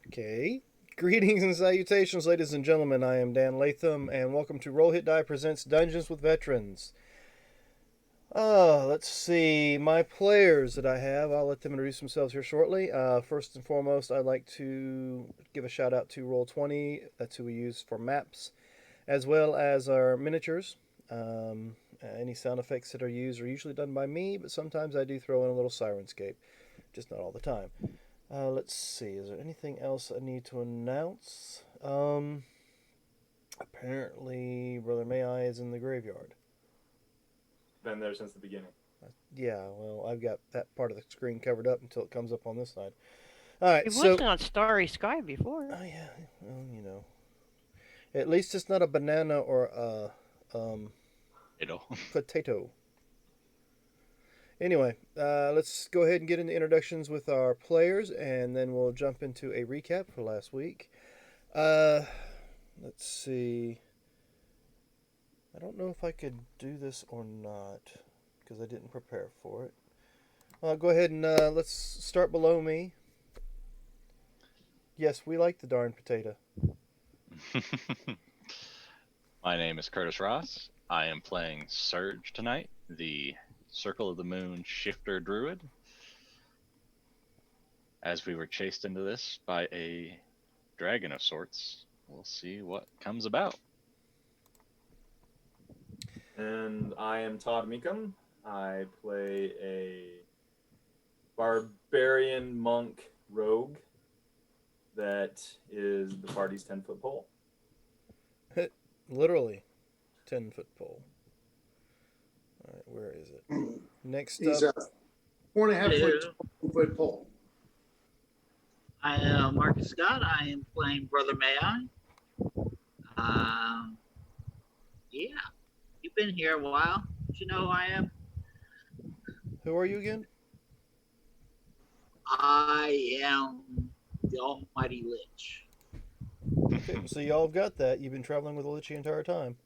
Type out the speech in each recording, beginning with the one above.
Okay. Greetings and salutations, ladies and gentlemen. I am Dan Latham, and welcome to Roll Hit Die Presents Dungeons with Veterans. Let's see. My players that I have, I'll let them introduce themselves here shortly. First and foremost, I'd like to give a shout out to Roll20. That's who we use for maps, as well as our miniatures. Any sound effects that are used are usually done by me, but sometimes I do throw in a little Sirenscape, just not all the time. Let's see. Is there anything else I need to announce? Apparently, Brother May I is in the graveyard. Been there since the beginning. Yeah, well, I've got that part of the screen covered up until it comes up on this side. All right, It so. wasn't on Starry Sky before. Oh, yeah, well, you know. At least it's not a banana or a It'll. potato. Anyway, let's go ahead and get into introductions with our players, and then we'll jump into a recap for last week. Uh, let's see. I don't know if I could do this or not because I didn't prepare for it. I'll go ahead and let's start below me. Yes, we like the darn potato. My name is Curtis Ross. I am playing Surge tonight, the Circle of the Moon Shifter Druid. As we were chased into this by a dragon of sorts, we'll see what comes about. And I am Todd Meekum. I play a barbarian monk rogue that is the party's 10-foot pole. Literally, 10-foot pole. All right, where is it? Next He's up. a 4.5 foot pole. I am Marcus Scott. I am playing Brother May I. Yeah, you've been here a while. Do you know who I am? Who are you again? I am the Almighty Lich. Okay, so y'all have got that. You've been traveling with a lich the entire time.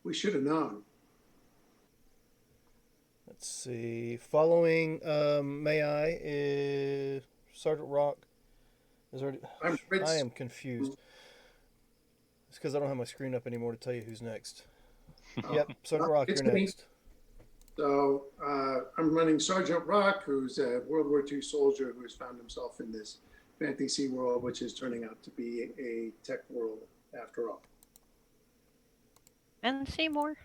We should have known. Let's see. Following May I is Sergeant Rock. Is already. I am confused. It's because I don't have my screen up anymore to tell you who's next. Yep, Sergeant Rock, you're next. So I'm running Sergeant Rock, who's a World War II soldier who has found himself in this fantasy world, which is turning out to be a tech world after all. And Seymour.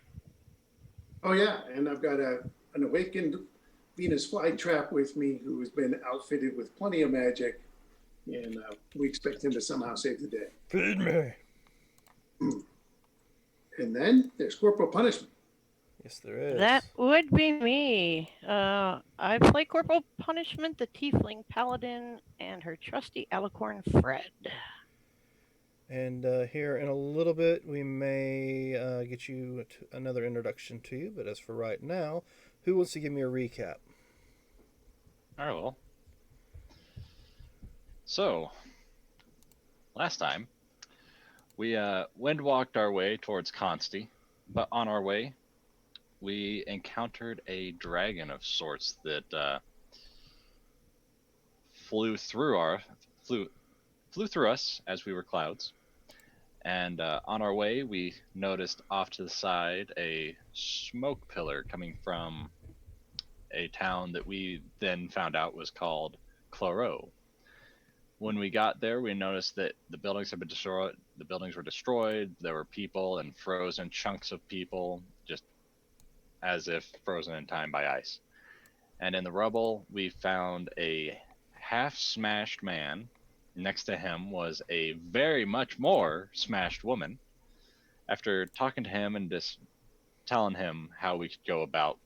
Oh yeah, and I've got an awakened Venus flytrap with me who has been outfitted with plenty of magic, and we expect him to somehow save the day. Feed me. And then there's Corporal Punishment. Yes, there is. That would be me. I play Corporal Punishment, the Tiefling Paladin, and her trusty Alicorn Fred. And here in a little bit, we may get you another introduction to you. But as for right now, who wants to give me a recap? I will. So, last time, we wind walked our way towards Consti, but on our way, we encountered a dragon of sorts that flew through us as we were clouds. And on our way, we noticed off to the side a smoke pillar coming from a town that we then found out was called Cloro. When we got there, we noticed that the buildings had been destroyed. The buildings were destroyed. There were people and frozen chunks of people, just as if frozen in time by ice. And in the rubble, we found a half-smashed man. Next to him was a very much more smashed woman. After talking to him and just telling him how we could go about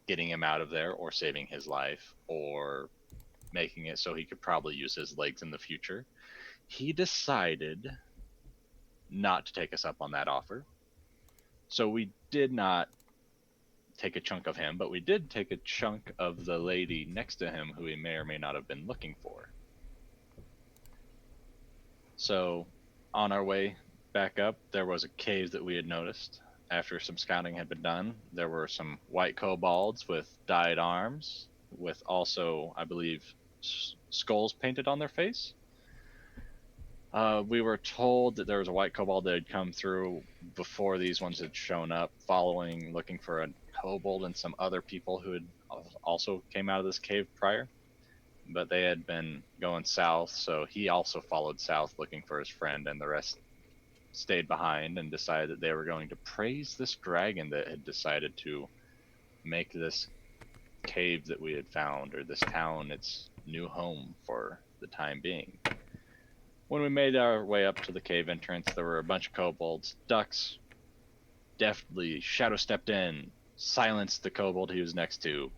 getting him out of there or saving his life or making it so he could probably use his legs in the future, he decided not to take us up on that offer. So we did not take a chunk of him, but we did take a chunk of the lady next to him who he may or may not have been looking for. So on our way back up, there was a cave that we had noticed. After some scouting had been done, there were some white kobolds with dyed arms with also, I believe, skulls painted on their face. We were told that there was a white kobold that had come through before these ones had shown up, looking for a kobold and some other people who had also came out of this cave prior. But they had been going south, so he also followed south looking for his friend, and the rest stayed behind and decided that they were going to praise this dragon that had decided to make this cave that we had found, or this town, its new home for the time being. When we made our way up to the cave entrance, there were a bunch of kobolds. Ducks deftly shadow stepped in, silenced the kobold he was next to,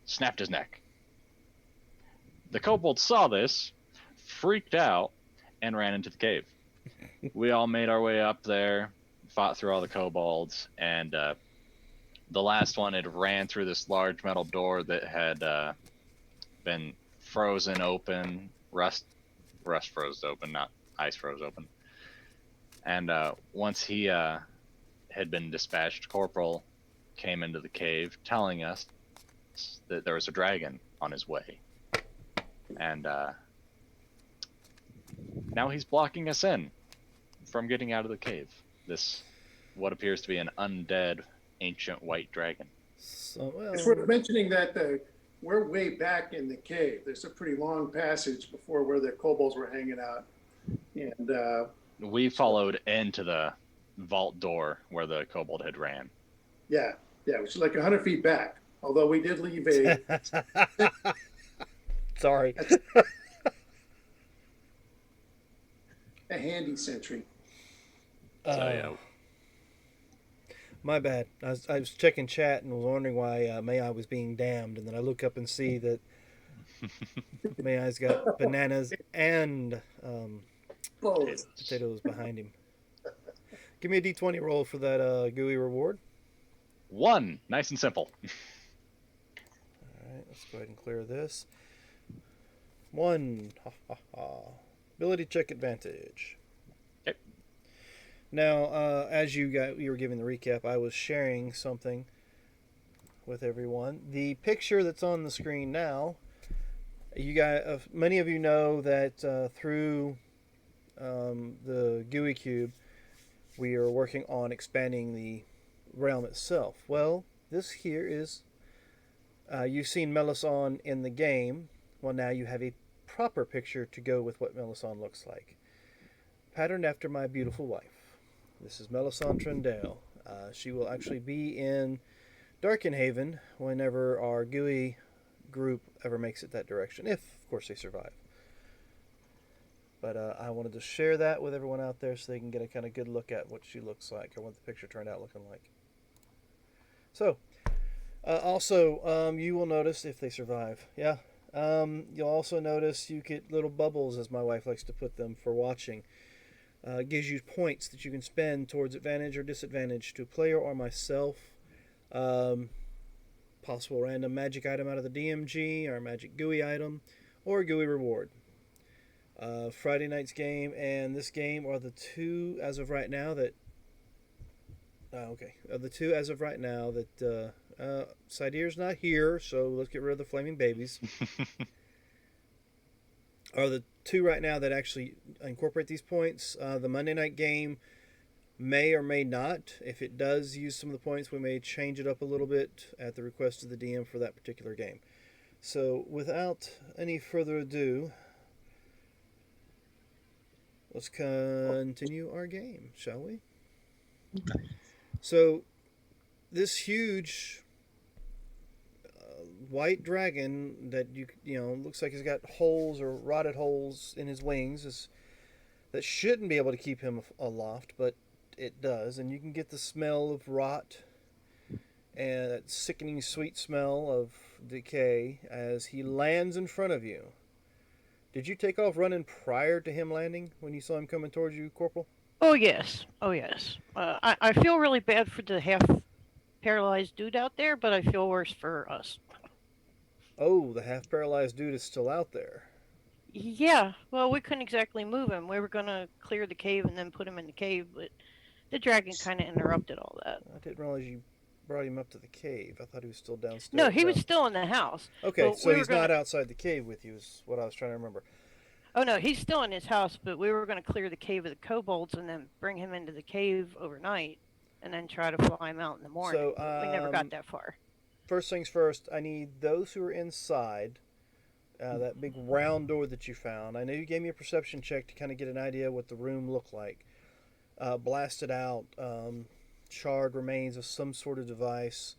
snapped his neck. The kobold saw this, freaked out, and ran into the cave. We all made our way up there, fought through all the kobolds, and the last one had ran through this large metal door that had been frozen open, rust froze open, not ice froze open. And once he had been dispatched, Corporal came into the cave telling us that there was a dragon on his way. And now he's blocking us in from getting out of the cave. This, what appears to be an undead ancient white dragon. So, well, It's worth mentioning that we're way back in the cave. There's a pretty long passage before where the kobolds were hanging out. And We followed into the vault door where the kobold had ran. yeah, which is like 100 feet back. Although we did leave a sorry. a handy sentry. So yeah, My bad. I was checking chat and was wondering why May I was being damned, and then I look up and see that May I's got bananas and Both. potatoes behind him. Give me a d20 roll for that gooey reward. 1, nice and simple. All right, let's go ahead and clear this. 1. Ha ha ha. Ability check advantage. Okay. Now, as you were giving the recap, I was sharing something with everyone. The picture that's on the screen now, you guys, many of you know that through the GUI cube, we are working on expanding the realm itself. Well, this here is, you've seen Melisande in the game. Well, now you have a proper picture to go with what Melisande looks like. Patterned after my beautiful wife. This is Melisande Trendale. She will actually be in Darkenhaven whenever our GUI group ever makes it that direction, if, of course, they survive. But I wanted to share that with everyone out there so they can get a kind of good look at what she looks like, or what the picture turned out looking like. So, also, you will notice if they survive, yeah. You'll also notice you get little bubbles, as my wife likes to put them, for watching. It gives you points that you can spend towards advantage or disadvantage to a player or myself. Possible random magic item out of the DMG, or magic GUI item, or GUI reward. Friday night's game and this game are the two as of right now that Sidear's not here, so let's get rid of the flaming babies. Are the two right now that actually incorporate these points. The Monday night game may or may not. If it does use some of the points, we may change it up a little bit at the request of the DM for that particular game. So without any further ado, let's continue our game, shall we? So this huge white dragon that you know looks like he's got holes or rotted holes in his wings that shouldn't be able to keep him aloft, but it does, and you can get the smell of rot and that sickening sweet smell of decay as he lands in front of you. Did you take off running prior to him landing when you saw him coming towards you, Corporal? Oh yes. I feel really bad for the half paralyzed dude out there, but I feel worse for us. Oh, the half paralyzed dude is still out there. Yeah, well, we couldn't exactly move him. We were gonna clear the cave and then put him in the cave, but the dragon kind of interrupted all that. I didn't realize you brought him up to the cave. I thought he was still downstairs. No, he was still in the house. Okay, but so we were he's not gonna- outside the cave with you, is what I was trying to remember. Oh no, he's still in his house, but we were going to clear the cave of the kobolds and then bring him into the cave overnight, and then try to fly him out in the morning. So, but we never got that far. First things first, I need those who are inside that big round door that you found. I know you gave me a perception check to kind of get an idea what the room looked like. Blasted out, charred remains of some sort of device.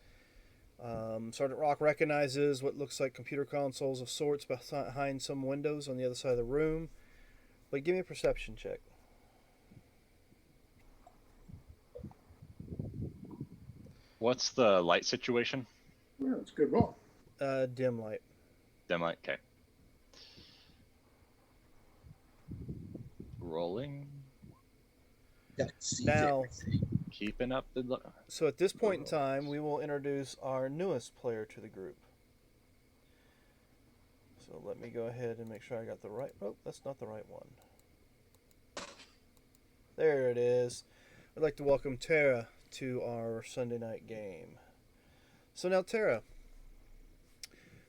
Sergeant Rock recognizes what looks like computer consoles of sorts behind some windows on the other side of the room. But give me a perception check. What's the light situation? Yeah, it's a good roll. Dim light. Dim light. Okay. Rolling. Now, Keeping up the. so at this point in time, we will introduce our newest player to the group. So let me go ahead and make sure I got the right. Oh, that's not the right one. There it is. I'd like to welcome Tara to our Sunday night game. So now, Tara,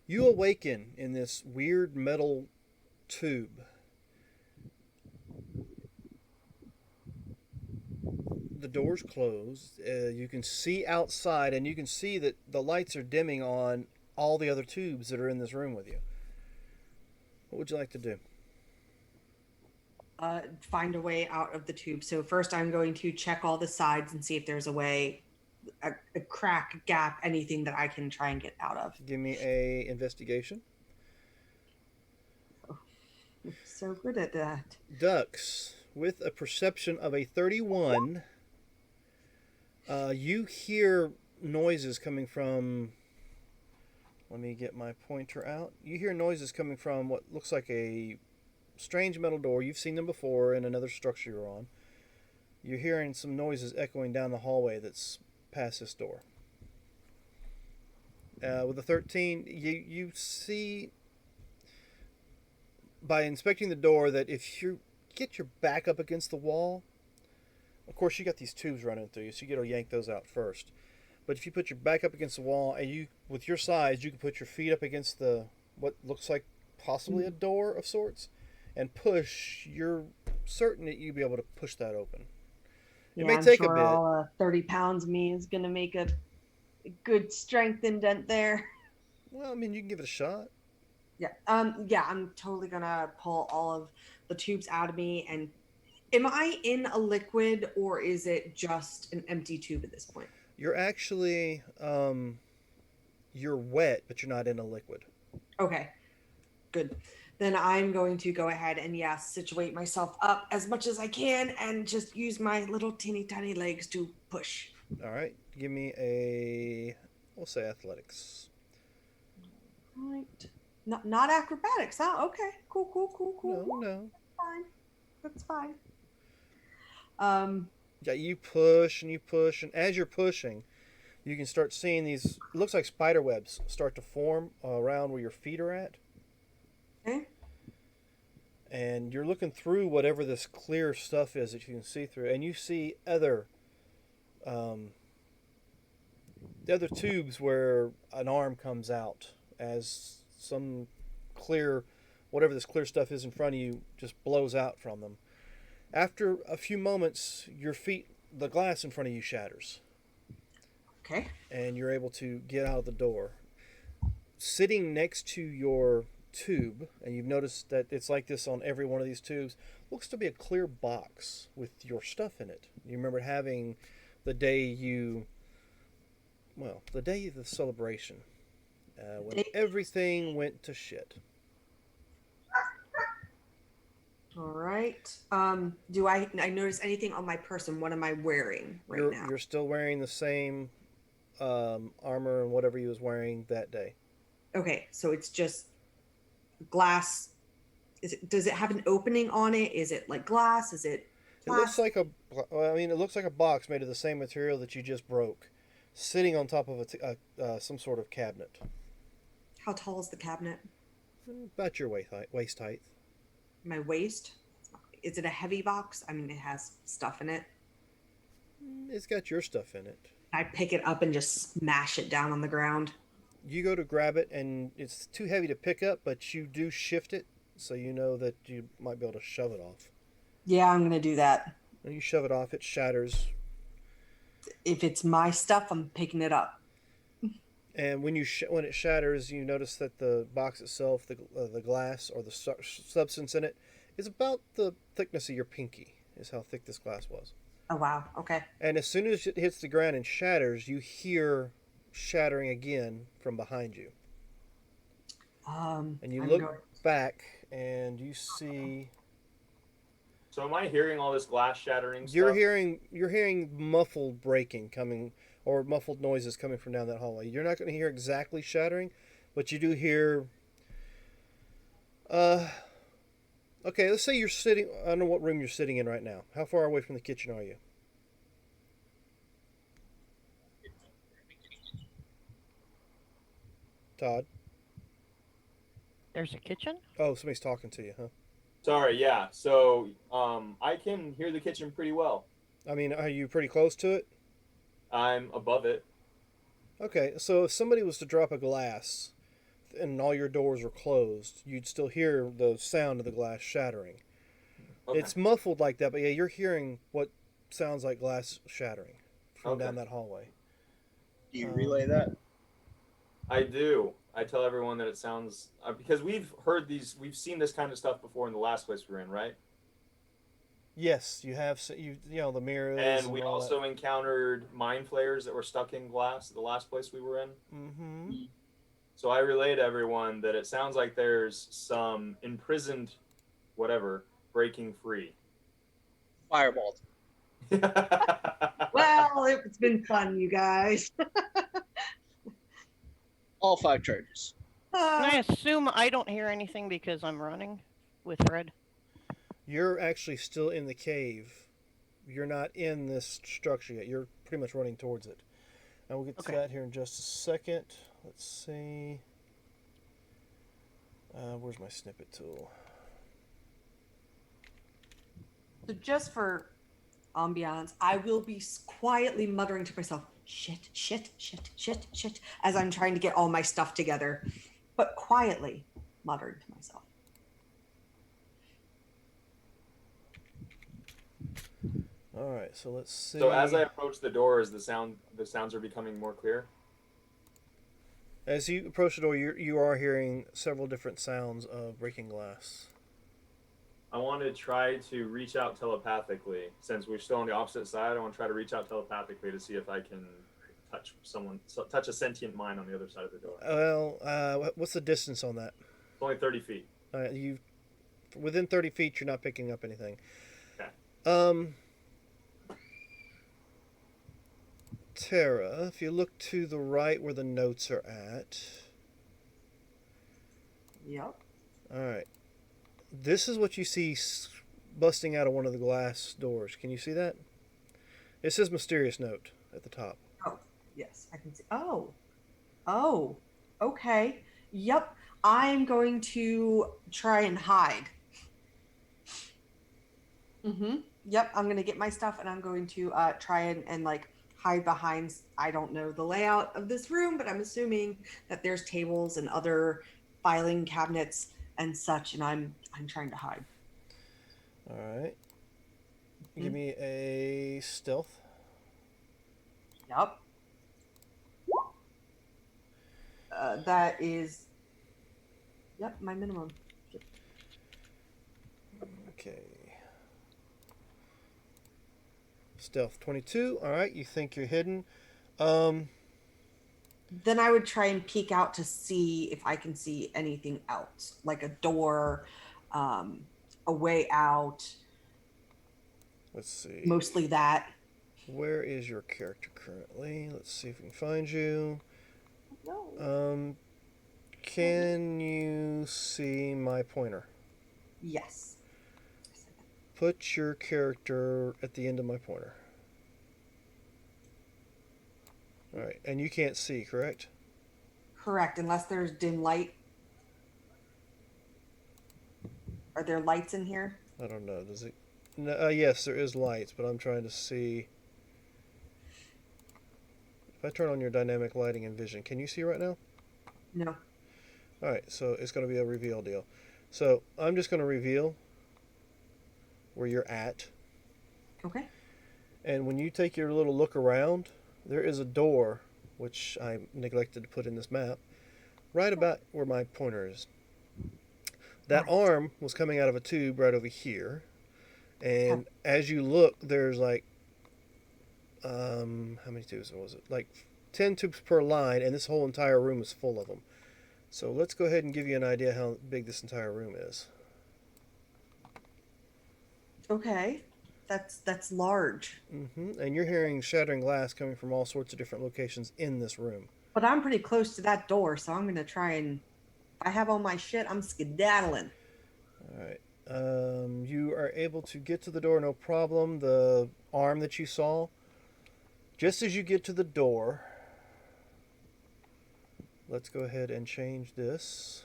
you awaken in this weird metal tube. The door's closed. You can see outside, and you can see that the lights are dimming on all the other tubes that are in this room with you. What would you like to do? Find a way out of the tube. So first I'm going to check all the sides and see if there's a way, a crack, gap, anything that I can try and get out of. Give me a investigation. I'm so good at that. Ducks, with a perception of a 31, you hear noises coming from. Let me get my pointer out. You hear noises coming from what looks like a strange metal door. You've seen them before in another structure you're on. You're hearing some noises echoing down the hallway that's past this door. With a 13, you see by inspecting the door that if you get your back up against the wall, of course you got these tubes running through you, so you got to yank those out first. But if you put your back up against the wall, and you, with your size, you can put your feet up against the what looks like possibly a door of sorts, and push. You're certain that you'll be able to push that open. It may I'm take sure a bit. all 30 pounds of me is going to make a good strength indent there. Well, I mean, you can give it a shot. Yeah. Yeah, I'm totally going to pull all of the tubes out of me. And am I in a liquid, or is it just an empty tube at this point? You're actually you're wet, but you're not in a liquid. Okay, good. Then I'm going to go ahead and, situate myself up as much as I can and just use my little teeny tiny legs to push. All right, give me we'll say athletics. Right. Not acrobatics, huh? Okay, cool. No. Fine. That's fine. Yeah, you push, and as you're pushing, you can start seeing these. It looks like spider webs start to form around where your feet are at. Okay. And you're looking through whatever this clear stuff is that you can see through, and you see other, the other tubes where an arm comes out as some clear, whatever this clear stuff is in front of you, just blows out from them. After a few moments, your feet, the glass in front of you shatters, Okay. and you're able to get out of the door. Sitting next to your tube, and you've noticed that it's like this on every one of these tubes, looks to be a clear box with your stuff in it. You remember having the day of the celebration, when everything went to shit. All right. Do I notice anything on my person? What am I wearing now? You're still wearing the same armor and whatever you was wearing that day. Okay, so it's just glass. Does it have an opening on it? Is it like glass? Is it It looks like it looks like a box made of the same material that you just broke, sitting on top of some sort of cabinet. How tall is the cabinet? About your waist height. My waist? Is it a heavy box? I mean, it has stuff in it. It's got your stuff in it. I pick it up and just smash it down on the ground. You go to grab it, and it's too heavy to pick up, but you do shift it, so you know that you might be able to shove it off. Yeah, I'm gonna do that. And you shove it off, it shatters. If it's my stuff, I'm picking it up. And when when it shatters, you notice that the box itself, the glass or the substance in it, is about the thickness of your pinky. Is how thick this glass was. Oh wow. Okay. And as soon as it hits the ground and shatters, you hear shattering again from behind you. And you I'm look going- back, and you see So am I hearing all this glass shattering you're stuff? hearing muffled breaking coming, or muffled noises coming from down that hallway. You're not going to hear exactly shattering, but you do hear. Okay, let's say you're sitting. I don't know what room you're sitting in right now. How far away from the kitchen are you? Todd. There's a kitchen? Oh, somebody's talking to you, huh? Sorry, yeah. So I can hear the kitchen pretty well. I mean, are you pretty close to it? I'm above it. Okay, so if somebody was to drop a glass and all your doors were closed, you'd still hear the sound of the glass shattering. Okay. It's muffled like that, but yeah, you're hearing what sounds like glass shattering from Okay. down that hallway. Do you relay that? I do. I tell everyone that it sounds because we've seen this kind of stuff before in the last place we were in, right? Yes, you have. You know the mirrors. And we all also encountered mind flayers that were stuck in glass at the last place we were in. Mm-hmm. So I relay to everyone that it sounds like there's some imprisoned, whatever, breaking free. Fireball. Well, it's been fun, you guys. All 5 charges. Can I assume I don't hear anything because I'm running with Red? You're actually still in the cave. You're not in this structure yet. You're pretty much running towards it. And we'll get to Okay. that here in just a second. Let's see. Where's my snippet tool? So just for ambiance, I will be quietly muttering to myself, shit, shit, shit, shit, shit, as I'm trying to get all my stuff together, but quietly muttering to myself. All right, so let's see. So as I approach the doors, the sounds are becoming more clear. As you approach the door, you are hearing several different sounds of breaking glass. I want to try to reach out telepathically. Since we're still on the opposite side, I want to try to reach out telepathically to see if I can touch a sentient mind on the other side of the door. Well, what's the distance on that? It's only 30 feet. You within 30 feet, you're not picking up anything. Okay. Tara, if you look to the right where the notes are at. Yep. All right. This is what you see busting out of one of the glass doors. Can you see that? It says mysterious note at the top. Oh, yes, I can see. Oh, okay. Yep. I'm going to try and hide. Yep, I'm going to get my stuff and I'm going to try and like hide behind. I don't know the layout of this room, but I'm assuming that there's tables and other filing cabinets and such, and I'm trying to hide. All right. Give me a stealth. Yep. That is, yep, my minimum. Okay. Stealth 22. All right, you think you're hidden. Then I would try and peek out to see if I can see anything else, like a door, a way out. Let's see. Mostly that. Where is your character currently? Let's see if we can find you. No. Can you see my pointer? Yes. Put your character at the end of my pointer. All right, and you can't see, correct? Correct, unless there's dim light. Are there lights in here? I don't know. Does it? No, yes, there is lights, but I'm trying to see. I turn on your dynamic lighting and vision, can you see right now? No. All right, so it's going to be a reveal deal. So I'm just going to reveal where you're at. Okay. And when you take your little look around, there is a door, which I neglected to put in this map, right about where my pointer is. That Right. arm was coming out of a tube right over here. And as you look, there's like, how many tubes was it? Like 10 tubes per line, and this whole entire room is full of them. So let's go ahead and give you an idea how big this entire room is. Okay. That's large. And you're hearing shattering glass coming from all sorts of different locations in this room. But I'm pretty close to that door, so I'm gonna try and. If I have all my shit, I'm skedaddling. All right. You are able to get to the door, no problem. The arm that you saw, just as you get to the door, let's go ahead and change this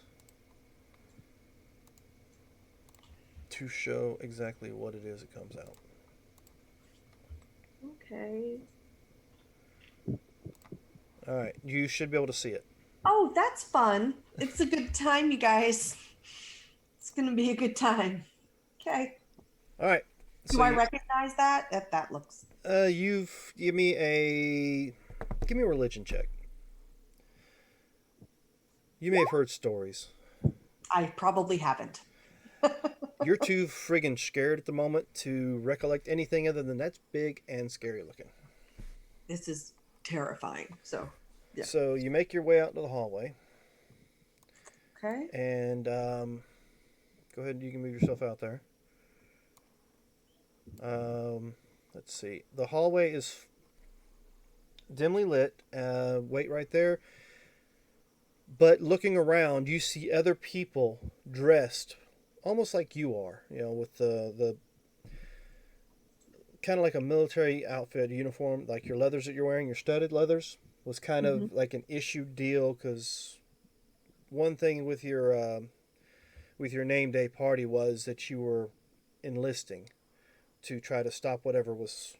to show exactly what it is that comes out. Okay. All right, you should be able to see it. Oh, that's fun. It's a good time, you guys. It's gonna be a good time. Okay. All right. Do so I you- recognize that? That looks. You've give me a religion check. You may have heard stories. I probably haven't. You're too friggin' scared at the moment to recollect anything other than that's big and scary looking. This is terrifying. So, yeah. So you make your way out into the hallway, Okay. and go ahead. You can move yourself out there. Let's see. The hallway is dimly lit. Wait right there. But looking around, you see other people dressed almost like you are. You know, with the kind of like a military outfit uniform, like your leathers that you're wearing, your studded leathers, was kind of like an issued deal. Because one thing with your name day party was that you were enlisting to try to stop whatever was,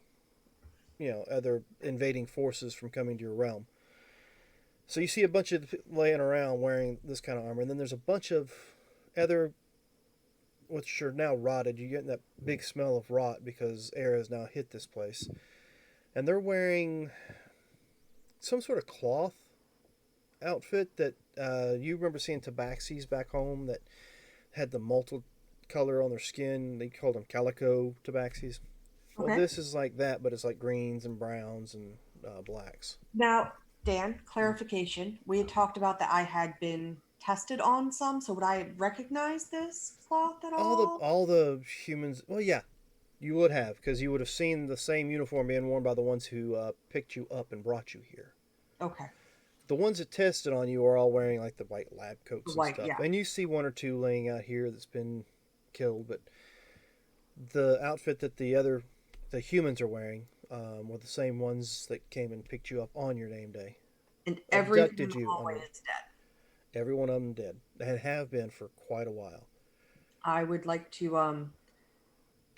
other invading forces from coming to your realm. So you see a bunch of laying around wearing this kind of armor, and then there's a bunch of other, which are now rotted. You're getting that big smell of rot because air has now hit this place. And they're wearing some sort of cloth outfit that you remember seeing tabaxis back home that had the multi-color on their skin. They called them calico tabaxis. Well, Okay. this is like that, but it's like greens and browns and blacks. Now, Dan, clarification. We had talked about that I had been tested on some, so would I recognize this cloth at all? All the humans. Well, yeah, you would have, because you would have seen the same uniform being worn by the ones who picked you up and brought you here. Okay. The ones that tested on you are all wearing like the white lab coats The white, and stuff. yeah. And you see one or two laying out here that's been killed, but the outfit that the humans are wearing were the same ones that came and picked you up on your name day. And everyone in Abducted the you hallway on the- is dead. Every one of them dead, and have been for quite a while. I would like to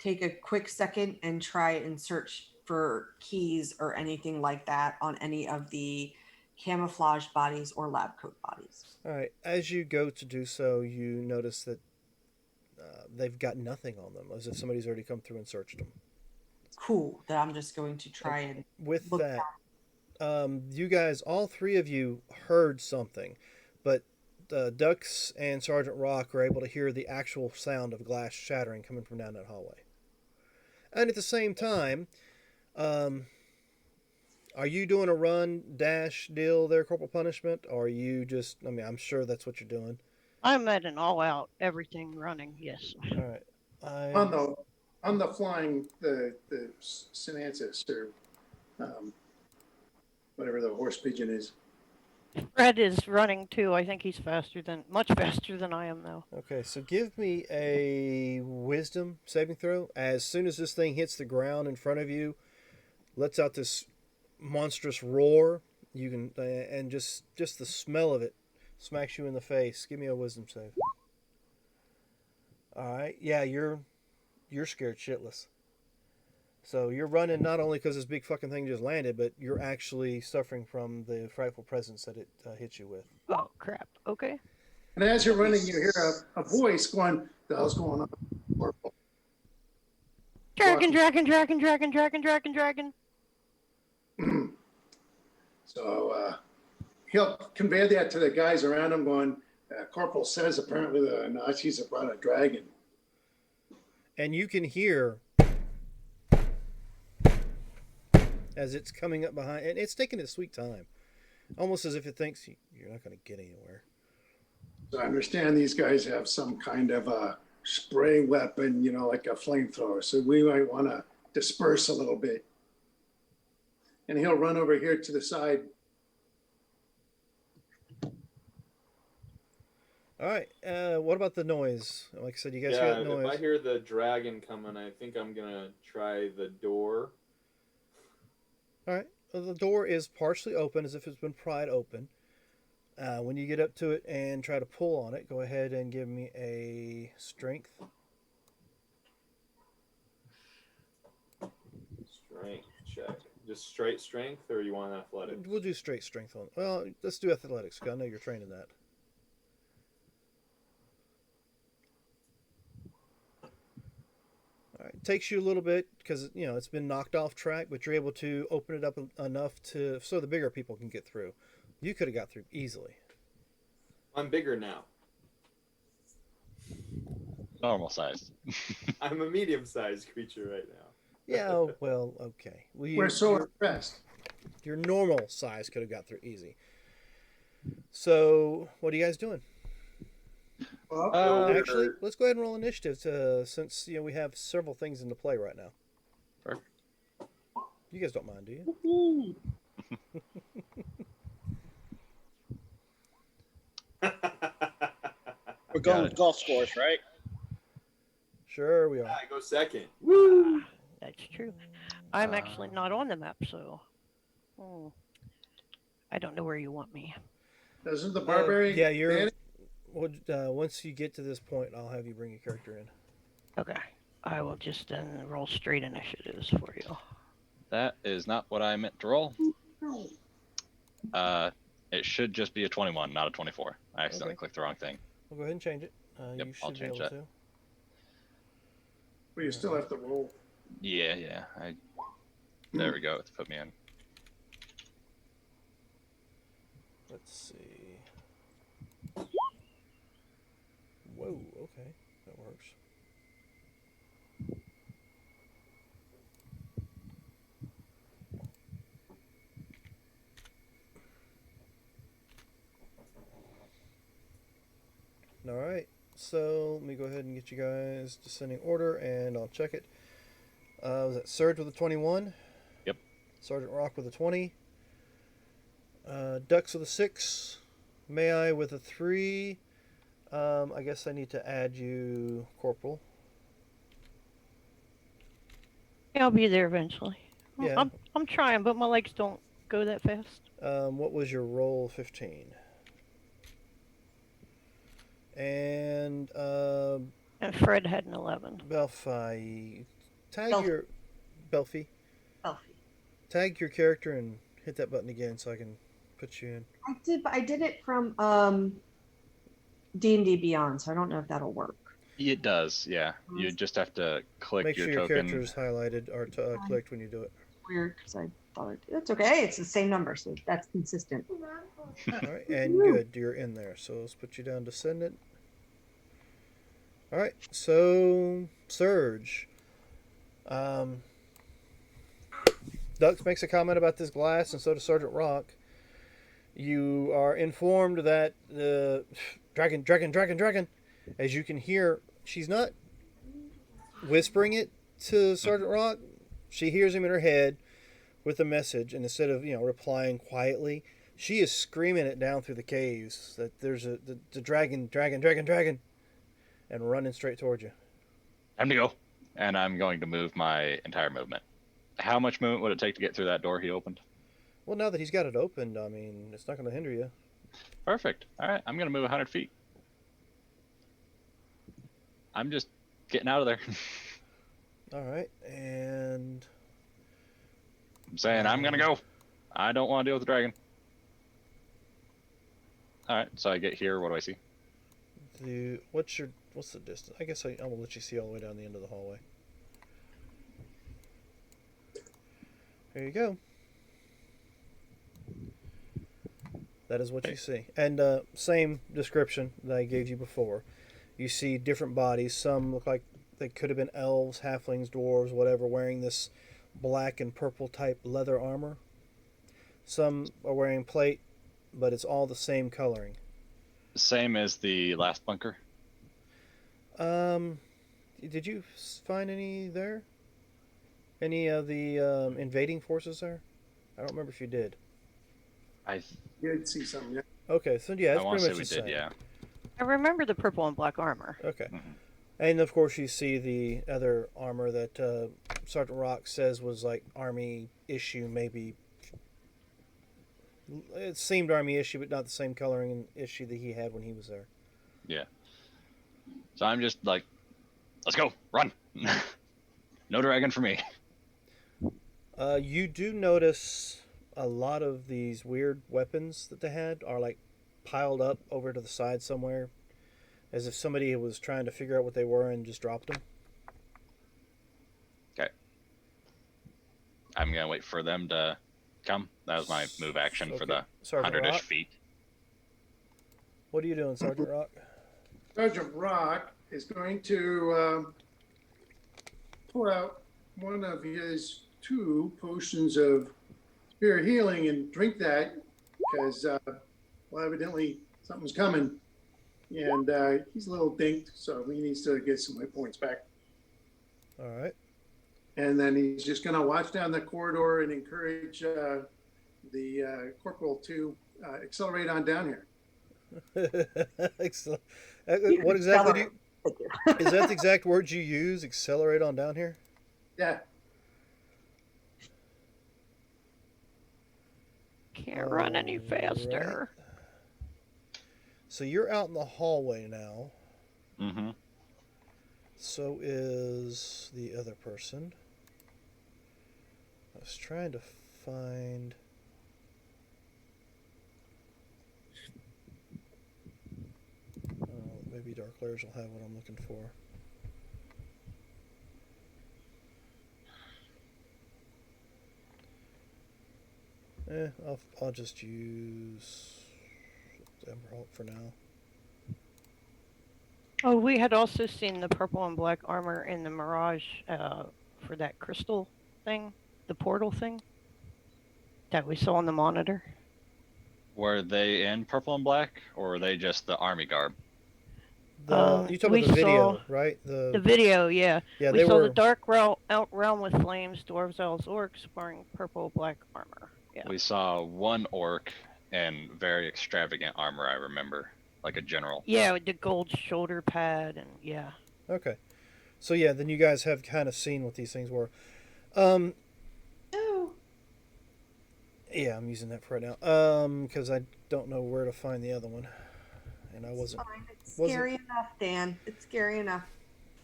take a quick second and try and search for keys or anything like that on any of the camouflage bodies or lab coat bodies. All right, as you go to do so, you notice that they've got nothing on them, as if somebody's already come through and searched them. Cool. That I'm just going to try and With look that, you guys, all three of you heard something, but Dux and Sergeant Rock were able to hear the actual sound of glass shattering coming from down that hallway. And at the same time, are you doing a run dash deal there, Corporal Punishment? Or are you just, I'm sure that's what you're doing. I'm at an all-out everything running. Yes. All right. On the flying, the Sinansis or whatever the horse pigeon is. Fred is running too. I think he's much faster than I am though. Okay, so give me a wisdom saving throw. As soon as this thing hits the ground in front of you, lets out this monstrous roar. You can, and just the smell of it smacks you in the face. Give me a wisdom save. All right, yeah, you're scared shitless. So you're running not only because this big fucking thing just landed, but you're actually suffering from the frightful presence that it hit you with. Oh crap. Okay. And as you're running, you hear a voice going, "The hell's going on?" Corporal. Dragon, dragon, dragon, dragon, dragon, dragon, dragon. So he'll convey that to the guys around him, going, Corporal says apparently the Nazis have brought a dragon. And you can hear as it's coming up behind, and it's taking its sweet time, almost as if it thinks you're not going to get anywhere. So I understand these guys have some kind of a spray weapon, like a flamethrower. So we might want to disperse a little bit. And he'll run over here to the side. All right. What about the noise? Like I said, you guys hear Yeah, that noise? if I hear the dragon coming, I think I'm gonna try the door. All right. Well, the door is partially open, as if it's been pried open. When you get up to it and try to pull on it, go ahead and give me a strength. Strength check. Just straight strength, or you want athletics? We'll do straight strength on. Well, let's do athletics. 'Cause I know you're trained in that. All right. It takes you a little bit because it's been knocked off track, but you're able to open it up enough so the bigger people can get through. You could have got through easily. I'm bigger now. Normal size. I'm a medium-sized creature right now. Yeah. Oh, well. Okay. Well, We're so impressed. your normal size could have got through easy. So, what are you guys doing? Well, Actually, let's go ahead and roll initiative since we have several things into play right now. Perfect. You guys don't mind, do you? We're going with golf scores, right? Sure, we are. I go second. That's true. I'm actually not on the map, so I don't know where you want me. doesn't the barbarian? Yeah, you're. manage- Once you get to this point, I'll have you bring your character in. Okay. I will just then roll straight initiatives for you. That is not what I meant to roll. It should just be a 21, not a 24. I accidentally Okay. clicked the wrong thing. We'll go ahead and change it. Yep, You should I'll be change able that. to. Well, you still have to roll. Yeah. There we go. It's put me in. Let's see. Whoa. Okay, that works. All right. So let me go ahead and get you guys descending order, and I'll check it. Was that Surge with a 21? Yep. Sergeant Rock with a 20. Dux with a 6. May I with a 3. I guess I need to add you, Corporal. Yeah, I'll be there eventually. Yeah. I'm trying, but my legs don't go that fast. What was your roll? 15. And And Fred had an 11. Belfi, tag Belf- your Belfi. Elfie. Tag your character and hit that button again so I can put you in. I did, but I did it from D&D Beyond, so I don't know if that'll work. It does, yeah. You just have to click Make your sure your token. character is highlighted or clicked when you do it. Weird, because I thought it's okay. It's the same number, so that's consistent. All right, and good, you're in there. So let's put you down descendant. All right, so Surge. Dux makes a comment about this glass, and so does Sergeant Rock. You are informed that the dragon. As you can hear, she's not whispering it to Sergeant Rock. She hears him in her head with a message, and instead of replying quietly, she is screaming it down through the caves that there's the dragon, and running straight towards you. Time to go. And I'm going to move my entire movement. How much movement would it take to get through that door he opened? Well, now that he's got it opened, I mean, it's not going to hinder you. Perfect. All right, I'm going to move 100 feet. I'm just getting out of there. All right, and I'm saying I'm gonna go. I don't want to deal with the dragon. All right, so I get here. What do I see? What's the distance? I guess I'm gonna let you see all the way down the end of the hallway. There you go. That is what you see, and same description that I gave you before. You see different bodies. Some look like they could have been elves, halflings, dwarves, whatever, wearing this black and purple type leather armor. Some are wearing plate, but it's all the same coloring. Same as the last bunker. Did you find any there? Any of the invading forces there? I don't remember if you did. I Did see some, yeah. Okay, so yeah, I that's want pretty to much say the we same. did, yeah. I remember the purple and black armor. Okay. Mhm. And of course, you see the other armor that Sergeant Rock says was like army issue, maybe. It seemed army issue, but not the same coloring and issue that he had when he was there. Yeah. So I'm just like, let's go, run. No dragon for me. You do notice a lot of these weird weapons that they had are like piled up over to the side somewhere, as if somebody was trying to figure out what they were and just dropped them. Okay. I'm gonna wait for them to come. That was my move action for Okay. the Sergeant 100-ish Rock, feet. what are you doing, Sergeant Rock? Sergeant Rock is going to pull out one of his 2 potions of spirit healing and drink that because, well, evidently something's coming. And he's a little dinked, so he needs to get some hit points back. All right. And then he's just going to watch down the corridor and encourage the corporal to accelerate on down here. Excellent. What exactly do you, is that the exact words you use? Accelerate on down here? Yeah. Can't run any faster. So you're out in the hallway now. Mm-hmm. So is the other person. I was trying to find. Maybe Dark Layers will have what I'm looking for. I'll just use Emerald for now. Oh, we had also seen the purple and black armor in the Mirage for that crystal thing, the portal thing that we saw on the monitor. Were they in purple and black, or were they just the army garb? You talking we about the video, saw right? The video, yeah. Yeah, We they saw were. the dark realm with flames, dwarves, elves, orcs wearing purple, black armor. Yeah. We saw one orc in very extravagant armor, I remember, like a general. Yeah, with the gold shoulder pad and yeah. Okay. So yeah, then you guys have kind of seen what these things were. Oh, Yeah, I'm using that for right now. Because I don't know where to find the other one, and I wasn't. fine. It's wasn't- scary enough, Dan. It's scary enough.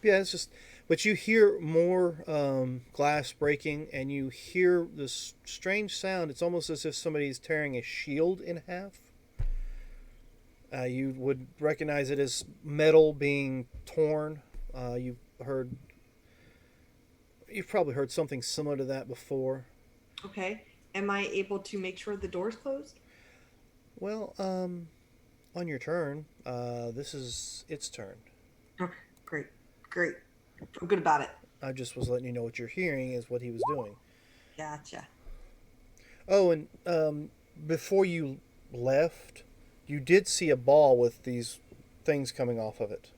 Yeah, it's just. But you hear more glass breaking, and you hear this strange sound. It's almost as if somebody's tearing a shield in half. You would recognize it as metal being torn. You've probably heard something similar to that before. Okay. Am I able to make sure the door's closed? Well, on your turn, this is its turn. Okay, great. Great. Feel good about it. I just was letting you know what you're hearing is what he was doing. Gotcha. Oh, and before you left, you did see a ball with these things coming off of it.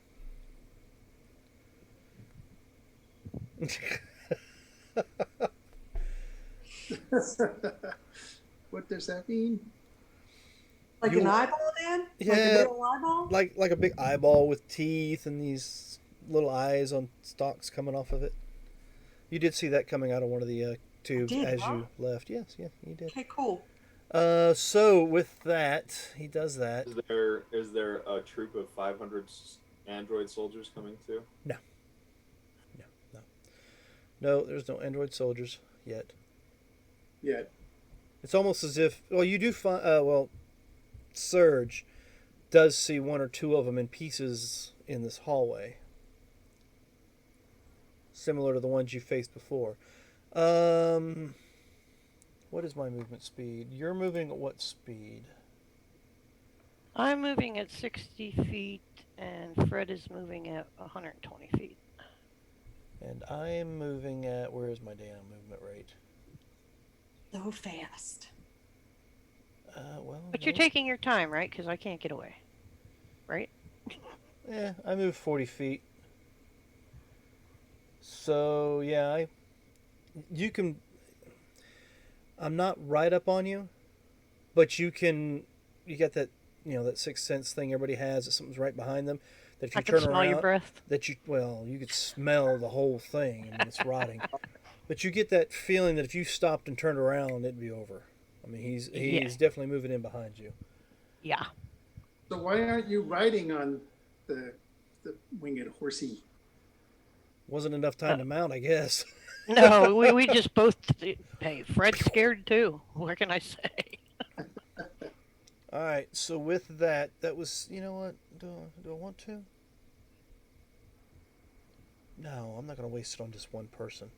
What does that mean? Like You- an eyeball, Dan? Like Yeah. a little eyeball? like a big eyeball with teeth and these little eyes on stalks coming off of it. You did see that coming out of one of the tubes did, as huh? you left. Yes, yeah, you did. Okay, cool. So with that, he does that. Is there a troop of 500 android soldiers coming too? No, there's no android soldiers yet. yet. It's almost as if, well, you do find, well, Surge does see one or two of them in pieces in this hallway, similar to the ones you faced before. What is my movement speed? You're moving at what speed? I'm moving at 60 feet, and Fred is moving at 120 feet. And I am moving at, where is my damn movement rate? So fast. Well, But you're no. taking your time, right? Because I can't get away. Right? Yeah, I move 40 feet. So, yeah, you can, I'm not right up on you, but you got that, that sixth sense thing everybody has, that something's right behind them, that if you I can turn smell around, your breath. you could smell the whole thing and it's rotting. But you get that feeling that if you stopped and turned around, it'd be over. I mean, he's Yeah. definitely moving in behind you. Yeah. So why aren't you riding on the winged horsey? Wasn't enough time to mount, I guess. No, we just both. Hey, Fred's scared too. What can I say? All right, so with that was, you know what? Do I want to? No, I'm not going to waste it on just one person.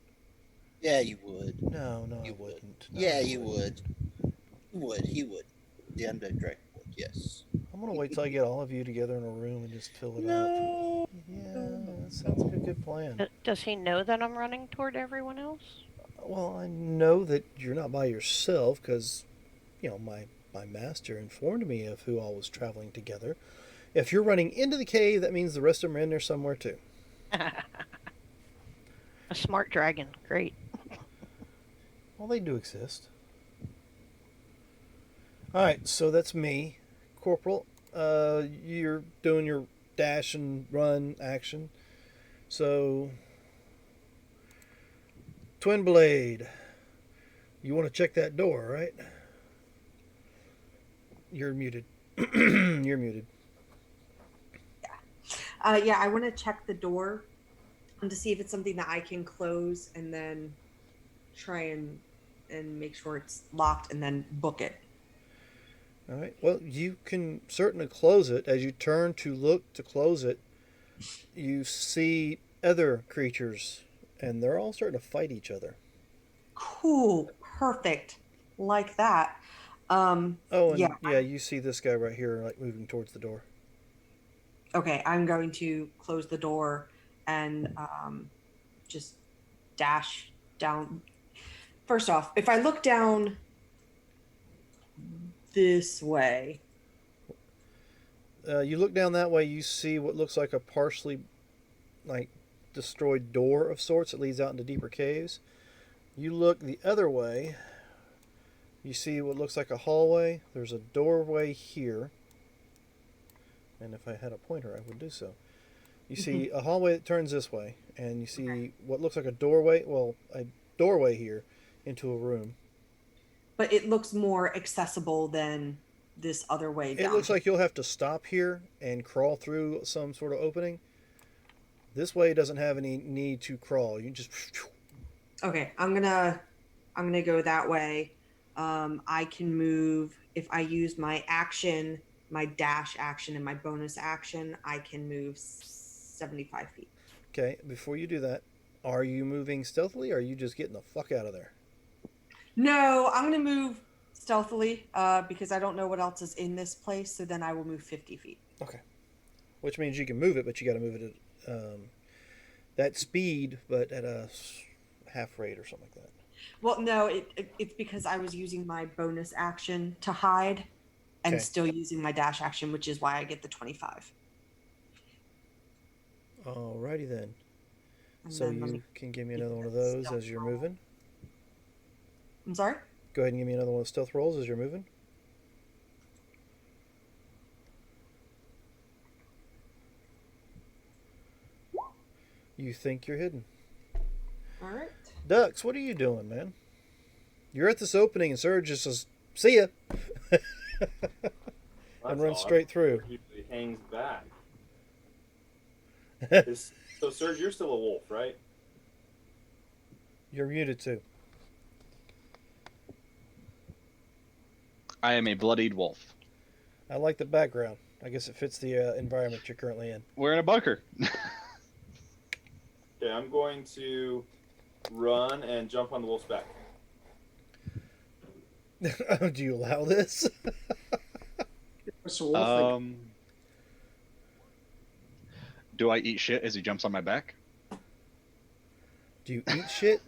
Yeah, you would. No, You I would. wouldn't. No, Yeah, I you wouldn't. would. You would. He would. The undead dragon would. Yes. I'm going to wait till I get all of you together in a room and just fill it up. No. Yeah, that sounds like a good plan. Does he know that I'm running toward everyone else? Well, I know that you're not by yourself because, my master informed me of who all was traveling together. If you're running into the cave, that means the rest of them are in there somewhere too. A smart dragon. Great. Well, they do exist. All right, so that's me, Corporal. You're doing your dash and run action. So, Twin Blade, you want to check that door, right? You're muted. You're muted. Yeah, I want to check the door and to see if it's something that I can close and then try and make sure it's locked and then book it. All right. Well, you can certainly close it. As you turn to look to close it, you see other creatures, and they're all starting to fight each other. Cool, perfect, like that. Oh, and yeah. you see this guy right here, like moving towards the door. Okay, I'm going to close the door and just dash down. First off, if I look down this way, You look down that way, you see what looks like a partially, destroyed door of sorts that leads out into deeper caves. You look the other way, you see what looks like a hallway. There's a doorway here. And if I had a pointer, I would do so. You see a hallway that turns this way, and you see what looks like a doorway here into a room. but it looks more accessible than this other way down. It looks like you'll have to stop here and crawl through some sort of opening. This way doesn't have any need to crawl. You just... Okay, I'm gonna go that way. I can move if I use my action, my dash action, and my bonus action. I can move 75 feet. Okay, before you do that, are you moving stealthily or are you just getting the fuck out of there? No, I'm gonna move stealthily because I don't know what else is in this place. So then I will move 50 feet. Okay. Which means you can move it, but you got to move it at that speed, but at a half rate or something like that. Well, no, it's because I was using my bonus action to hide and Okay. still using my dash action, which is why I get the 25. Alrighty then. And So then let you me- can give me another one of those Stealth as you're roll. moving. I'm sorry? Go ahead and give me another one of stealth rolls as you're moving. You think you're hidden. All right. Dux, what are you doing, man? You're at this opening and Surge just says, see ya! That's and runs odd. straight through. Usually hangs back. So, Serge, you're still a wolf, right? You're muted too. I am a bloodied wolf. I like the background. I guess it fits the environment you're currently in. We're in a bunker. Okay, I'm going to run and jump on the wolf's back. Do you allow this? What's the wolf think? Do I eat shit as he jumps on my back? Do you eat shit?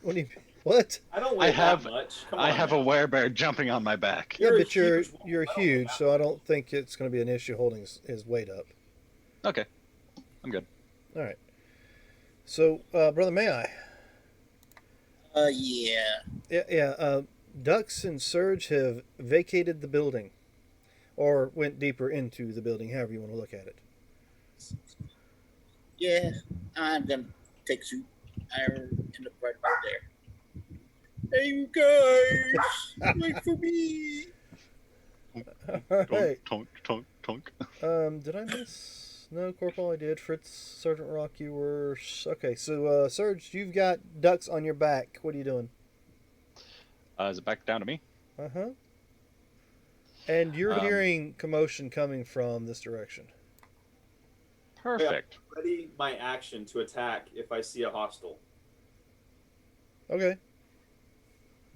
What? I don't weigh that much. Come on, I have a man. werebear jumping on my back. Yeah, You're a but you're huge wolf. you're I don't huge, know. so I don't think it's going to be an issue holding his weight up. Okay, I'm good. All right. So, brother, may I? Yeah. Yeah. Dux and Surge have vacated the building, or went deeper into the building, however you want to look at it. Yeah. I'm gonna take soup. I end up right about there. Hey, you guys! Wait for me! All right. Tonk, tonk, tonk. Did I miss? No, Corporal, I did. Fritz, Sergeant Rock, you were okay. So, Surge, you've got Dux on your back. What are you doing? Is it back down to me? Uh huh. And you're Um, hearing commotion coming from this direction. Perfect. Ready my action to attack if I see a hostile. Okay.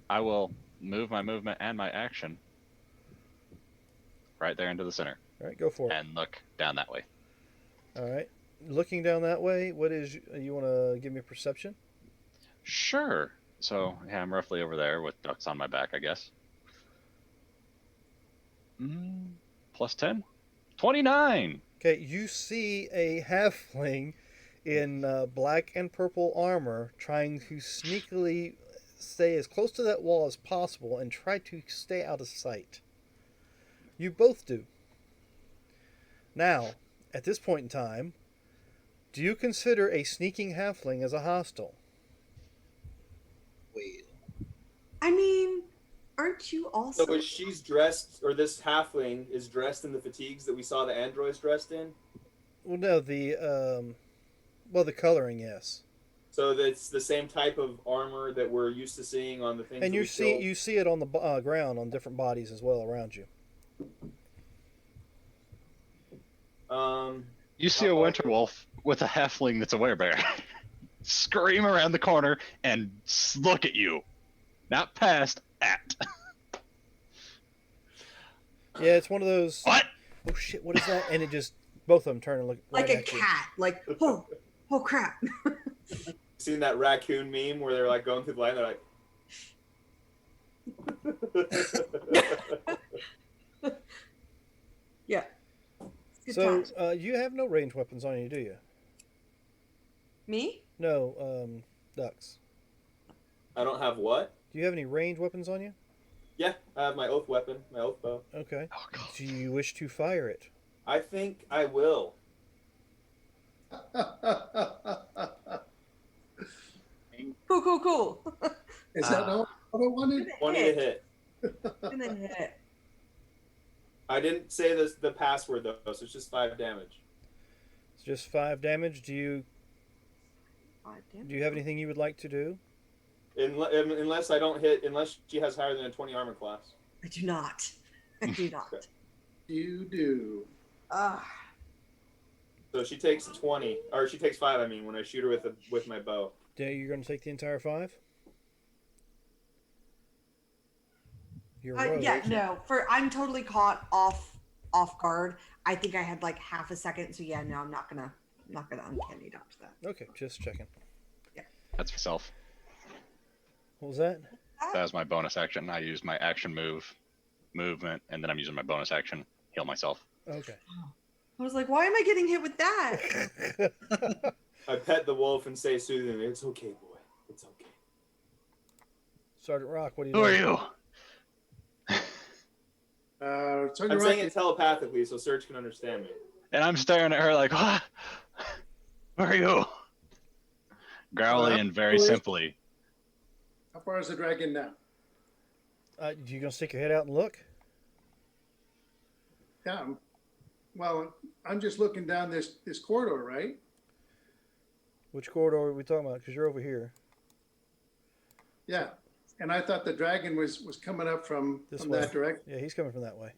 I will move my movement and my action right there into the center All right, go for it. and look down that way. All right. Looking down that way, what is you want to give me a perception? Sure. So, yeah, I'm roughly over there with ducks on my back, I guess. Plus 10? 29! Okay, you see a halfling in black and purple armor trying to sneakily stay as close to that wall as possible and try to stay out of sight. You both do. Now, at this point in time, do you consider a sneaking halfling as a hostile? Well, I mean, aren't you also? So is she's dressed, or this halfling is dressed in the fatigues that we saw the androids dressed in? Well, no, the coloring, yes. So it's the same type of armor that we're used to seeing on the things. And that we killed? you see it on the ground on different bodies as well around you. You see a winter wolf with a halfling that's a werebear scream around the corner and look at you. Not past, at. Yeah, it's one of those. What? Oh shit! What is that? And it just both of them turn and look right Like a at you. cat. Like, oh crap. Seen that raccoon meme where they're like going through the line, they're like. Yeah. Good So times. you have no ranged weapons on you, do you? Me? No, Ducks. I don't have what? Do you have any ranged weapons on you? Yeah, I have my oath weapon, my oath bow. Okay. Oh, God. Do you wish to fire it? I think I will. Cool. Is that all I wanted? 20 to hit. And then hit. I didn't say the password though, so it's just 5 damage. It's just 5 damage. Do you Damn. have anything you would like to do? Unless I don't hit, unless she has higher than a 20 armor class. I do not. I do not. You do. So she takes 20, or she takes 5. I mean, when I shoot her with my bow. You're going to take the entire 5? You're Yeah, rogue. no. I'm totally caught off guard. I think I had like half a second, so yeah, no, I'm not gonna uncanny dodge that. Okay, just checking. That's for self. What was that? That was my bonus action. I used my action movement, and then I'm using my bonus action, heal myself. Okay. I was like, why am I getting hit with that? I pet the wolf and say soothingly, "It's okay, boy. It's okay." Sergeant Rock, what are you Who are doing? you? Sergeant I'm saying Rocket, it telepathically so Serge can understand me. And I'm staring at her like, what? Who are you? Growling and very simply. how far is the dragon now? You going to stick your head out and look? Yeah. Well, I'm just looking down this corridor, right? Which corridor are we talking about? Because you're over here. Yeah. And I thought the dragon was coming up from This that way. direction. Yeah, he's coming from that way.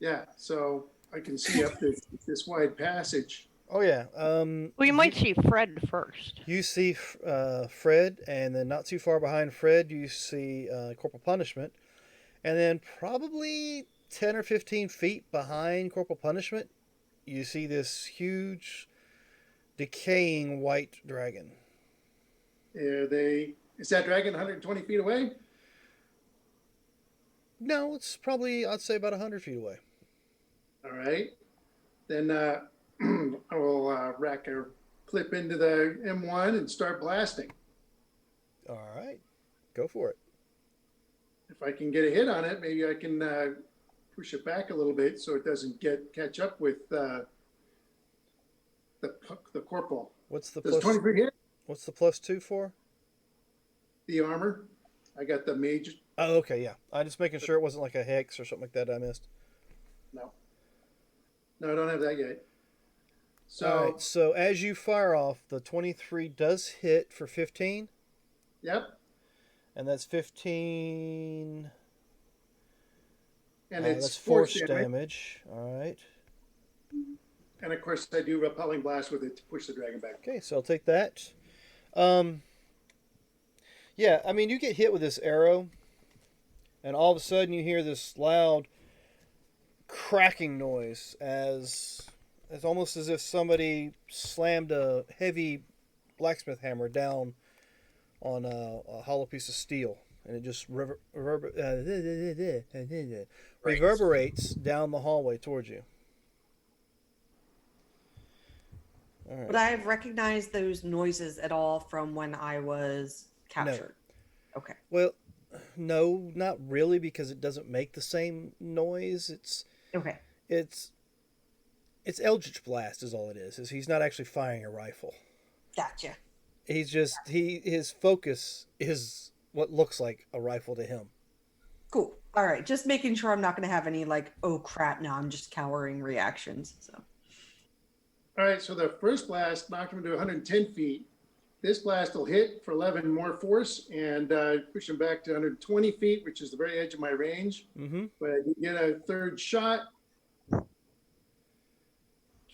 Yeah, so I can see up this wide passage. Oh yeah. Well, you might see Fred first. You see Fred, and then not too far behind Fred, you see Corporal Punishment, and then probably 10 or 15 feet behind Corporal Punishment, you see this huge, decaying white dragon. Is that dragon 120 feet away? No, it's probably, I'd say, about 100 feet away. All right. Then I will rack a clip into the M1 and start blasting. All right, go for it. If I can get a hit on it, maybe I can push it back a little bit so it doesn't catch up with the corporal. What's the Does plus? 23 hit What's the +2 for? the armor? I got the mage. Oh, okay, yeah. I'm just making sure it wasn't like a hex or something like that I missed. No, I don't have that yet. So, All right, so as you fire off, the 23 does hit for 15, yep. and that's 15. And it's that's force damage. damage. All right. And of course, I do repelling blast with it to push the dragon back. Okay, so I'll take that. Yeah, I mean, you get hit with this arrow, and all of a sudden you hear this loud cracking noise as almost as if somebody slammed a heavy blacksmith hammer down on a hollow piece of steel, and it just reverberates down the hallway towards you. All right. Would I have recognized those noises at all from when I was captured? Okay. Well, no, not really, because it doesn't make the same noise. Okay. It's Eldritch Blast is all it is. He's not actually firing a rifle. Gotcha. He's just his focus is what looks like a rifle to him. Cool. All right. Just making sure I'm not going to have any like, oh crap, now I'm just cowering reactions. So. All right, so the first blast knocked him to 110 feet. This blast will hit for 11 more force and push him back to 120 feet, which is the very edge of my range. Mm-hmm. But I did get a third shot.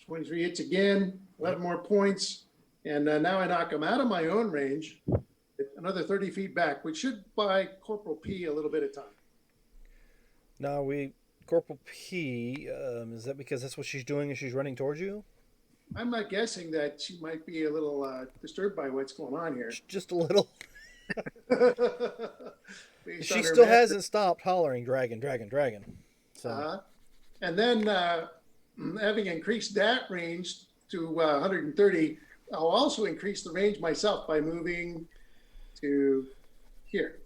23 hits again, 11 more points. And now I knock him out of my own range, another 30 feet back, which should buy Corporal P a little bit of time. Now Corporal P, is that because that's what she's doing as she's running towards you? I'm not guessing that she might be a little disturbed by what's going on here. Just a little. Based She on her still map. hasn't stopped hollering, dragon, dragon, dragon. So, And then having increased that range to 130, I'll also increase the range myself by moving to here.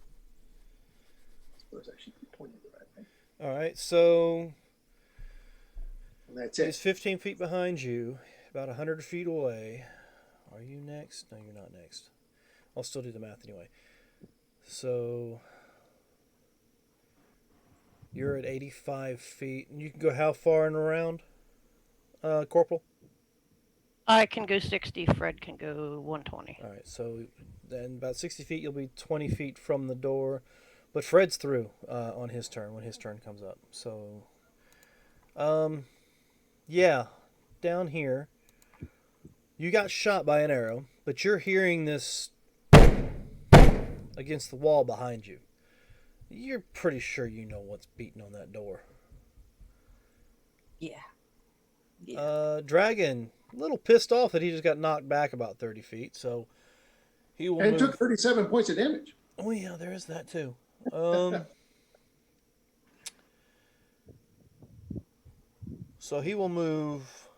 I suppose I should be pointing the right way. all right, so And that's he's it. 15 feet behind you, about 100 feet away. Are you next? No, you're not next. I'll still do the math anyway. So you're at 85 feet. And you can go how far and around, Corporal? I can go 60. Fred can go 120. All right, so then about 60 feet, you'll be 20 feet from the door. But Fred's through on his turn when his turn comes up. So, yeah, down here, you got shot by an arrow, but you're hearing this against the wall behind you. You're pretty sure you know what's beating on that door. Yeah. Dragon, a little pissed off that he just got knocked back about 30 feet, so he will And it move. took 37 points of damage. Oh yeah, there is that too. So he will move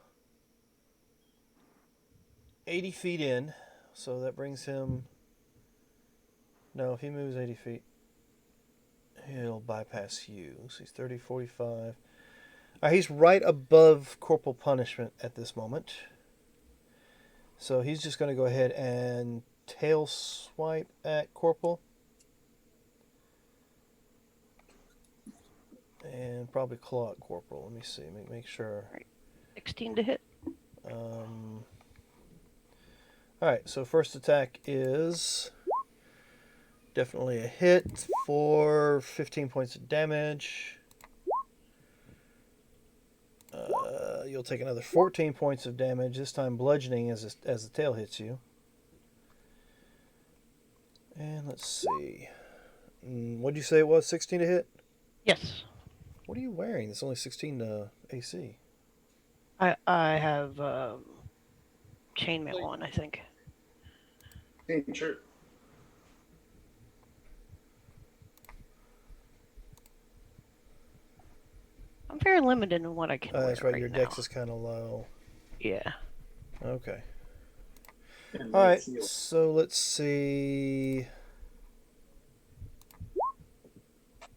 80 feet in, so that brings him. No, if he moves 80 feet, he'll bypass you. So he's 30, 45. He's right above Corporal Punishment at this moment. So he's just going to go ahead and tail swipe at Corporal. And probably claw at Corporal. Let me see. Make sure. 16 to hit. Alright, so first attack is Definitely a hit for 15 points of damage. You'll take another 14 points of damage, this time bludgeoning as the tail hits you. And let's see. What'd you say it was? 16 to hit? Yes. What are you wearing? It's only 16 to AC. I have chainmail on, I think. Hey, sure. I'm very limited in what I can wear That's right. Your now. dex is kind of low. Yeah. Okay. And All right. let's heal. So let's see.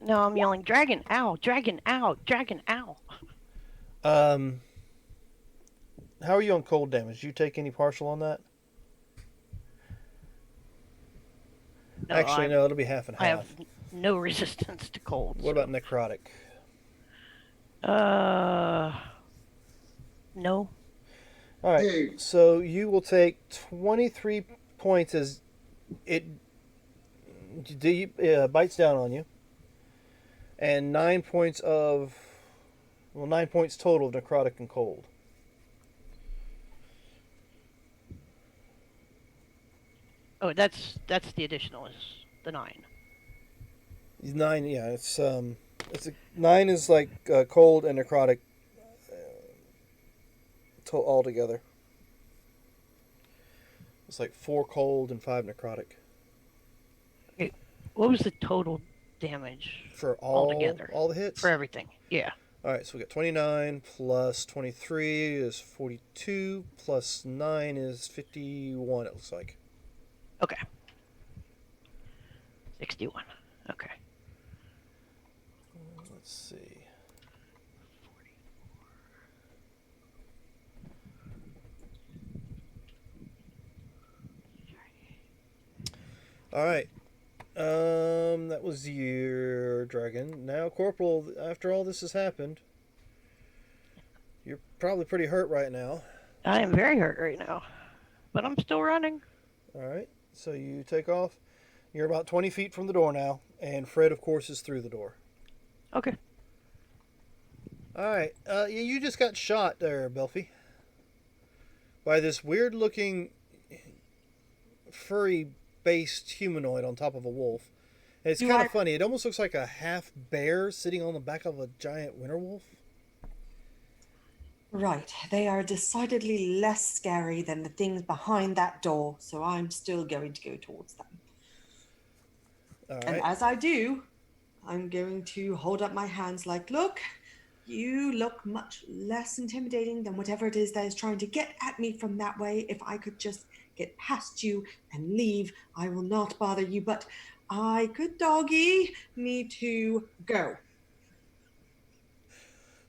No, I'm yelling, dragon, ow, dragon, ow, dragon, ow. How are you on cold damage? Do you take any partial on that? No, Actually, no. It'll be half and I have half. no resistance to cold. What about necrotic? No. All right. Hey, So you will take 23 points as it bites down on you, and 9 points of 9 points total of necrotic and cold. Oh, that's the additional is the 9. 9, yeah. It's a 9 is like cold and necrotic all together. It's like 4 cold and 5 necrotic What was the total damage for all Altogether. all the hits. for everything? Yeah. All right, so we got 29 plus 23 is 42 plus 9 is 51. It looks like. Okay. 61. Okay. Let's see. All right. That was your dragon. Now, Corporal, after all this has happened, you're probably pretty hurt right now. I am very hurt right now, but I'm still running. All right. So you take off. You're about 20 feet from the door now, and Fred, of course, is through the door. Okay. All right. You just got shot there, Belfie, by this weird-looking furry-based humanoid on top of a wolf. And it's Do kind I- of funny. It almost looks like a half bear sitting on the back of a giant winter wolf. Right. They are decidedly less scary than the things behind that door, so I'm still going to go towards them. All And right. as I do, I'm going to hold up my hands like, look, you look much less intimidating than whatever it is that is trying to get at me from that way. If I could just get past you and leave, I will not bother you, but I, good doggy, need to go.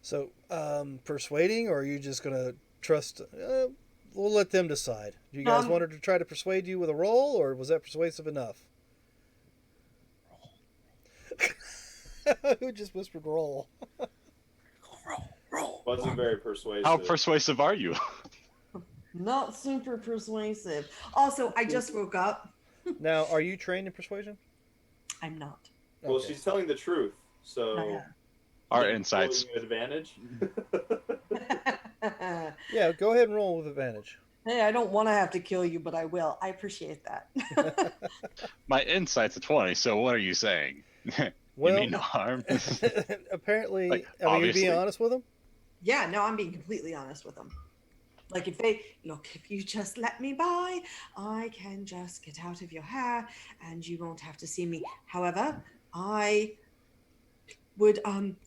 So, persuading, or are you just gonna trust? We'll let them decide. Do you guys want her to try to persuade you with a roll, or was that persuasive enough? Who just whispered roll? Roll. Wasn't very persuasive. How persuasive are you? Not super persuasive. Also, I just woke up. Now, are you trained in persuasion? I'm not. Well, Okay. she's telling the truth, so I Our Rolling insights. you advantage. am. Yeah, go ahead and roll with advantage. Hey, I don't want to have to kill you, but I will. I appreciate that. My insight's a 20, so what are you saying? Well, you mean no harm? apparently, Like, I mean, you obviously. being honest with them. Yeah, no, I'm being completely honest with them. Like, if they look, if you just let me by, I can just get out of your hair and you won't have to see me. However, I would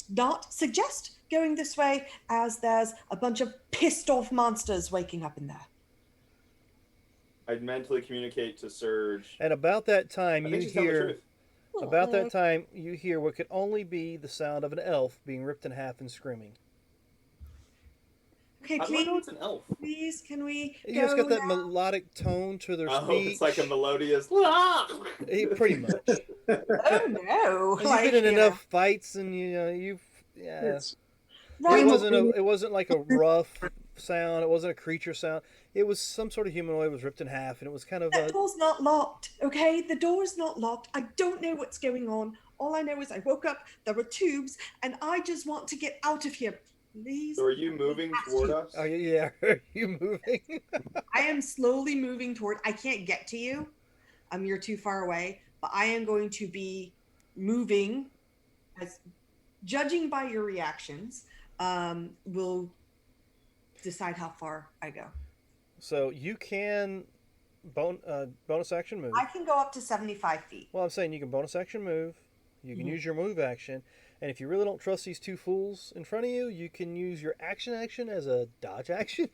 not suggest going this way as there's a bunch of pissed off monsters waking up in there. I'd mentally communicate to Surge. And about that time, I you think she's telling the hear. truth. About that time, you hear what could only be the sound of an elf being ripped in half and screaming. Okay, How do I know please, it's an elf? please, can we You just got that now? melodic tone to their Oh, speech. it's like a melodious. Pretty much. Oh no! You've been in you enough fights, and you've yeah. it's know, right? It wasn't like a rough sound. It wasn't a creature sound. It was some sort of humanoid was ripped in half, and it was kind of That door's not locked, okay? The door's not locked. I don't know what's going on. All I know is I woke up, there were tubes, and I just want to get out of here. Please. So are you moving toward us? Oh yeah, are you moving? I am slowly moving toward. I can't get to you. You're too far away. But I am going to be moving. As judging by your reactions, will decide how far I go. So you can bonus action move. I can go up to 75 feet. Well, I'm saying you can bonus action move. You can Mhm. use your move action, and if you really don't trust these two fools in front of you, you can use your action as a dodge action.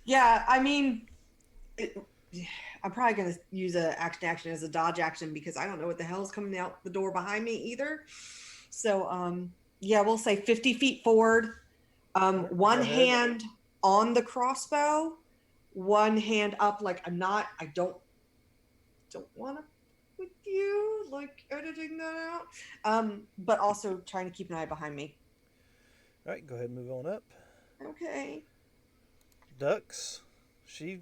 Yeah, I mean, I'm probably going to use a action as a dodge action because I don't know what the hell's coming out the door behind me either. So, yeah, we'll say 50 feet forward. One ahead. hand on the crossbow, one hand up like I'm not. I don't want to with you, like editing that out. But also trying to keep an eye behind me. All right, go ahead and move on up. Okay. Ducks, she's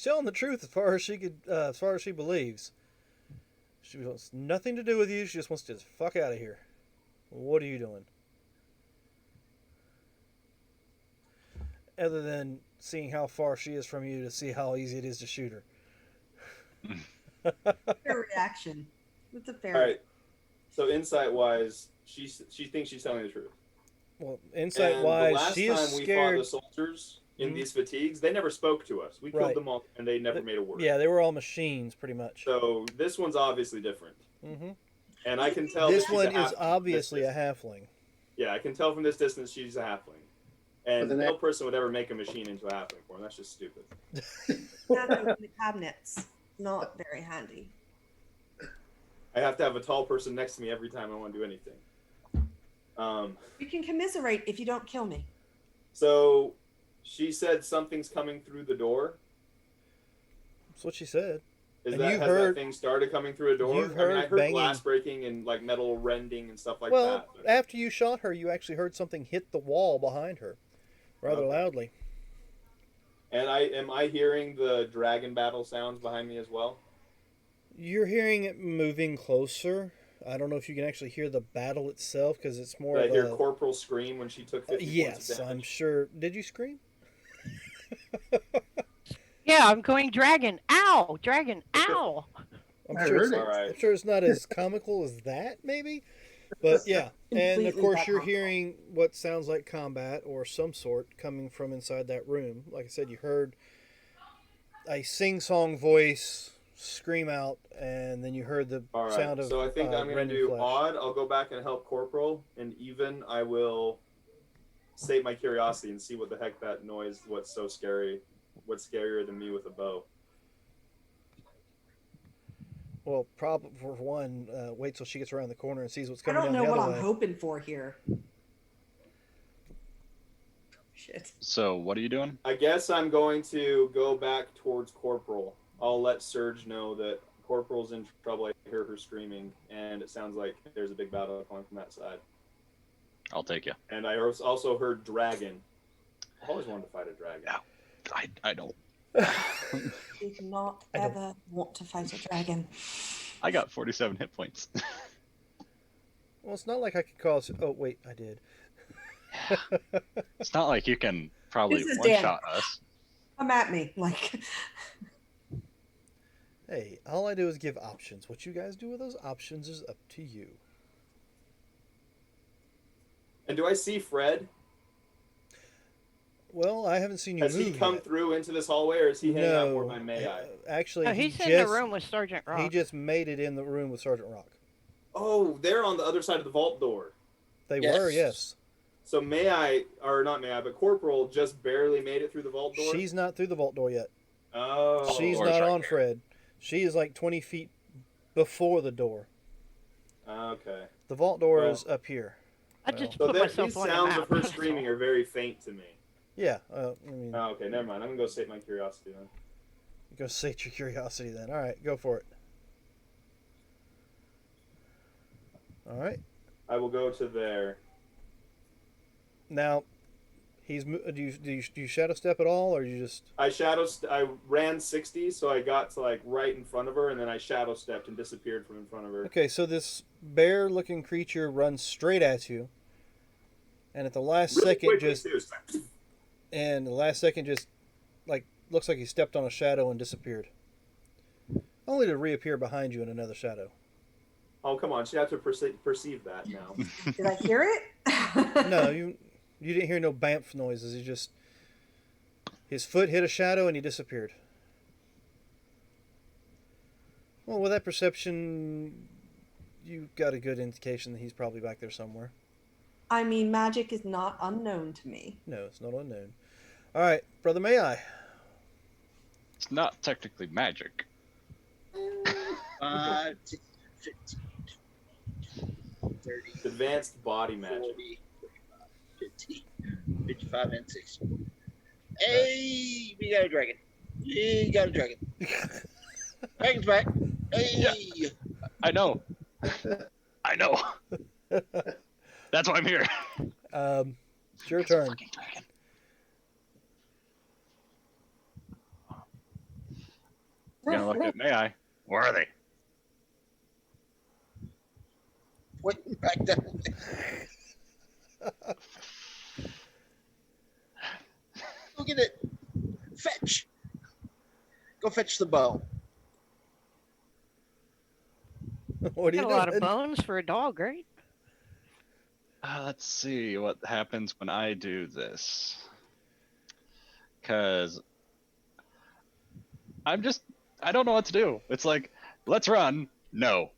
telling the truth as far as she could, as far as she believes. She wants nothing to do with you. She just wants to fuck out of here. What are you doing? Other than seeing how far she is from you to see how easy it is to shoot her. Fair reaction. It's a fair. All right. So insight wise, she thinks she's telling the truth. Well, insight And wise, the last she time is we fought scared. the soldiers in Mhm. these fatigues, they never spoke to us. We killed Right. them all, and they never made a word. Yeah, they were all machines, pretty much. So this one's obviously different, hmm and I can tell This that she's one a is halfling from this obviously a distance. halfling. Yeah, I can tell from this distance she's a halfling, and But the no person would ever make a machine into a halfling form. That's just stupid. That open the cabinets. Not very handy. I have to have a tall person next to me every time I want to do anything. You can commiserate if you don't kill me. So she said something's coming through the door. That's what she said. Is And that you has heard- that thing started coming through a door? you've I mean, I heard heard banging. glass breaking and like metal rending and stuff like Well, that. but- after you shot her, you actually heard something hit the wall behind her, rather Okay. loudly. And am I hearing the dragon battle sounds behind me as well? You're hearing it moving closer. I don't know if you can actually hear the battle itself because it's more Did I of hear a. Corporal scream when she took 50 points Yes, of damage? I'm sure. Did you scream? Yeah, I'm going dragon. Ow! Dragon. Ow! I'm I sure. heard It's, it. All right. I'm sure it's not as comical as that, maybe. But yeah, and of Completely course that you're comical. hearing what sounds like combat or some sort coming from inside that room. Like I said, you heard a sing-song voice scream out, and then you heard the All right. sound of. So I think I'm going to rending do flesh. odd. I'll go back and help Corporal, and even I will save my curiosity and see what the heck that noise. What's so scary? What's scarier than me with a bow? Well, probably for one, wait till she gets around the corner and sees what's I coming don't down know the what other I'm way. hoping for here. Shit. So what are you doing? I guess I'm going to go back towards Corporal. I'll let Surge know that Corporal's in trouble. I hear her screaming, and it sounds like there's a big battle coming from that side. I'll take you. And I also heard dragon. I've always wanted to fight a dragon. Yeah. I don't. Did not I don't- ever want to fight a dragon. I got 47 hit points. Well, it's not like I could cause. Oh wait, I did. It's not like you can probably This is one Dan. shot us. Come at me, like. Hey, all I do is give options. What you guys do with those options is up to you. And do I see Fred? Well, I haven't seen you Has move he come yet. through into this hallway, or is he hanging out more No, by May I? actually, Oh, he he's just, in the room with Sergeant Rock. He just made it in the room with Sergeant Rock. Oh, they're on the other side of the vault door. They Yes. were, yes. So May I, or not May I, but Corporal just barely made it through the vault door. She's not through the vault door yet. Oh, She's Door's not right on here. Fred. She is like 20 feet before the door. okay. The vault door Well- is up here. I just So put that, myself these on the sounds map. of her that's screaming all. are very faint to me. Yeah, I mean, Oh, okay, never mind. I'm gonna go save my curiosity then. go sate your curiosity then. All right, go for it. All right. I will go to there. Now, Do you shadow step at all, or you just? I ran 60, so I got to like right in front of her, and then I shadow stepped and disappeared from in front of her. Okay, so this bear-looking creature runs straight at you, and at the last Really second, quickly, just too. It's like, and the last second, just like looks like he stepped on a shadow and disappeared, only to reappear behind you in another shadow. oh come on, she had to perceive that now. Did I hear it? No, you didn't hear no bamf noises. He just his foot hit a shadow and he disappeared. Well, with that perception, you got a good indication that he's probably back there somewhere. I mean, magic is not unknown to me. No, it's not unknown. All right, brother, may I? It's not technically magic. 5, 6, 15, 30, It's advanced body magic. 40, 50, 55, and 60. Hey, we got a dragon. We got a dragon. Dragon's back. Hey. I know. I know. That's why I'm here. It's your turn. Fucking dragon. You're gonna look at May I? Where are they? Waiting back down. Look at it. Fetch. Go fetch the bow. What are you Got a doing? lot of bones for a dog, right? Let's see what happens when I do this. Because I don't know what to do. It's like, let's run. No.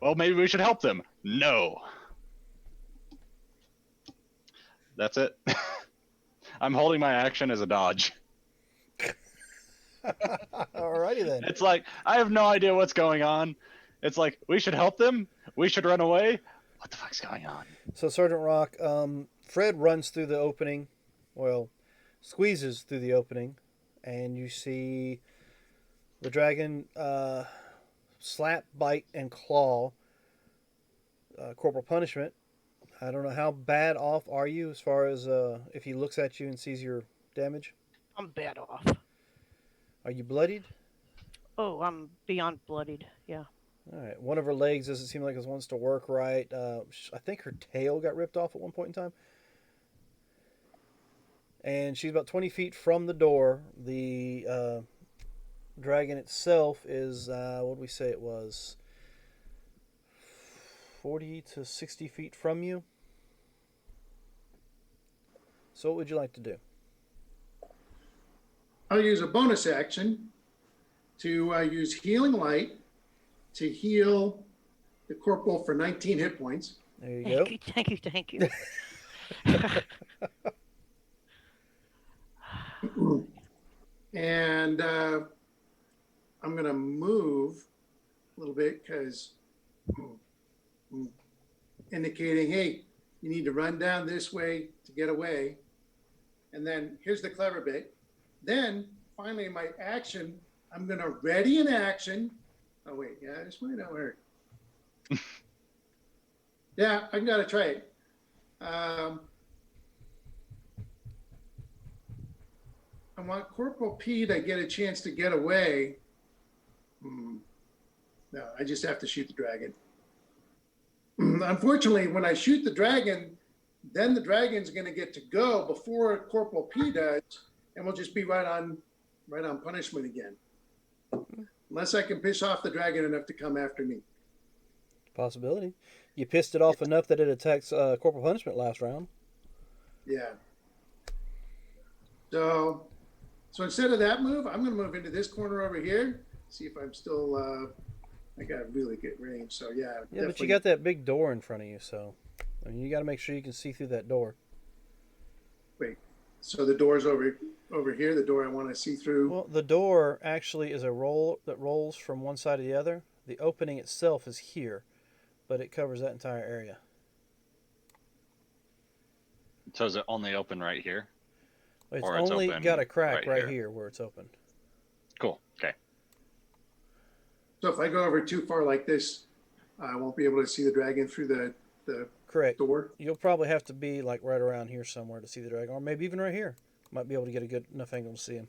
Well, maybe we should help them. No. That's it. I'm holding my action as a dodge. Alrighty then. It's like, I have no idea what's going on. It's like, we should help them. We should run away. What the fuck's going on? So Sergeant Rock, Fred runs through the opening, well, squeezes through the opening, and you see the dragon slap, bite, and claw Corporal Punishment. I don't know how bad off are you as far as if he looks at you and sees your damage. I'm bad off. Are you bloodied? Oh, I'm beyond bloodied. Yeah. All right. One of her legs doesn't seem like it wants to work right. I think her tail got ripped off at one point in time. And she's about 20 feet from the door. The dragon itself is, what did we say it was? 40 to 60 feet from you. So what would you like to do? I'll use a bonus action to use Healing Light to heal the corporal for 19 hit points. There you go. Thank you. And I'm going to move a little bit because indicating, hey, you need to run down this way to get away. And then here's the clever bit. Then finally my action, I'm going to ready an action. Oh, wait, yeah, this might not work. Yeah, I got to try it. I want Corporal P to get a chance to get away. No, I just have to shoot the dragon. Unfortunately, when I shoot the dragon, then the dragon's going to get to go before Corporal P does, and we'll just be right on punishment again. Unless I can piss off the dragon enough to come after me. Possibility. You pissed it off enough that it attacks Corporal Punishment last round. Yeah. So instead of that move, I'm going to move into this corner over here. See if I'm still. I got really good range. So yeah. Yeah, definitely. but you got that big door in front of you, so I mean, you got to make sure you can see through that door. Wait. So the door's over here. The door I want to see through. Well, the door actually is a roll that rolls from one side to the other. The opening itself is here, but it covers that entire area. So is it only open right here? It's Or it's only open got a crack right right here. here where it's open. Cool. Okay. So if I go over too far like this, I won't be able to see the dragon through the Correct. door? You'll probably have to be like right around here somewhere to see the dragon, or maybe even right here. Might be able to get a good enough angle to see him.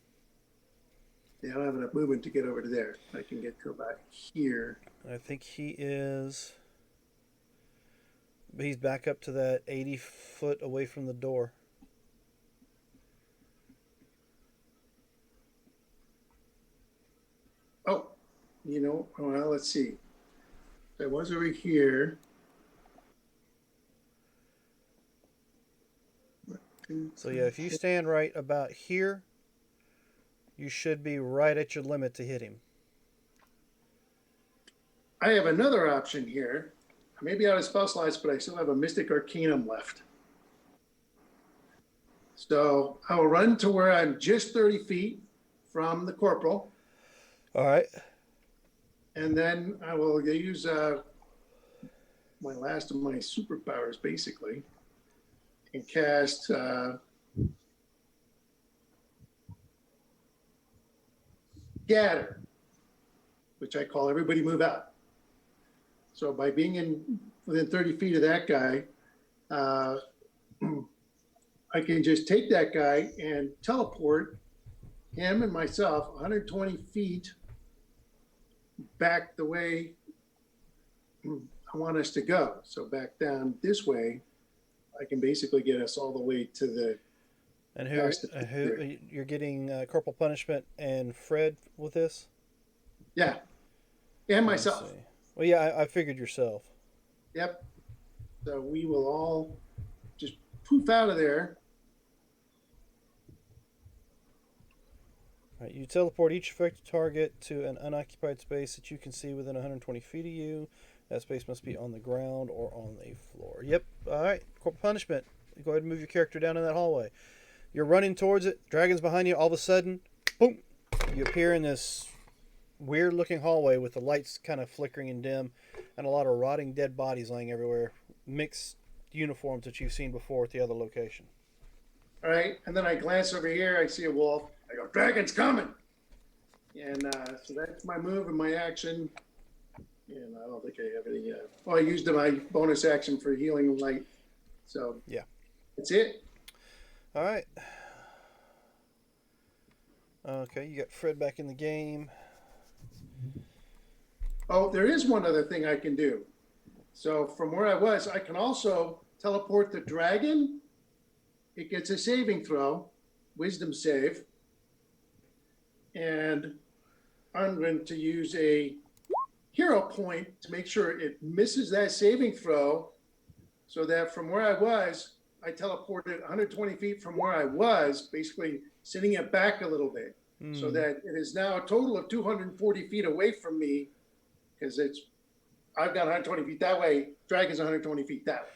Yeah, I don't have enough movement to get over to there. I can go about here. I think he is. He's back up to that 80 foot away from the door. Oh, well, let's see. I was over here. So yeah, if you stand right about here, you should be right at your limit to hit him. I have another option here. I may be out of spell slots, but I still have a Mystic Arcanum left. So I will run to where I'm just 30 feet from the corporal, All right. and then I will use my last of my superpowers, basically, and cast Scatter, which I call everybody move out. So by being within 30 feet of that guy, I can just take that guy and teleport him and myself 120 feet back the way I want us to go. So back down this way, I can basically get us all the way to the. And Past the who you're getting Corporal Punishment and Fred with this? Yeah, and Let's myself. see. Well, yeah, I figured yourself. Yep. So we will all just poof out of there. All right, you teleport each affected target to an unoccupied space that you can see within 120 feet of you. That space must be on the ground or on a floor. Yep. All right. Corporal Punishment. Go ahead and move your character down in that hallway. You're running towards it. Dragon's behind you. All of a sudden, boom! You appear in this weird-looking hallway with the lights kind of flickering and dim, and a lot of rotting dead bodies laying everywhere. Mixed uniforms that you've seen before at the other location. All right. And then I glance over here. I see a wolf. I go, dragon's coming. And so that's my move and my action. And I don't think I have any. I used my bonus action for healing light. So yeah, that's it. All right. Okay, you got Fred back in the game. Oh, there is one other thing I can do. So from where I was, I can also teleport the dragon. It gets a saving throw, wisdom save. And I'm going to use a hero point to make sure it misses that saving throw so that from where I was, I teleported 120 feet from where I was, basically sending it back a little bit so that it is now a total of 240 feet away from me because I've got 120 feet that way, dragon's 120 feet that way.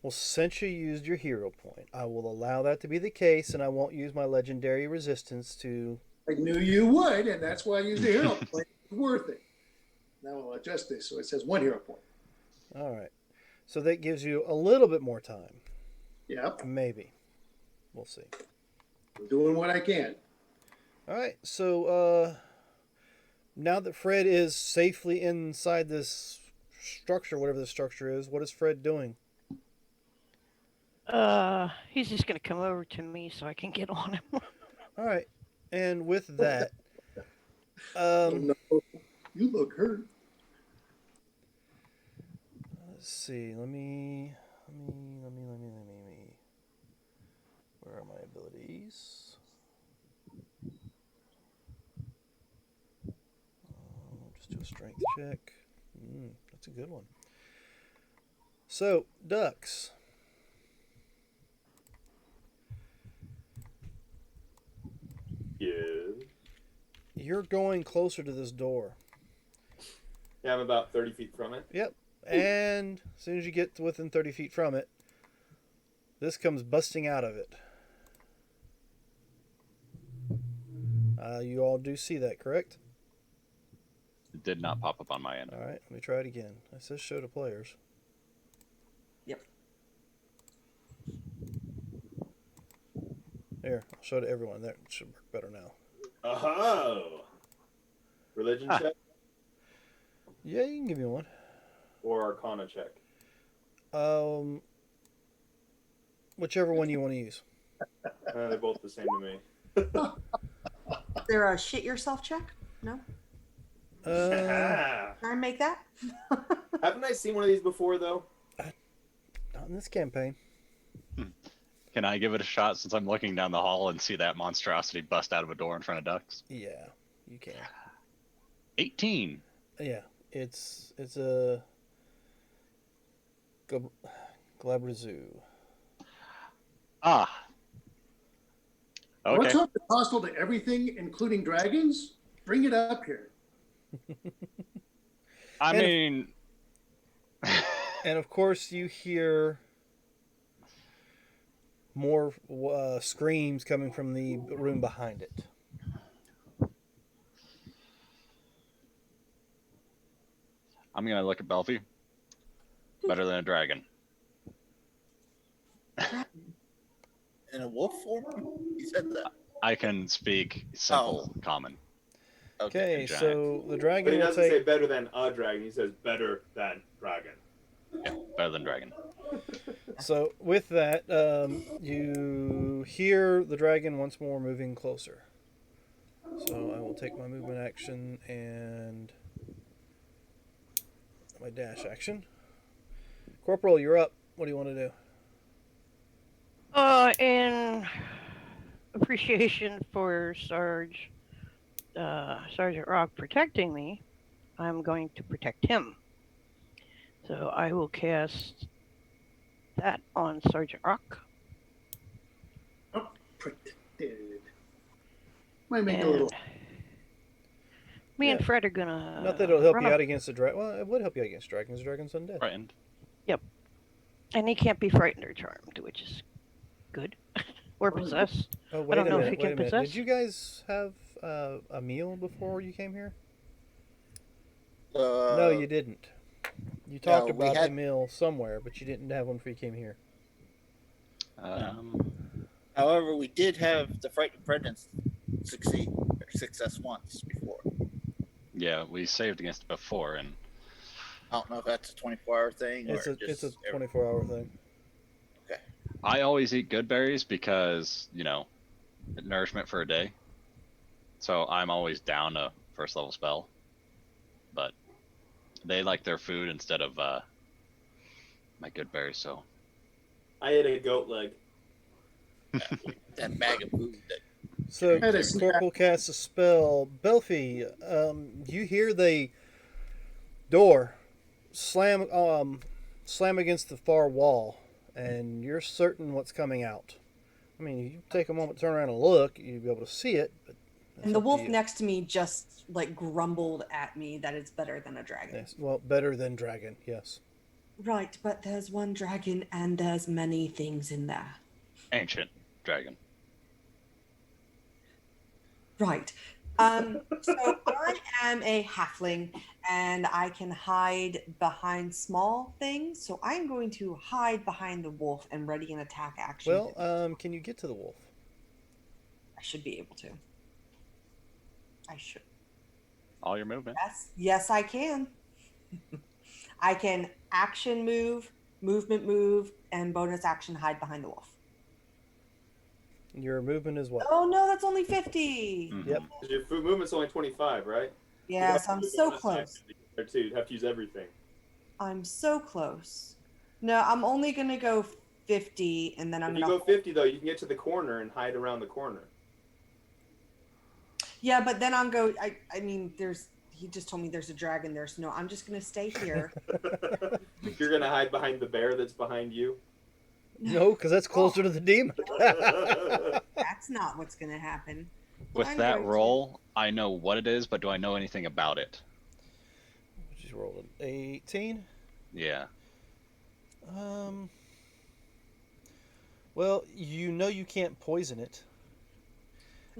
Well, since you used your hero point, I will allow that to be the case, and I won't use my legendary resistance to... I knew you would, and that's why I used the hero point. It's worth it. Now I'll adjust this so it says 1 hero point. All right. So that gives you a little bit more time. Yep. Maybe. We'll see. I'm doing what I can. All right. So now that Fred is safely inside this structure, whatever the structure is, what is Fred doing? He's just gonna come over to me so I can get on him. All right. And with that, Oh, no. You look hurt. let's see. Let me. Where are my abilities? Just do a strength check. That's a good one. So, ducks. Yeah. You're going closer to this door. Yeah, I'm about 30 feet from it. Yep. And as soon as you get to within 30 feet from it, this comes busting out of it. You all do see that, correct? It did not pop up on my end. All right, let me try it again. It says show to players. Yep. There, I'll show to everyone. That should work better now. Oh. Religion check Yeah, you can give me one. or Arcana check? Whichever one you want to use. They're both the same to me. Is there a shit yourself check? No? Can I make that? Haven't I seen one of these before though? Not in this campaign. Can I give it a shot since I'm looking down the hall and see that monstrosity bust out of a door in front of Ducks? Yeah, you can. 18. Yeah, it's a Glabrazoo. Ah. What's Okay. up? Hostile to everything, including dragons? Bring it up here. I And- mean, And of course, you hear more screams coming from the room behind it. I'm gonna look at Belfie. Better than a dragon. In a wolf form? You said that. I can speak simple common. Okay, giant. so the But dragon he will doesn't say take. better than a dragon. He says better than dragon. Yeah, better than dragon. So with that, you hear the dragon once more moving closer. So I will take my movement action and my dash action. Corporal, you're up. What do you want to do? In appreciation for Sergeant Rock protecting me, I'm going to protect him. So I will cast that on Sergeant Rock. Protected. Might make a little. And me and Yeah. Fred are gonna. Not that it'll help run you up- out against the dragon. Well, it would help you out against dragons. The dragon's undead. Frightened. And he can't be frightened or charmed, which is good. Or possessed. Oh, wait don't a know if minute. you Wait can a minute. possess. Did you guys have a meal before you came here? No, you didn't. You talked we about the had- meal somewhere, but you didn't have one before you came here. However, we did have the frightened pregnancy success once before. Yeah, we saved against it before, and I don't know if that's a 24-hour thing It's or a just it's a 24-hour thing. I always eat good berries because, nourishment for a day. So I'm always down a first level spell. But they like their food instead of my good berries, so I ate a goat leg. that bag of food. That, So That is- Corporal casts a spell. Belfie, you hear the door slam against the far wall, and you're certain what's coming out. I mean, you take a moment to turn around and look, you'll be able to see it. But that's And the up to wolf you. next to me just like grumbled at me that it's better than a dragon. Yes, well, better than dragon. Yes. Right, but there's one dragon and there's many things in there. ancient dragon. Right. So I am a halfling and I can hide behind small things. So I'm going to hide behind the wolf and ready an attack action. Well, can you get to the wolf? I should be able to. I should. All your movement. Yes, I can. I can action move, movement move, and bonus action hide behind the wolf. Your movement is what? Oh no, that's only 50. Mhm. Yep. Your food movement's only 25, right? Yes, I'm so close. There too. You'd have to use everything. I'm so close. No, I'm only gonna go 50, and then I'm If you gonna. go 50 though, you can get to the corner and hide around the corner. Yeah, but then I'm go. I mean, there's. He just told me there's a dragon there, so no, I'm just gonna stay here. You're gonna hide behind the bear that's behind you. No, because that's closer to the demon. That's not what's gonna happen. With I'm that going to- roll, I know what it is, but do I know anything about it? Just rolled an 18. Yeah. Well, you know you can't poison it,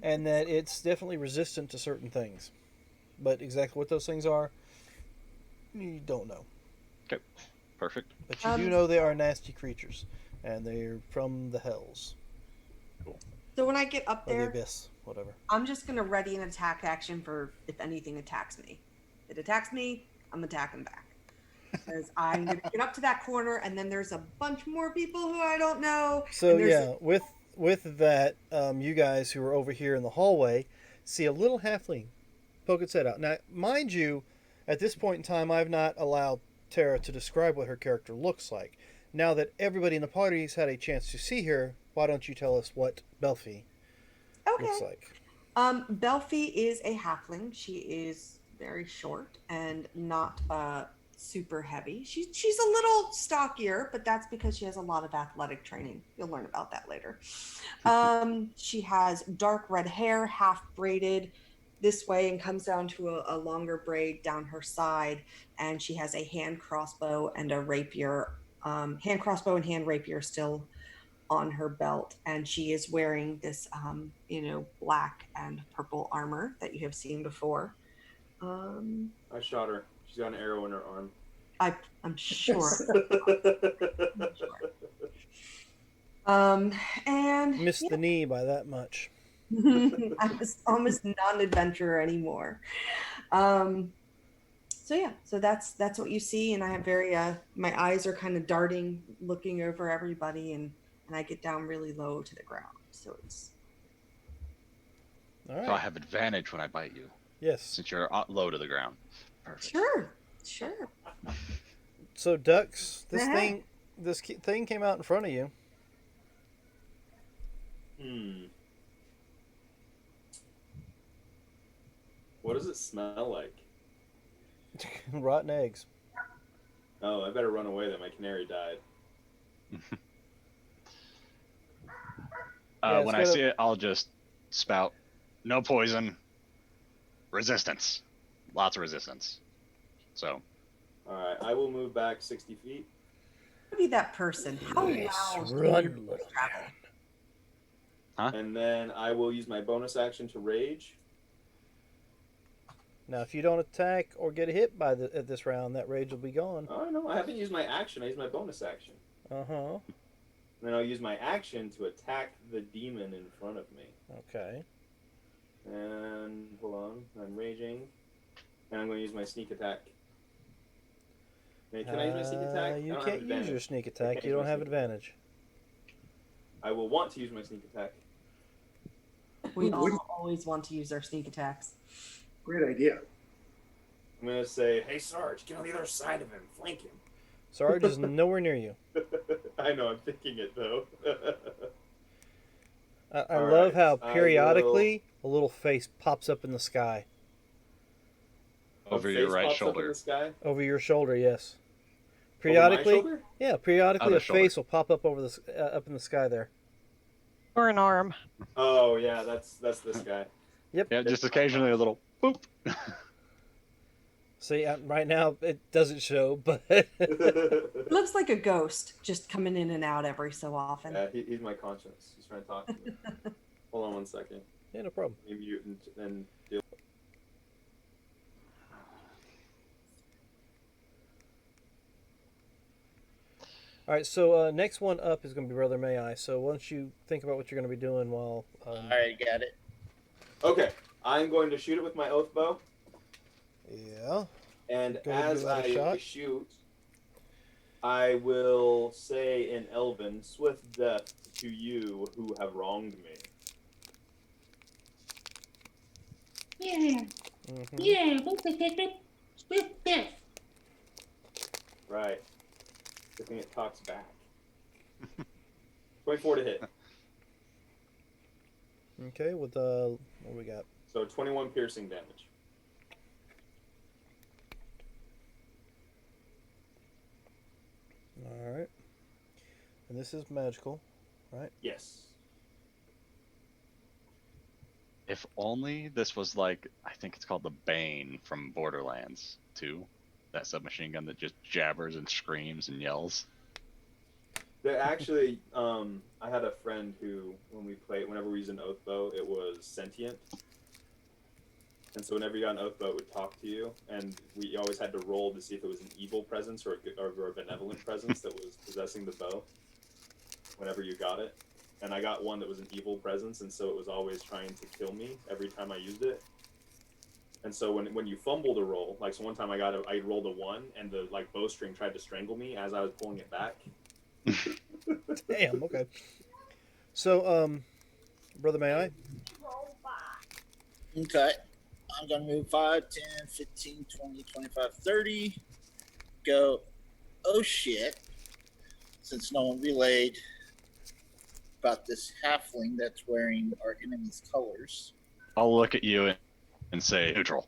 and that it's definitely resistant to certain things, but exactly what those things are, you don't know. Perfect. But you do know they are nasty creatures, and they're from the hells So when I get up or the there, abyss, whatever. I'm just gonna ready an attack action for if anything attacks me. If it attacks me, I'm attacking back. because I'm gonna get up to that corner, and then there's a bunch more people who I don't know. So and there's yeah, with that, you guys who are over here in the hallway see a little halfling poke its head out. Now, mind you, at this point in time, I've not allowed Tara to describe what her character looks like. Now that everybody in the party has had a chance to see her, why don't you tell us what Belfie looks Okay. like? Belfie is a halfling. She is very short and not super heavy. She's a little stockier, but that's because she has a lot of athletic training. You'll learn about that later. She has dark red hair, half braided this way and comes down to a longer braid down her side. And she has a hand crossbow and a rapier, hand crossbow and hand rapier still on her belt, and she is wearing this black and purple armor that you have seen before. I shot her. She's got an arrow in her arm. I'm sure. And Missed the knee by that much. I'm almost not an adventurer anymore. So that's what you see, and I have very my eyes are kind of darting, looking over everybody, and I get down really low to the ground. So it's All right. So I have advantage when I bite you, Yes. since you're low to the ground. Perfect. sure. So Dux, Uh-huh. this thing came out in front of you. What does it smell like? Rotten eggs. Oh, I better run away then. My canary died. Yeah, it's When I got a- see it, I'll just spout, no poison, resistance, lots of resistance. So All right, I will move back 60 feet. Be that person. How Yes, loud can run, your little voice travel? And then I will use my bonus action to rage. Now, if you don't attack or get hit by at this round, that rage will be gone. Oh, no, I haven't used my action. I used my bonus action. Uh-huh. And then I'll use my action to attack the demon in front of me. Okay. And hold on, I'm raging. And I'm going to use my sneak attack. Hey, can I use my sneak attack? I You don't have can't use your advantage. sneak I attack. can't You use don't my have sneak advantage. I will want to use my sneak attack. We Would- all always want to use our sneak attacks. Great idea. I'm going to say, hey, Sarge, get on the other side of him. Flank him. Sarge is nowhere near you. I know, I'm thinking it, though. I All love right, how I periodically a little face pops up in the sky. over A your face right pops up in shoulder. the sky. Over your shoulder, yes. Over my Periodically, shoulder? yeah, periodically Other a shoulder. face will pop up over up in the sky there. Or an arm. Oh, yeah, that's this guy. Yeah, just occasionally a little boop. See, right now it doesn't show, but It looks like a ghost just coming in and out every so often. Yeah, he's my conscience. He's trying to talk to me. Hold on one second. yeah, no problem. Maybe you and deal. All right, so next one up is going to be Brother May I. So why don't you think about what you're going to be doing while. All right, got it. Okay, I'm going to shoot it with my oath bow, Yeah. and Go ahead and as give that a I shot. shoot, I will say in Elven, "Swift death to you who have wronged me." Yeah, hmm yeah, we'll protect it with death. Right. Good thing it talks back. 24 to hit. Okay, with what we got? So 21 piercing damage. All right. And this is magical, right? Yes. If only this was like, I think it's called the Bane from Borderlands 2. That submachine gun that just jabbers and screams and yells. Actually, I had a friend who, whenever we used an oath bow, it was sentient. And so whenever you got an oath bow, it would talk to you, and we always had to roll to see if it was an evil presence or a benevolent presence that was possessing the bow. Whenever you got it, and I got one that was an evil presence, and so it was always trying to kill me every time I used it. And so when you fumble to roll, like so one time I rolled a 1 and the like bowstring tried to strangle me as I was pulling it back. Damn. Okay. So, brother, may I? Okay. I'm going to move 5, 10, 15, 20, 25, 30. Go, oh shit. Since no one relayed about this halfling that's wearing our enemy's colors. I'll look at you and say neutral.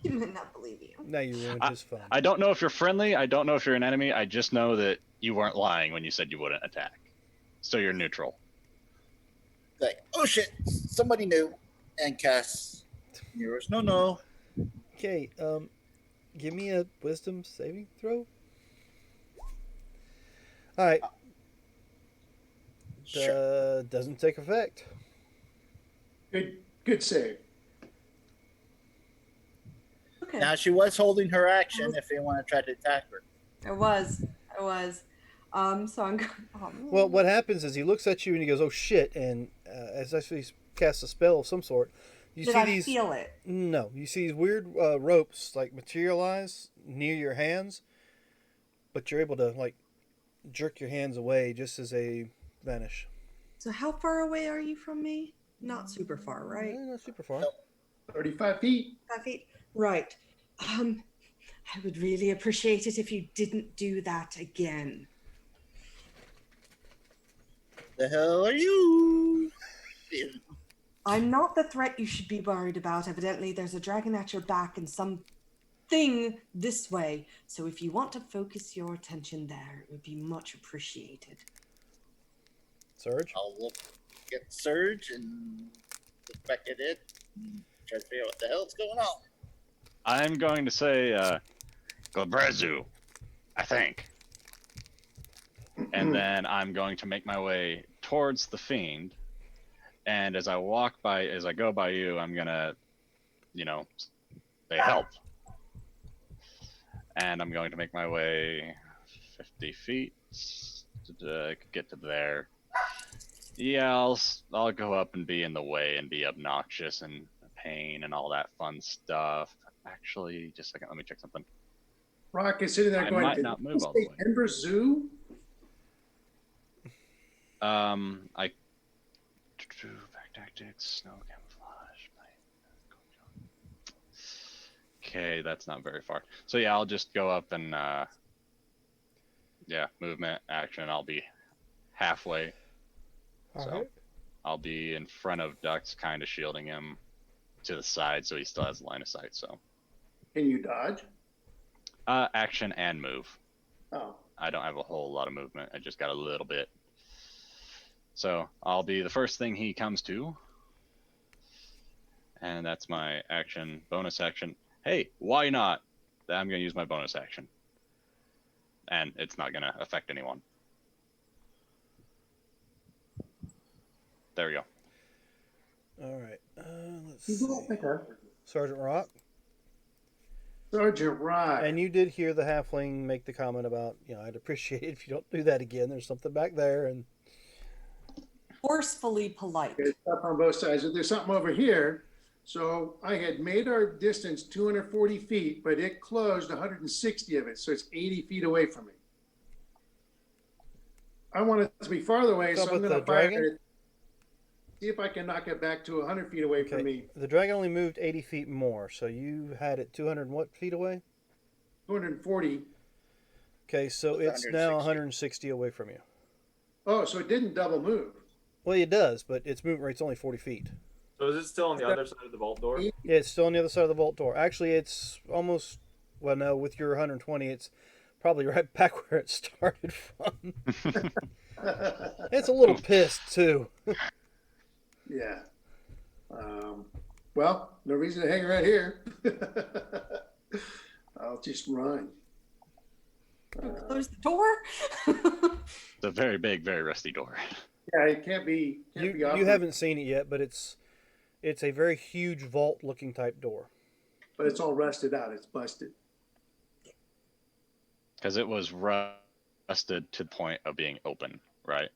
He might not believe you. Now you ruined his fun. I don't know if you're friendly. I don't know if you're an enemy. I just know that you weren't lying when you said you wouldn't attack. So you're neutral. Like, oh shit, somebody knew. And cast Nero's no. Okay. Give me a wisdom saving throw. All right. Sure. Doesn't take effect. Good save. Okay. Now she was holding her action if anyone had tried to attack her. I was. So I'm going. Oh, Well, what happens is he looks at you and he goes, "Oh shit!" And as actually casts a spell of some sort, you Did see I these. feel it? No, you see these weird ropes like materialize near your hands, but you're able to like jerk your hands away just as they vanish. So how far away are you from me? Not super far, right? Not super far. 35 feet. 5 feet. Right. I would really appreciate it if you didn't do that again. The hell are you? I'm not the threat you should be worried about. Evidently, there's a dragon at your back and something this way. So if you want to focus your attention there, it would be much appreciated. Surge. I'll look at Surge and look back at it and try to figure out what the hell's going on. I'm going to say Glabrezu, I think. And then I'm going to make my way towards the fiend. And as I go by you, I'm gonna, say help. And I'm going to make my way 50 feet to get to there. Yeah, I'll go up and be in the way and be obnoxious and a pain and all that fun stuff. Actually, just a second, let me check something. Rock is sitting there I going, might "Did not you move all the say way." Denver Zoo? Back tactics, snow camouflage. Okay, that's not very far. So yeah, I'll just go up and movement, action. I'll be halfway. All So right. I'll be in front of Dux, kind of shielding him to the side, so he still has line of sight. So Can you dodge? action and move. Oh, I don't have a whole lot of movement. I just got a little bit. So I'll be the first thing he comes to. And that's my action, bonus action. Hey, why not? I'm going to use my bonus action. And it's not going to affect anyone. There we go. All right. Let's you see. go pick her. Sergeant Rock. Sergeant Rock. And you did hear the halfling make the comment about, I'd appreciate it if you don't do that again. There's something back there, and Forcefully polite. There's stuff on both sides. There's something over here. So I had made our distance 240 feet, but it closed 160 of it. So it's 80 feet away from me. I want it to be farther away, How so I'm about going the to fire dragon? it. See if I can knock it back to 100 feet away from me. The dragon only moved 80 feet more, so you had it 200 and what feet away? 240. Okay, so That's it's now 160. 160 away from you. Oh, so it didn't double move. Well, it does, but its movement rate's only 40 feet. So is it still on the other side of the vault door? Yeah, it's still on the other side of the vault door. Actually, it's almost, well, no, with your 120, it's probably right back where it started from. It's a little pissed, too. Yeah. Well, no reason to hang right here. I'll just run. Close the door. It's a very big, very rusty door. Yeah, it can't be. Can't be You operated, haven't seen it yet, but it's a very huge vault-looking type door. but it's all rusted out. It's busted. Because it was rusted to the point of being open, right?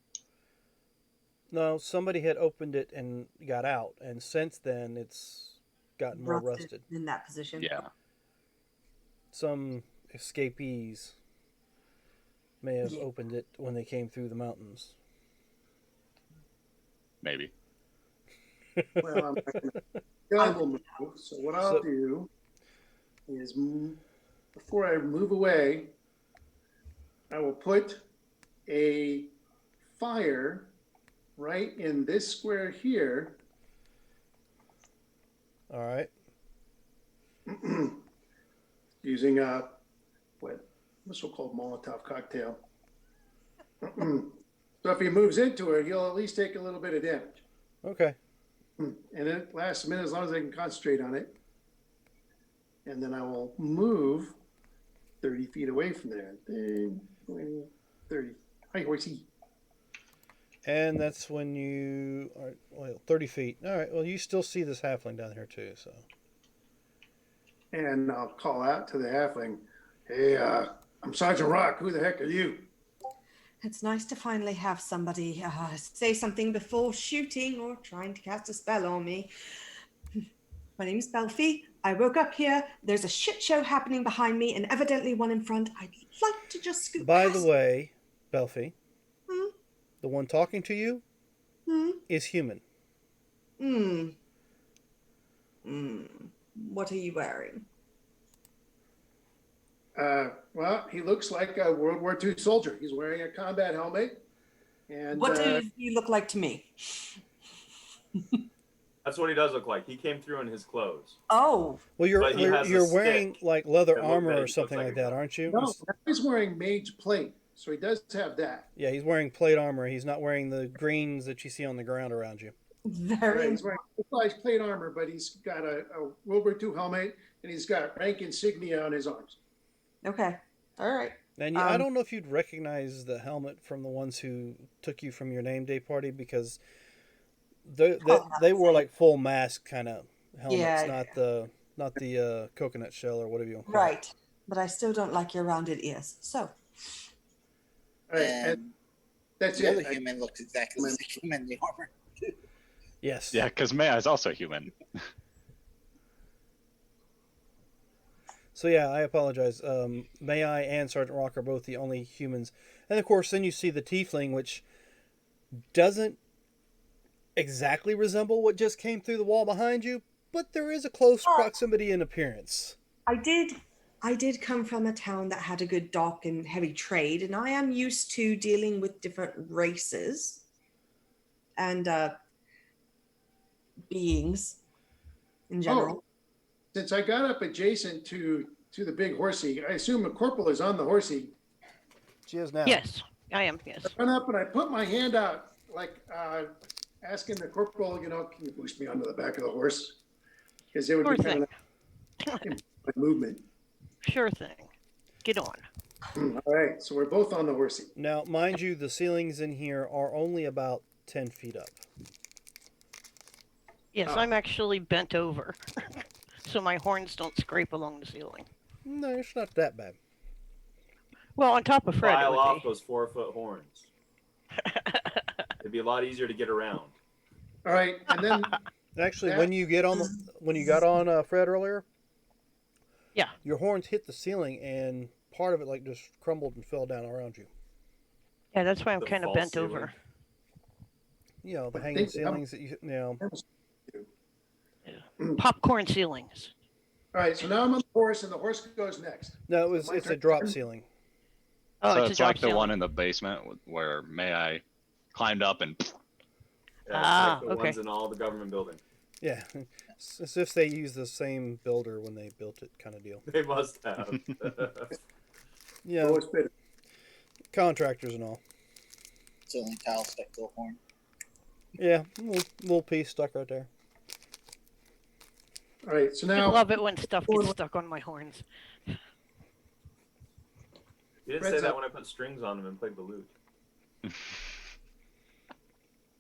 No, somebody had opened it and got out, and since then it's gotten more rusted. in that position. Yeah. Some escapees may have Yeah. opened it when they came through the mountains. Maybe. Well, I'm not gonna double move. So what I'll So- do is, before I move away, I will put a fire right in this square here, All right. using a what's called Molotov cocktail. So if he moves into it, he'll at least take a little bit of damage. Okay. And it lasts a minute as long as I can concentrate on it. And then I will move 30 feet away from there. 10, 20, 30. Hi, horsey. And that's when you are, well, 30 feet. All right. Well, you still see this halfling down here too. So And I'll call out to the halfling, hey, I'm Sergeant Rock. Who the heck are you? It's nice to finally have somebody say something before shooting or trying to cast a spell on me. My name's Belfie. I woke up here. There's a shit show happening behind me and evidently one in front. I'd like to just scoot by past. the way, Belfie, Hmm? the one talking to you Hmm? is human. Hmm. What are you wearing? Well, he looks like a World War II soldier. He's wearing a combat helmet. And What do you look like to me? That's what he does look like. He came through in his clothes. Oh, Well, you're But he has a you're wearing stick like leather that look- armor that or looks something like like a that, gun. aren't you? no, he's wearing mage plate. So he does have that. Yeah, he's wearing plate armor. He's not wearing the greens that you see on the ground around you. very. Right, he's wearing full-size plate armor, but he's got a World War II helmet and he's got rank insignia on his arms. Okay. All right. And I don't know if you'd recognize the helmet from the ones who took you from your name day party because they Oh, wore like full mask kind of helmets, Yeah. not the coconut shell or whatever you want to call it. Right. But I still don't like your rounded ears. So, All right, and And that's the other it. human looks exactly like the human in the armor. Yes. Yeah, because Maya is also human. So yeah, I apologize. May I and Sergeant Rock are both the only humans, and of course, then you see the tiefling, which doesn't exactly resemble what just came through the wall behind you, but there is a close proximity in appearance. I did come from a town that had a good dock and heavy trade, and I am used to dealing with different races and beings in general. Since I got up adjacent to the big horsey, I assume a corporal is on the horsey. She is now. Yes, I am. Yes. I run up and I put my hand out, like asking the corporal, can you push me onto the back of the horse? Because it would Sure be kind thing. of movement. Sure thing. Get on. All right, so we're both on the horsey. Now, mind you, the ceilings in here are only about 10 feet up. Yes, Oh. I'm actually bent over, so my horns don't scrape along the ceiling. No, it's not that bad. Well, on top of Fred, it File would off be. those 4-foot horns. It'd be a lot easier to get around. All right, and then Actually, Yeah. when you got on Fred earlier, Yeah. your horns hit the ceiling and part of it like just crumbled and fell down around you. Yeah, that's why I'm The kind of false bent ceiling. over. You know, the I hanging think- ceilings that Popcorn ceilings. all right, so now I'm on the horse, and the horse goes next. No, My it's a turn? drop ceiling. Oh, so it's it's a drop like the ceiling. one in the basement where May climbed up and Yeah, Ah, like the okay. ones in all the government buildings. Yeah, it's as if they used the same builder when they built it, kind of deal. They must have. Yeah, Lowest bidder. contractors and all. Ceiling tile stuck to a horn. Yeah, little piece stuck right there. All right, so I now love it when stuff gets stuck on my horns. You didn't Fred's say that up. when I put strings on them and played the lute.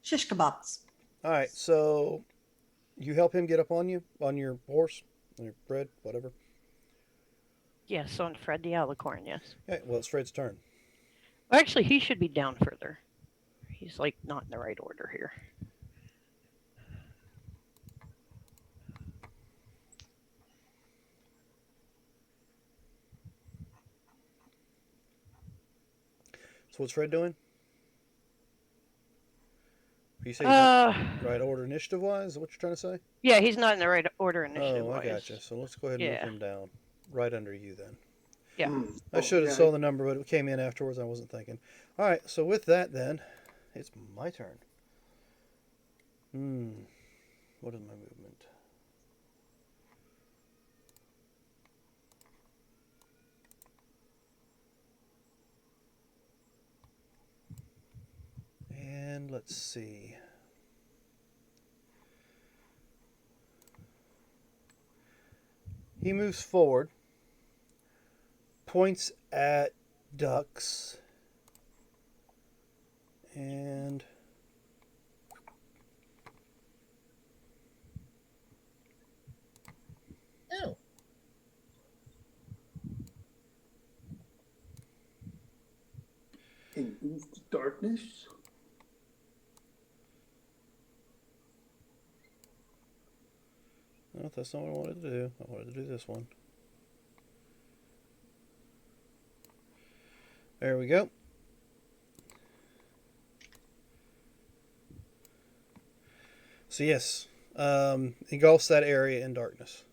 Shish kebabs. All right, so you help him get up on you, on your horse, on your Fred, whatever. Yes, on Fred the Alicorn, yes. Okay, well, it's Fred's turn. Well, actually, he should be down further. He's like not in the right order here. So what's Fred doing? You say he's not Uh, right order initiative wise? Is that what you're trying to say? yeah, he's not in the right order initiative Oh, I wise. gotcha. So let's go ahead and move Yeah. him down. Right under you then. Yeah. I should have yeah. saw the number, but it came in afterwards. I wasn't thinking. All right, so with that, then, it's my turn. What is my movement? And let's see. He moves forward, points at ducks, and Oh. Induced darkness. no, that's not what I wanted to do. I wanted to do this one. There we go. So yes, engulfs that area in darkness.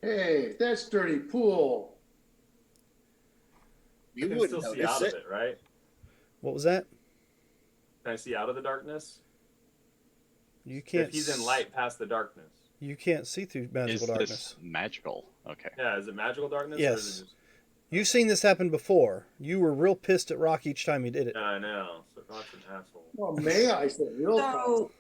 Hey, that's dirty pool. You I can wouldn't still see notice out it. of it, right? What was that? Can I see out of the darkness? You can't. If he's in light past the darkness. You can't see through Is magical this darkness. magical? Okay. Yeah, is it magical darkness? Or Yes. is it just... You've seen this happen before. You were real pissed at Rock each time you did it. Yeah, I know. So Rock's an asshole. Well, may I say real So,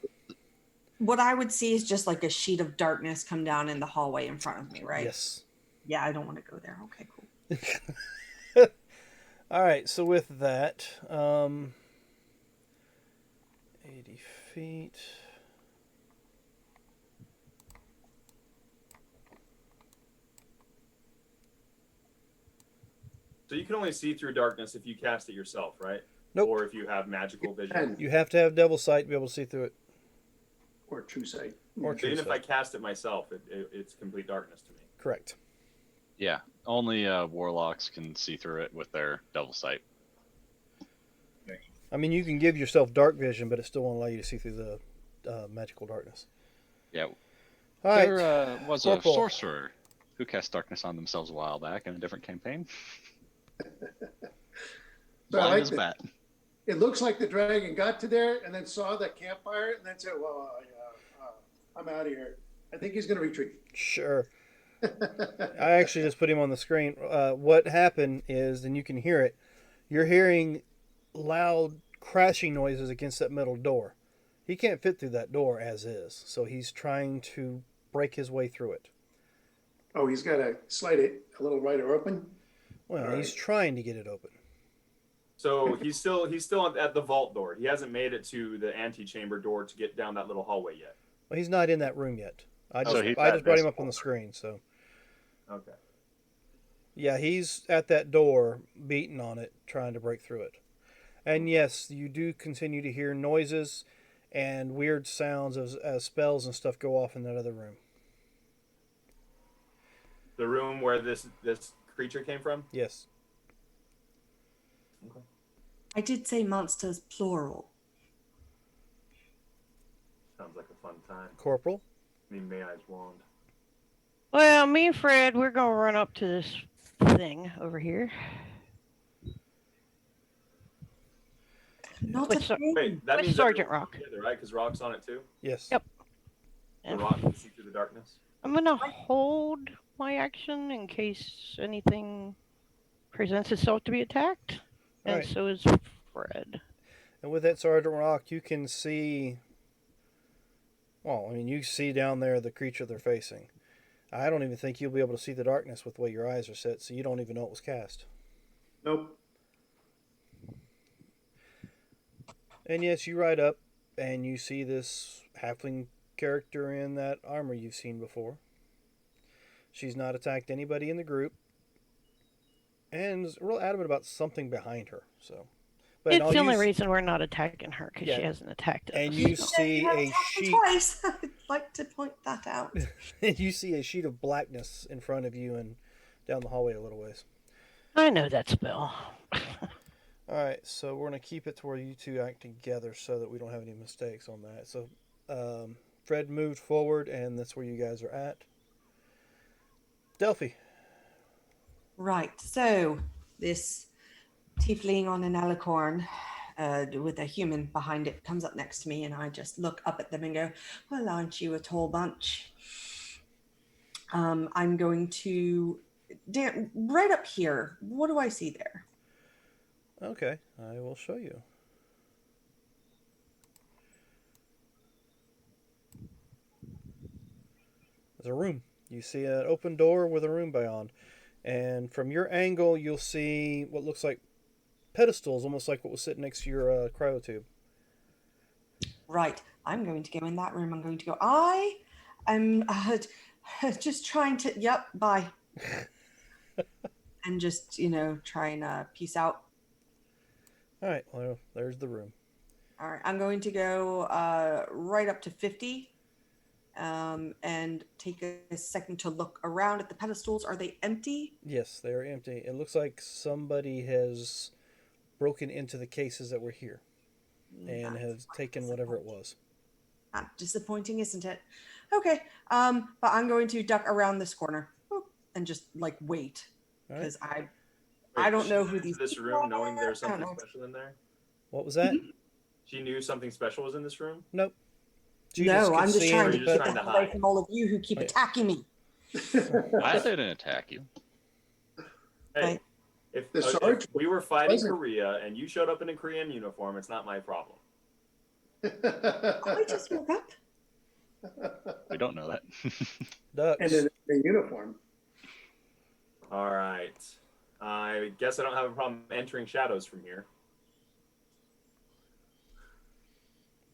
what I would see is just like a sheet of darkness come down in the hallway in front of me, right? Yes. Yeah, I don't want to go there. Okay, cool. All right. So with that, 80 feet. So you can only see through darkness if you cast it yourself, right? Nope. Or if you have magical vision. And You have to have Devil Sight to be able to see through it. or true sight. Or So true even if I sight. cast it myself, it's complete darkness to me. Correct. Yeah. Only warlocks can see through it with their devil sight. I mean, you can give yourself dark vision, but it still won't allow you to see through the magical darkness. Yeah. All right. There was Corporal. a sorcerer who cast darkness on themselves a while back in a different campaign. So I Blind like as that. bat. It looks like the dragon got to there and then saw the campfire and then said, "Well, I'm out of here. I think he's going to retreat." Sure. I actually just put him on the screen. What happened is, and you can hear it, you're hearing loud crashing noises against that metal door. He can't fit through that door as is, so he's trying to break his way through it. Oh, he's got to slide it a little right or open. Well, All he's right. trying to get it open. So he's still at the vault door. He hasn't made it to the antechamber door to get down that little hallway yet. Well, he's not in that room yet. I just, So he's I just at brought this him up on the door. screen, so. Okay. Yeah, he's at that door, beating on it, trying to break through it. And yes, you do continue to hear noises and weird sounds as spells and stuff go off in that other room. The room where this creature came from? Yes. I did say monsters plural. Sounds like a fun time. Corporal? I mean, May I's wand. Well, me and Fred, we're gonna run up to this thing over here. Not Wait, a so- thing. Wait, that With means Sergeant everyone's Rock. together, right? Because Rock's on it too. Yes. Yep. So And Rock can see through the darkness. I'm gonna hold my action in case anything presents itself to be attacked. And Alright. so is Fred. And with that Sergeant Rock, you can see. Well, I mean, you see down there the creature they're facing. I don't even think you'll be able to see the darkness with the way your eyes are set, so you don't even know it was cast. Nope. And yes, you ride up and you see this halfling character in that armor you've seen before. She's not attacked anybody in the group. And is real adamant about something behind her. So, But It's all the only you s- reason we're not attacking her because Yeah. she hasn't attacked us. and you So see you have a attacked me sheet. twice. I'd like to point that out. And you see a sheet of blackness in front of you and down the hallway a little ways. I know that spell. All right, so we're gonna keep it to where you two act together so that we don't have any mistakes on that. So, Fred moved forward, and that's where you guys are at. Delphi. Right. So this tiefling on an alicorn with a human behind it comes up next to me, and I just look up at them and go, "Well, aren't you a tall bunch?" I'm going to right up here. What do I see there? Okay, I will show you. There's a room. You see an open door with a room beyond. And from your angle, you'll see what looks like pedestals, almost like what was sitting next to your cryotube. Right. I'm going to go in that room. I'm going to go. I am just trying to. Yep. Bye. And just try and peace out. All right, well, there's the room. All right. I'm going to go right up to 50. And take a second to look around at the pedestals. Are they empty? Yes, they are empty. It looks like somebody has broken into the cases that were here and has taken whatever it was. Not disappointing, isn't it? Okay. But I'm going to duck around this corner and just like wait All right. because I don't know who into these this people room knowing are. there's I don't something know. special in there. What was that? She knew something special was in this room. Nope. She No, could I'm just see trying him, to You're keep just the trying to hell away hide. from all of you who keep Right. attacking me. I didn't attack you. Hey, Right. if, The if sergeant we were fighting wasn't- Korea and you showed up in a Korean uniform, it's not my problem. I just woke up. We don't know that. ducks. And in a uniform. All right. I guess I don't have a problem entering shadows from here.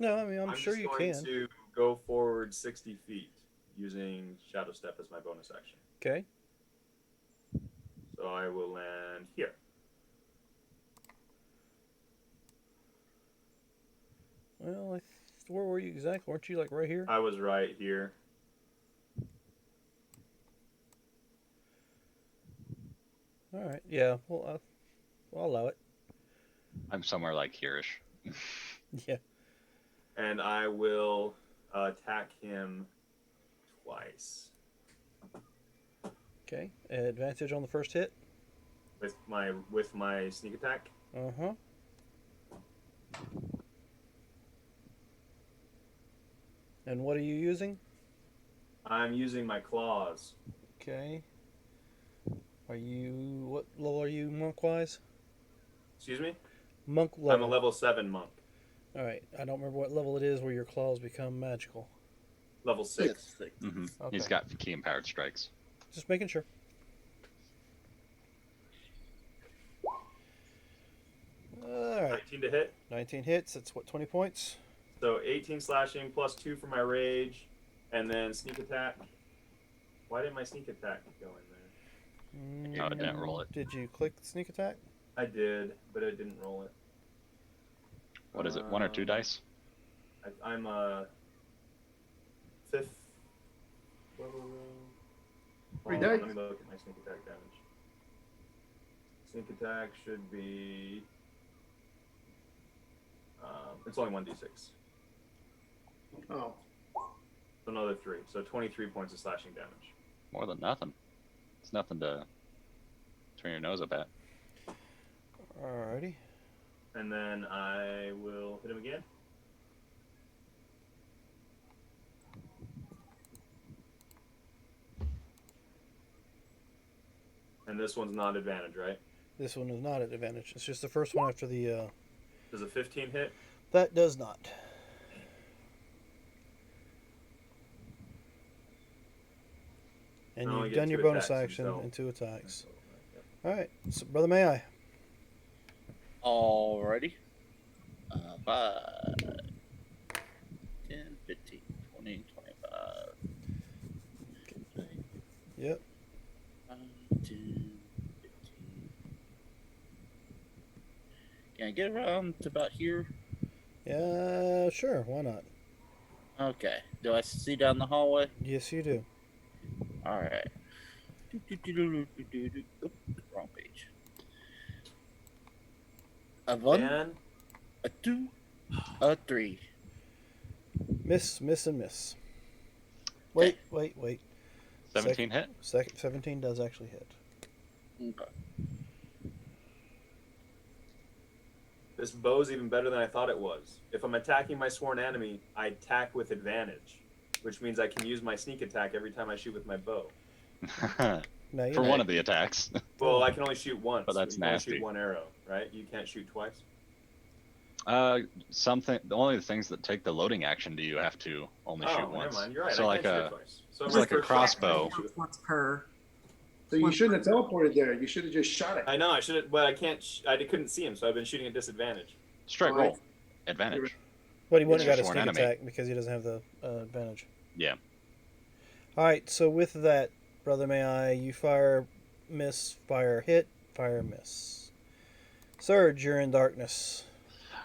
No, I mean, I'm sure just you going can. to go forward 60 feet using Shadow Step as my bonus action. Okay. So I will land here. Well, where were you exactly? Weren't you like right here? I was right here. All right. Yeah. Well, I'll allow it. I'm somewhere like here-ish. Yeah. And I will attack him twice Okay. Advantage on the first hit. with my sneak attack. Uh huh. And what are you using? I'm using my claws. Okay. What level are you monk wise? Excuse me? Monk I'm level. a level 7 monk. All right. I don't remember what level it is where your claws become magical. Level 6. Mm-hmm. Okay. He's got key empowered strikes. Just making sure. All right. 19 to hit. 19 hits. That's what, 20 points? So 18 slashing plus 2 for my rage. And then sneak attack. Why didn't my sneak attack go in there? Oh, it didn't roll it. Did you click sneak attack? I did, but it didn't roll it. What is it? 1 or 2 dice? I'm a 5th level. Three Hold on, dice. let me look at my sneak attack damage. Sneak attack should be. It's only 1d6. Oh, So another 3. So 23 points of slashing damage. More than nothing. It's nothing to turn your nose up at. Alrighty. And then I will hit him again. And this one's not advantage, right? This one is not at advantage. It's just the first one after the. Does a 15 hit? That does not. And I only you've get done your 2 bonus attacks action until- and 2 attacks. Alright, so Brother May I? Alrighty. 5, 10, 15, 20, 25. Yep. 10, 15. Yeah, Can I get around to about here? Yeah, sure. Why not? Okay. Do I see down the hallway? Yes, you do. All right. Oop, wrong page. A 1, Dan, a 2, a 3. Miss, miss, and miss. Wait, wait, wait. 17 hit. 17 does actually hit. Okay. this bow's even better than I thought it was. If I'm attacking my sworn enemy, I attack with advantage, which means I can use my sneak attack every time I shoot with my bow. Now you For know. one of the attacks. Well, I can only shoot once. But that's you can only nasty. shoot one arrow, right? You can't shoot twice. Something. The only things that take the loading action do you have to only Oh, shoot never once. mind. You're right. So I like can't shoot a it twice. So it's my like a first shot, crossbow. I can shoot with- Once per. So you shouldn't have teleported there. You should have just shot it. I know I should have, but I can't. I couldn't see him, so I've been shooting at disadvantage. Strike Alright. roll. Advantage. But he wouldn't It's have got a for sneak an enemy. attack because he doesn't have the advantage. Yeah. All right. So with that, brother, may I? You fire, miss, fire, hit, fire, miss. Surge, you're in darkness.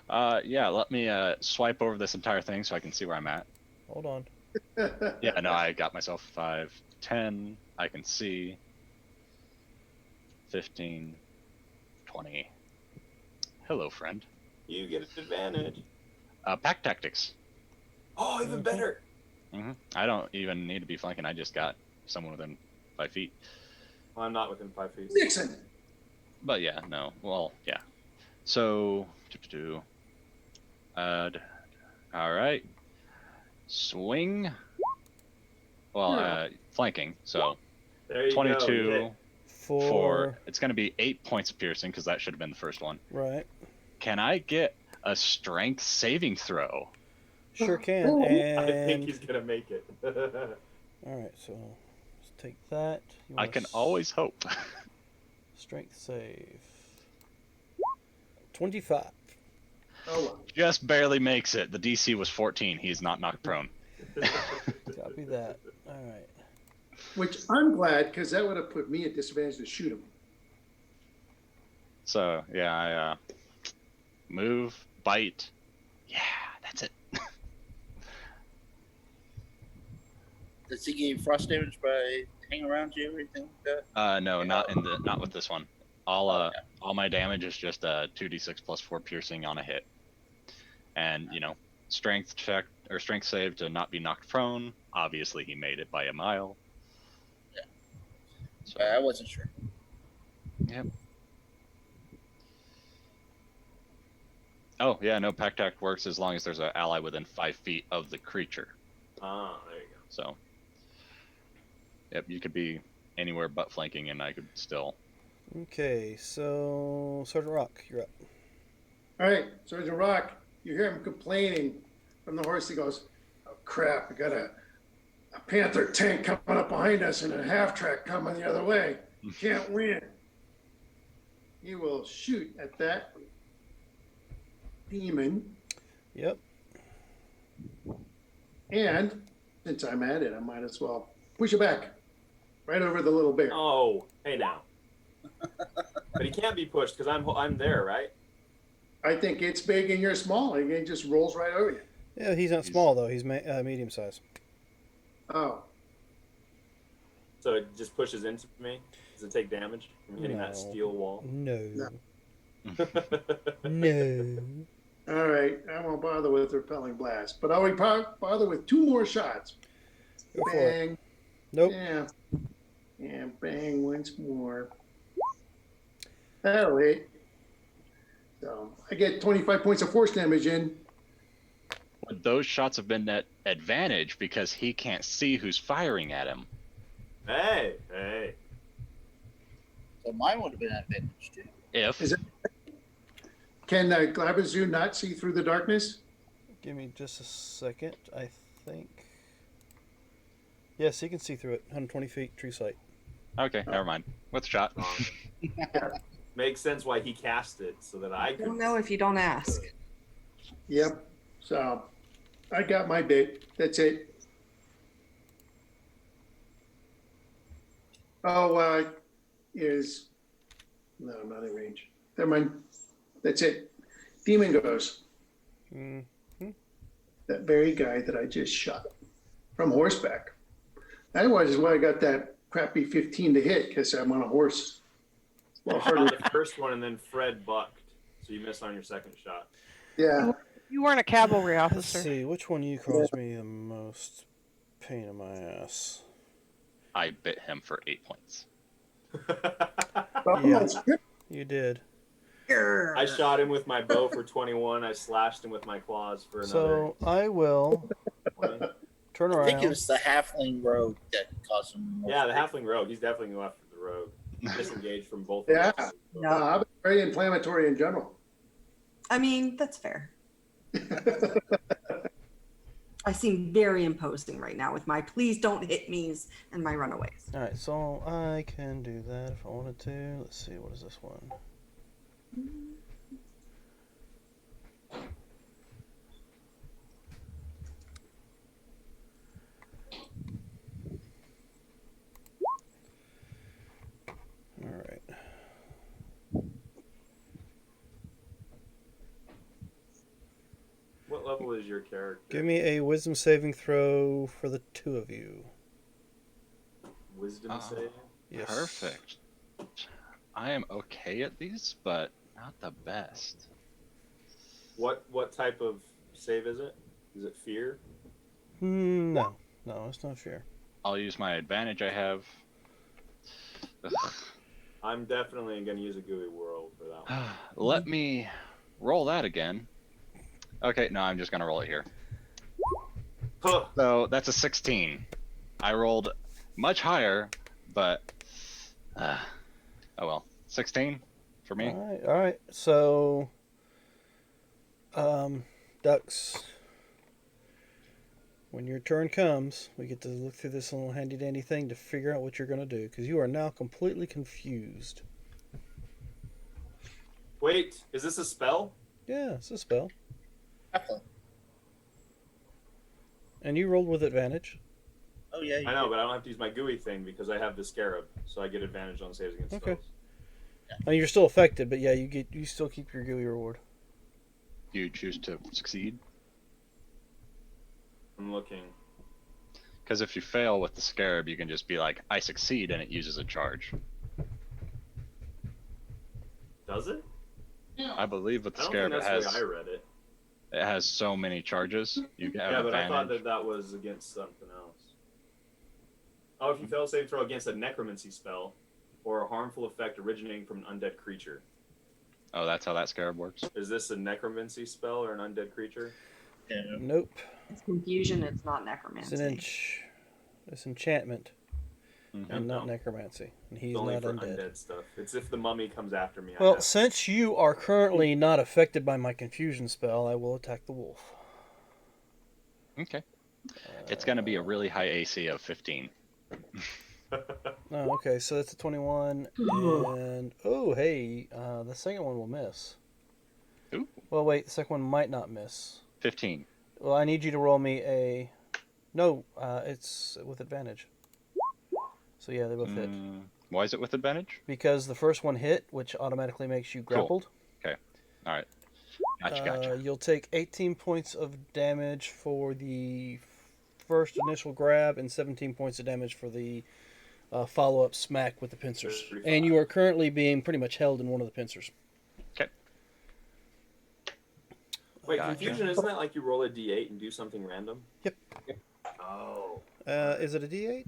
Yeah. Let me swipe over this entire thing so I can see where I'm at. Hold on. Yeah. No, I got myself 5, 10. I can see. 15, 20. Hello, friend. You get an advantage. Pack tactics. Oh, even better. I don't even need to be flanking. I just got someone within 5 feet. Well, I'm not within 5 feet. Nixon. But yeah, no. Well, yeah. So, all right. Swing. Well, flanking. So There you 22 go. You hit. for. It's going to be 8 points of piercing because that should have been the first one. Right. Can I get a strength saving throw? Sure can. I think And he's gonna make it. all right. So let's take that. You I wanna can always hope. strength save. 25. Oh, well. Just barely makes it. The DC was 14. He is not knocked prone. Copy that. All right. Which I'm glad because that would have put me at disadvantage to shoot him. So yeah, I move, bite. Yeah, that's it. Does he give frost damage by hanging around you or anything like that? No, not with this one. All my damage is just 2d6 plus 4 piercing on a hit, and strength check or strength save to not be knocked prone. Obviously, he made it by a mile. Yeah. So, I wasn't sure. Yep. Oh yeah, no pack tact works as long as there's an ally within 5 feet of the creature. Ah, there you go. So, yep, you could be anywhere but flanking, and I could still. Okay. So Sergeant Rock, you're up. All right, Sergeant Rock, you hear him complaining from the horse. He goes, "Oh crap! We got a Panther tank coming up behind us and a half track coming the other way. Can't win." He will shoot at that demon, Yep. and since I'm at it, I might as well push it back right over the little bear. Oh, hey now. But he can't be pushed because I'm there, right? I think it's big and you're small. And it just rolls right over you. Yeah, he's not small though. He's medium size. Oh, So it just pushes into me. Does it take damage from hitting that No. steel wall? No. No. No. all right. I won't bother with repelling blast, but I'll bother with 2 more shots. Go for it. Bang. Nope. Yeah. And bang once more. That'll hit. So I get 25 points of force damage in. Would those shots have been at advantage because he can't see who's firing at him? Hey. So mine would have been an advantage too. If Is it- Can Glabazoo not see through the darkness? Give me just a second. I think. Yes, he can see through it. 120 feet, true sight. okay, never mind. With shot. Makes sense why he cast it so that I I don't could. know if you don't ask. Yep. So I got my bit. That's it. Oh, no, I'm not in range. Never mind. That's it. Demon goes. Mm. That very guy that I just shot from horseback. That was why I got that crappy 15 to hit, because I'm on a horse. Well, Shot harder. the first one, and then Fred bucked, so you missed on your second shot. Yeah. You weren't a cavalry Let's officer. see, which one of you caused me the most pain in my ass? I bit him for 8 points. Well, Yeah. that's good. You did. I shot him with my bow for 21. I slashed him with my claws for another So I will 20. turn I think it around. was the halfling rogue that caused him. most Yeah, the pain. halfling rogue. He's definitely left with the rogue. Disengaged from both Yeah. of us. Yeah. I'm very inflammatory in general. I mean, that's fair. I seem very imposing right now with my please don't hit me's and my runaways. Alright, so I can do that if I wanted to. Let's see, what is this one? Alright. What level is your character? Give me a wisdom saving throw for the two of you. Wisdom Oh. save. Yes. Perfect. I am okay at these, but not the best. What type of save is it? Is it fear? No. No, it's not fair. I'll use my advantage I have. Ugh. I'm definitely going to use a gooey whirl for that one. Let me roll that again. Okay, no, I'm just gonna roll it here. Huh. So that's a 16. I rolled much higher, but oh well. 16 for me. Alright. So Ducks. When your turn comes, we get to look through this little handy dandy thing to figure out what you're gonna do, because you are now completely confused. Wait, is this a spell? Yeah, it's a spell. Halfling. And you rolled with advantage. Oh yeah. You I know, did. but I don't have to use my gooey thing because I have the scarab, so I get advantage on saves against Okay. spells. I mean, you're still affected, but yeah, you still keep your gooey reward. You choose to succeed, I'm looking. because if you fail with the scarab, you can just be like, "I succeed," and it uses a charge. Does it? I believe with I the don't scarab, think it that's has the way I read it. it has so many charges. You have Yeah, but I thought advantage. that was against something else. Oh, if you fail a save throw against a necromancy spell or a harmful effect originating from an undead creature. Oh, that's how that scarab works. Is this a necromancy spell or an undead creature? Yeah. Nope. It's confusion. It's not It's necromancy. an It's enchantment Mhm. and not No. necromancy, and he's It's only not for undead. undead stuff. It's if the mummy comes after me. I Well, have- since you are currently not affected by my confusion spell, I will attack the wolf. Okay. It's gonna be a really high AC of 15. Oh, okay, so that's a 21, and oh, hey, the second one will miss. Ooh. Well, wait, the second one might not miss. 15. Well, I need you to roll me a. No, it's with advantage. So yeah, they both hit Why is it with advantage? because the first one hit, which automatically makes you grappled. All right. Gotcha. You'll take 18 points of damage for the first initial grab and 17 points of damage for the follow-up smack with the pincers. 35. And you are currently being pretty much held in one of the pincers. Wait, Gotcha. confusion, isn't that like you roll a d8 and do something random? Yep. Oh. Is it a D8?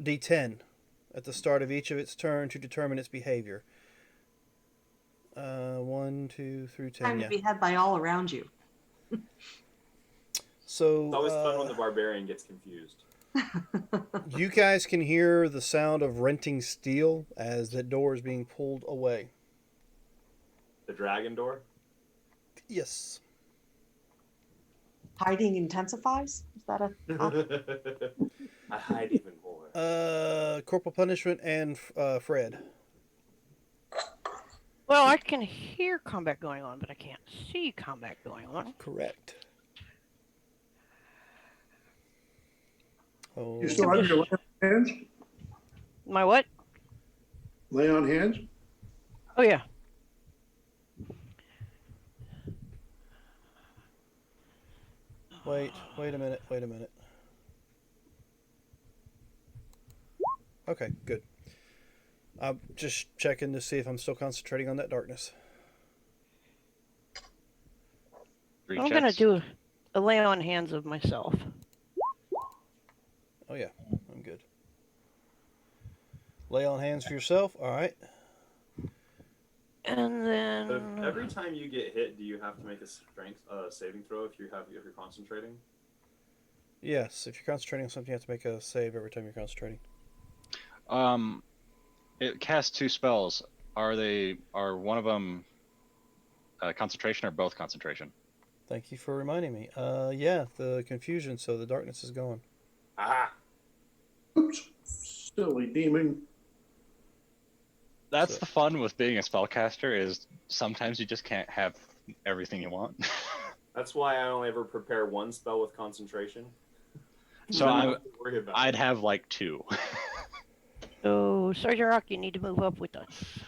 D10 at the start of each of its turn to determine its behavior. 1, 2, through 10. Time Yeah. to be had by all around you. So It's always fun when the barbarian gets confused. you guys can hear the sound of renting steel as the door is being pulled away. The dragon door? Yes. Hiding intensifies. Is that a? I hide even more. Corporal Punishment and Fred. Well, I can hear combat going on, but I can't see combat going on. Correct. Oh, You still have your lay on hands? My what? Lay on hands? Oh yeah. Wait a minute. Okay, good. I'm just checking to see if I'm still concentrating on that darkness. Three I'm gonna checks. do a lay on hands of myself. Oh yeah, I'm good. Lay on hands for yourself. All right. And then So every time you get hit, do you have to make a strength saving throw if you're concentrating? Yes, if you're concentrating on something, you have to make a save every time you're concentrating. It casts 2 spells. Are one of them concentration or both concentration? Thank you for reminding me. Yeah, the confusion. So the darkness is gone. Aha! Oops, silly demon. That's So- the fun with being a spellcaster is sometimes you just can't have everything you want. That's why I only ever prepare one spell with concentration. So I I'm, don't have to worry about I'd it. have like 2. so Sergeant Rock, you need to move up with us.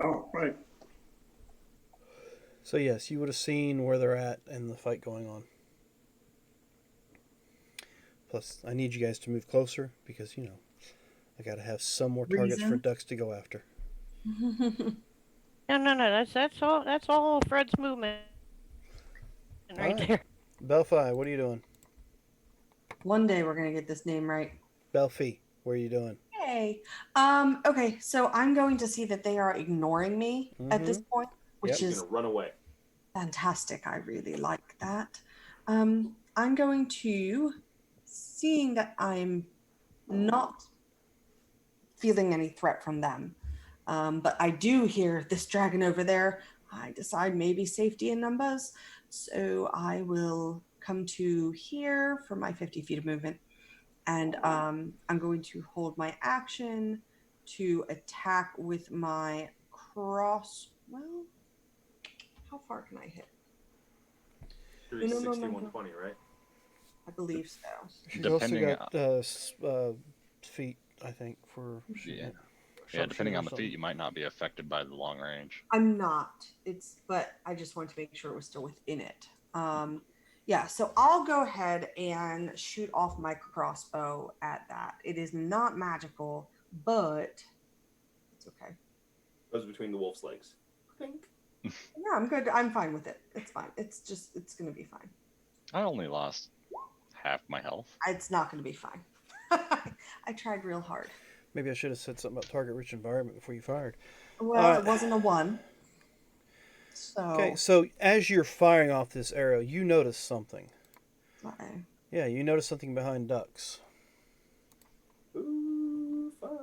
Oh, right. So yes, you would have seen where they're at and the fight going on. Plus, I need you guys to move closer because I got to have some more targets for Reason? ducks to go after. No. That's all Fred's movement. Right Alright. there. Belfi, what are you doing? One day we're gonna get this name right. Belfi, what are you doing? Hey. Okay, so I'm going to see that they are ignoring me at this point, which Yep. He's is gonna run away. fantastic. I really like that. I'm going to, seeing that I'm not feeling any threat from them, but I do hear this dragon over there. I decide maybe safety in numbers. So I will come to here for my 50 feet of movement. And I'm going to hold my action to attack with my cross. Well, how far can I hit? 360, 120, right? I believe so. She's Depending also got feet, I think, for shooting Yeah. it. Yeah, depending Sharpshooter on or the feet, you might not be affected by the long range. I'm not. But I just wanted to make sure it was still within it. Yeah, so I'll go ahead and shoot off my crossbow at that. It is not magical, but it's okay. Goes between the wolf's legs. Clink. Yeah, I'm good. I'm fine with it. It's fine. It's gonna be fine. I only lost half my health. It's not gonna be fine. I tried real hard. Maybe I should have said something about target-rich environment before you fired. Well, it wasn't a 1. So Okay, so as you're firing off this arrow, you notice something. okay. Yeah, you notice something behind ducks. Ooh, fun.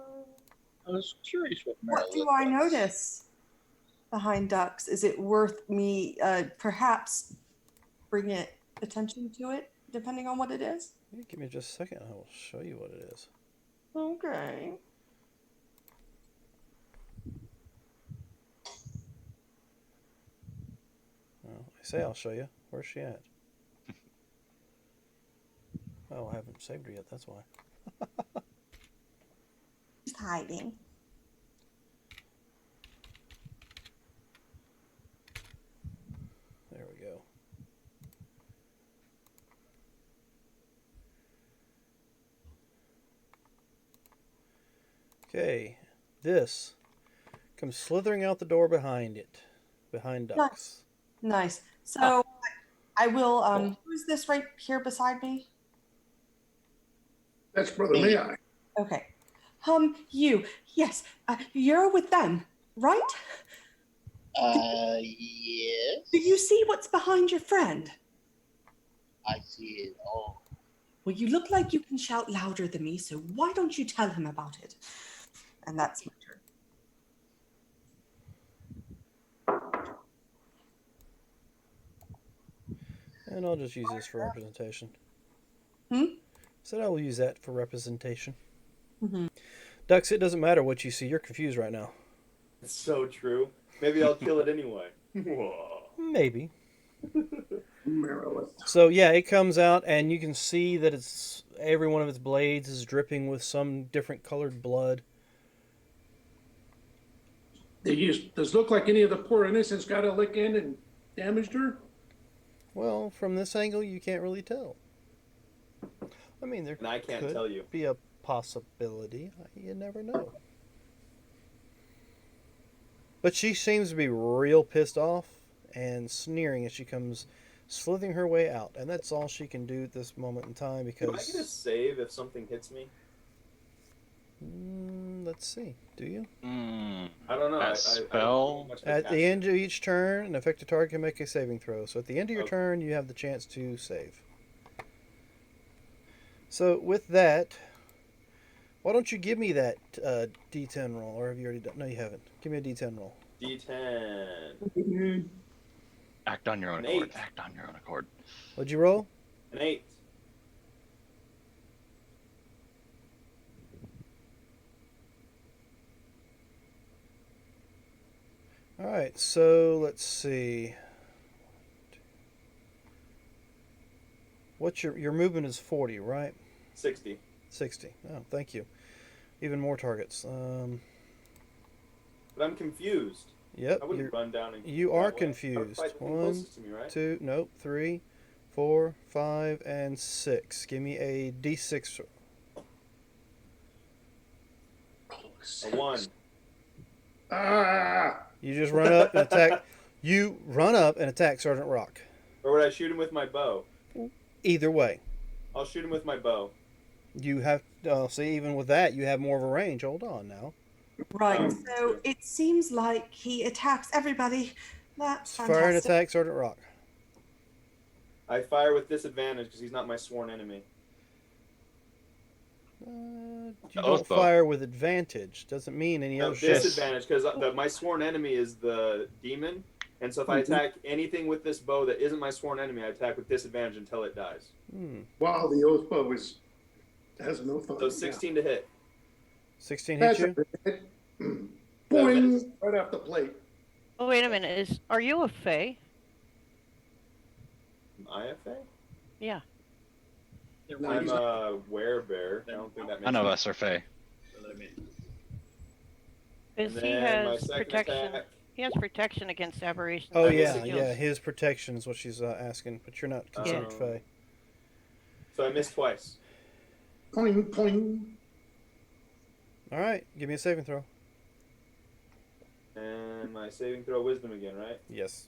I was curious what What do Marilyn I was. notice behind ducks? Is it worth me perhaps bringing attention to it, depending on what it is? Yeah, give me just a second. I will show you what it is. Okay. Well, I say I'll show you. Where's she at? Oh, I haven't saved her yet. That's why. She's hiding. There we go. Okay, this comes slithering out the door behind it, behind ducks. Nice. So I will. Who's this right here beside me? That's Brother May I. Okay. You. Yes. You're with them, right? Yes. Do you see what's behind your friend? I see it all. Well, you look like you can shout louder than me, so why don't you tell him about it? And that's my turn. And I'll just use this for representation. Hmm? Said I will use that for representation. Mhm. Ducks, it doesn't matter what you see. You're confused right now. It's so true. Maybe I'll kill it anyway. Whoa. Maybe. Marilyn. So yeah, it comes out, and you can see that it's every one of its blades is dripping with some different colored blood. Does it look like any of the poor innocents got a lick in and damaged her? Well, from this angle, you can't really tell. I mean, there And I can't could tell you. be a possibility. You never know. But she seems to be real pissed off and sneering as she comes slithering her way out. And that's all she can do at this moment in time Do I get a because. save if something hits me? Let's see. Do you? Mm, I don't know. That I spell? don't know much of a At the caster. end of each turn, an affected target can make a saving throw. So at the end of your Okay. turn, you have the chance to save. So with that, why don't you give me that D10 roll? Or have you already done? No, you haven't. Give me a D10 roll. D10. act on your own An accord. 8. Act on your own accord. What'd you roll? An 8. All right. So let's see. What's your movement is 40, right? 60. 60. Oh, thank you. Even more targets. But I'm confused. Yep. I wouldn't run down and You that are way. I would confused. fight the thing 1, closest to me, right? 2, nope, 3, 4, 5, and 6. Give me a D6. A 1. Ah! You just run up and attack. You run up and attack Sergeant Rock. Or would I shoot him with my bow? Either way, I'll shoot him with my bow. you have. See, even with that, you have more of a range. Hold on now. Right. Oh, So sure. it seems like he attacks everybody. That's Fire and fantastic. attack Sergeant Rock. I fire with disadvantage because he's not my sworn enemy. You Oath don't bow. fire with advantage. Doesn't mean any No, other shit. disadvantage because my sworn enemy is the demon, and so if I attack anything with this bow that isn't my sworn enemy, I attack with disadvantage until it dies. Wow, the oath bow has an oath on So it. 16 to hit. 16 Yeah. hit you. That's a hit. Boing! Right off the plate. Oh, wait a minute. Are you a Fae? Am I a Fae? Yeah. No, I'm he's a werebear. I don't think that makes None of sense. us are Fae. Because And he then my has second protection. attack. He has protection against aberrations. Oh I guess yeah, it yeah. counts. His protection is what she's asking, but you're not considered Oh. Fae. So I missed twice. Poing, poing. All right, give me a saving throw. And my saving throw wisdom again, right? Yes.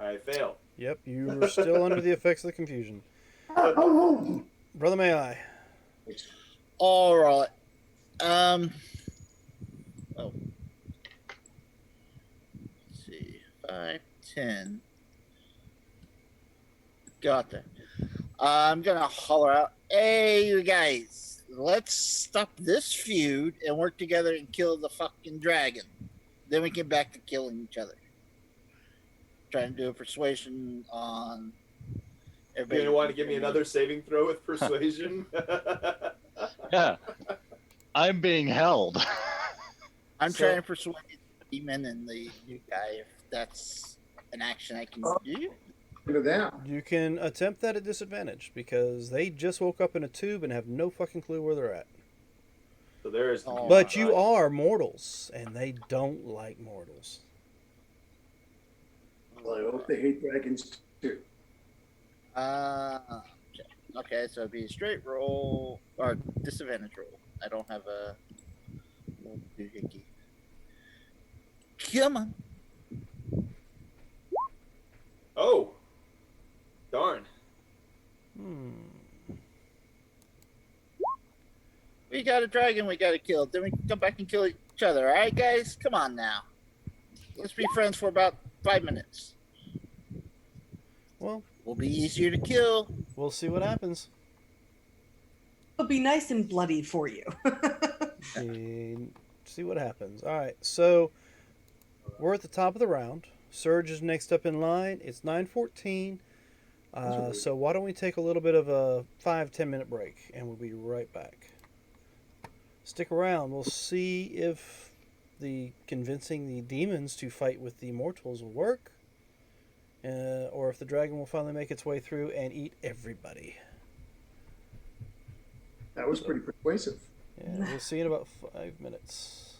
I fail. Yep, you are still under the effects of the confusion. Oh, Brother, may I? All right. Oh. Let's see. 5, 10. Got that. I'm gonna holler out, "Hey, you guys! Let's stop this feud and work together and kill the fucking dragon. Then we get back to killing each other." Trying to do a persuasion on You're everybody. gonna want to give me another saving throw with persuasion? Yeah. I'm being held. I'm So- trying to persuade the demon and the new guy if that's an action I can do. look at that. You can attempt that at disadvantage because they just woke up in a tube and have no fucking clue where they're at. So there is. Oh, But you are mortals, and they don't like mortals. Well, I hope they hate dragons too. Okay, so it'd be a straight roll or disadvantage roll. I don't have a doohickey. Come on. Oh, darn. We got a dragon we gotta kill. Then we can come back and kill each other. All right, guys? Come on now. Let's be friends for about 5 minutes. Well, We'll be easier to kill. we'll see what happens. It'll be nice and bloody for you. See what happens. All right, so we're at the top of the round. Surge is next up in line. It's 9:14. So why don't we take a little bit of a 5-10 minute break, and we'll be right back. Stick around. We'll see if the convincing the demons to fight with the mortals will work, or if the dragon will finally make its way through and eat everybody. That was pretty persuasive. Yeah, we'll see in about 5 minutes.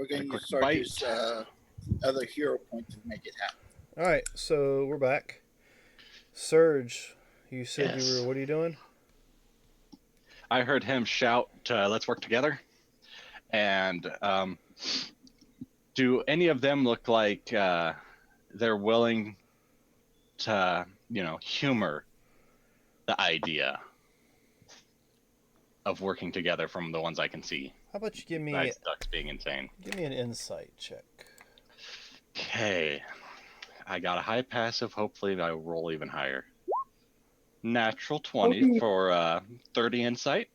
we're going to quick use Sarge's other hero point to make it happen. All right, so we're back. Surge, you said you Yes. were. What are you doing? I heard him shout, "Let's work together." And do any of them look like they're willing to, humor the idea of working together from the ones I can see? How about you give me Besides ducks being insane. an insight check? Okay. I got a high passive. Hopefully I roll even higher. Natural 20 Okay. for 30 insight.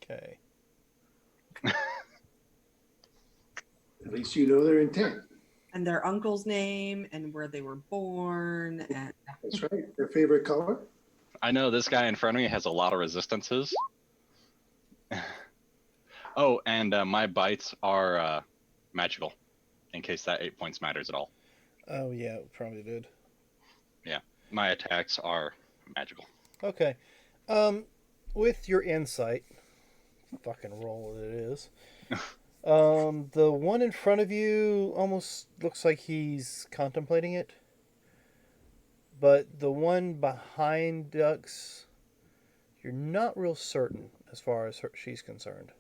Okay. At least you know their intent. And their uncle's name and where they were born. And That's right. Their favorite color. I know this guy in front of me has a lot of resistances. Oh, and my bites are magical, in case that 8 points matters at all. Oh yeah, it probably did. My attacks are magical. Okay. With your insight, fucking roll it is. The one in front of you almost looks like he's contemplating it. But the one behind Ducks, you're not real certain as far as she's concerned.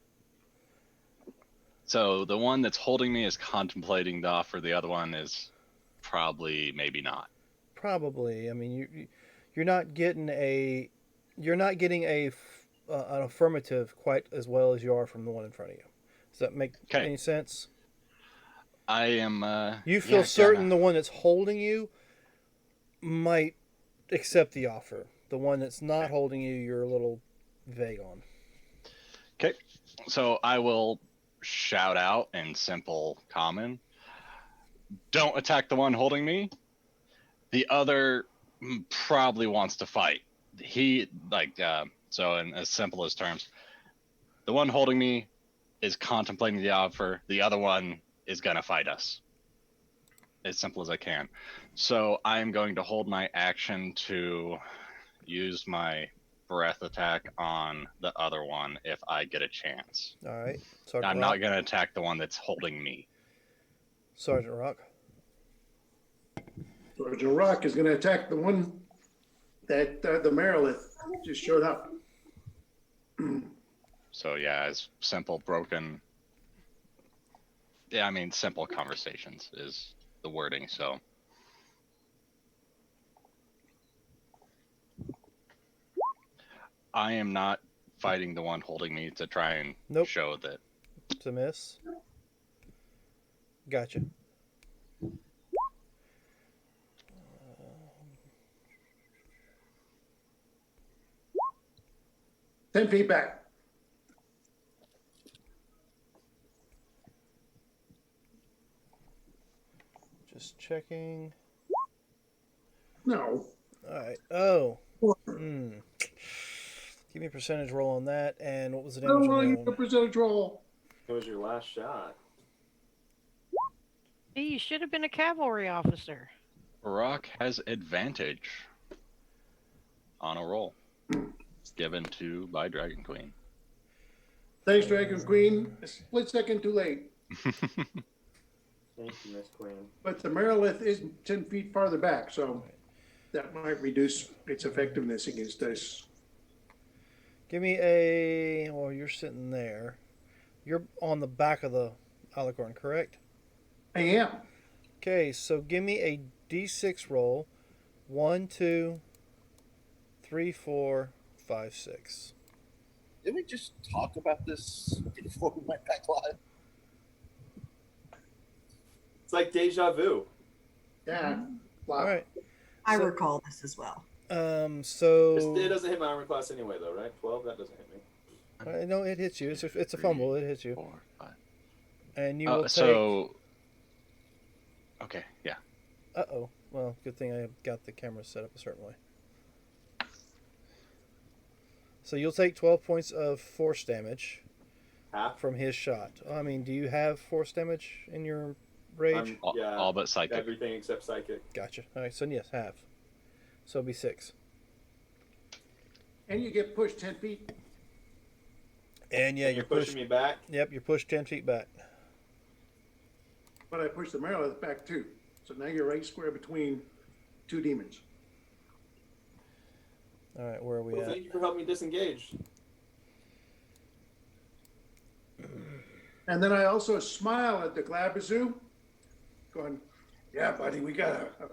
So the one that's holding me is contemplating the offer. The other one is probably maybe not. Probably. I mean, you're not getting an affirmative quite as well as you are from the one in front of you. Does that make Okay. any sense? I am. You feel yeah, certain kinda. the one that's holding you might accept the offer. The one that's not Okay. holding you, you're a little vague on. Okay, so I will shout out in simple common. Don't attack the one holding me. The other probably wants to fight. So in as simple as terms, the one holding me is contemplating the offer. The other one is gonna fight us. As simple as I can. So I'm going to hold my action to use my breath attack on the other one if I get a chance. All right, Sergeant I'm Rock. not going to attack the one that's holding me. Sergeant Rock. Sergeant Rock is going to attack the one that the Marilith just showed up. So yeah, it's simple, broken. Yeah, I mean, simple conversations is the wording. So I am not fighting the one holding me to try and Nope. show that. To miss. Gotcha. 10 feet back. Just checking. No. All right. Oh. Hmm. Give me a percentage roll on that. And what was the No, damage no, on you the get other one? percentage roll. It was your last shot. Hey, you should have been a cavalry officer. Rock has advantage on a roll given to by Dragon Queen. Thanks, Dragon Queen. A split second too late. Thank you, Miss Queen. But the Marilith is 10 feet farther back, so that might reduce its effectiveness against us. Give me a. Well, you're sitting there. You're on the back of the alicorn, correct? I am. Okay, so give me a d6 roll. 1, 2, 3, 4, 5, 6. Did we just talk about this before we went back live? It's like deja vu. Yeah. Wow. All right. I So- recall this as well. So. It doesn't hit my armor class anyway, though, right? 12? That doesn't hit me. No, it hits you. It's a fumble. It hits you. 4, 5. And you will take. So. Okay, yeah. Uh-oh. Well, good thing I got the camera set up a certain way. So you'll take 12 points of force damage Half? from his shot. I mean, do you have force damage in your rage? Yeah. All but psychic. Everything except psychic. Gotcha. All right, so yes, half. So it'll be 6. And you get pushed 10 feet. And yeah, And you're you're pushing me back. Yep, you're pushed 10 feet back. but I pushed the Merilith back too. So now you're right square between two demons. All right, where are we Well, at? thank you for helping me disengage. And then I also smile at the Glabazoo, going, yeah, buddy, we got a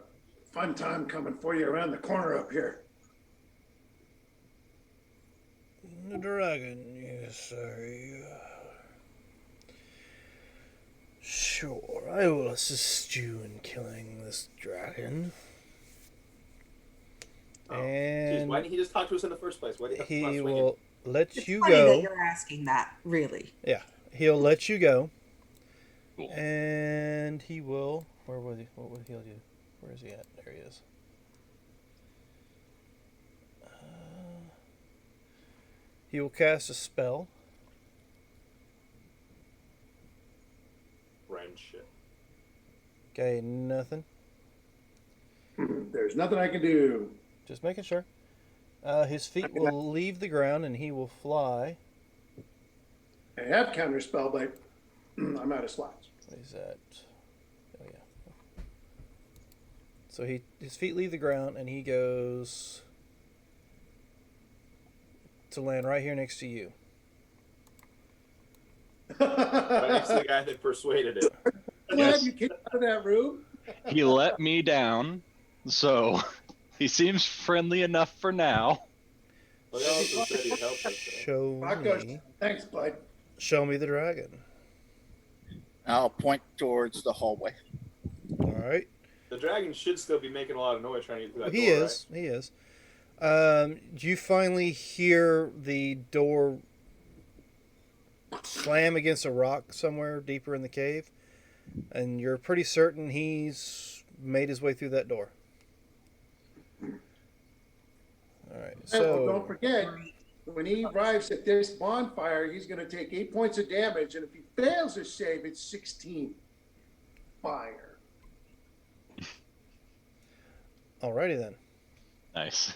fun time coming for you around the corner up here. The dragon, yes, sir. Sure, I will assist you in killing this dragon. Oh, Jeez, And why didn't he just talk to us in the first place? Why did he have to he swing it? will let It's you funny that go. you're asking that, really. He'll let you go. Cool. And he will. Where would he? What would he do? Where is he at? There he is. He will cast a spell. Friendship. Okay, nothing. There's nothing I can do. Just making sure. His feet will leave the ground and he will fly. I have counterspell, but I'm out of slots. What is that? Oh yeah. So his feet leave the ground and he goes to land right here next to you. Right next to the guy that persuaded it. Glad Yes. you came out of that room. He let me down, so he seems friendly enough for now. Well, they also said he'd help us. So. Show Rock goes, me. thanks, bud. Show me the dragon. I'll point towards the hallway. All right. The dragon should still be making a lot of noise trying to get through that He door, is. He is. You finally hear the door slam against a rock somewhere deeper in the cave, and you're pretty certain he's made his way through that door. All right. So don't So forget, when he arrives at this bonfire, he's going to take 8 points of damage, and if he fails his save, it's 16 fire. alrighty then. Nice.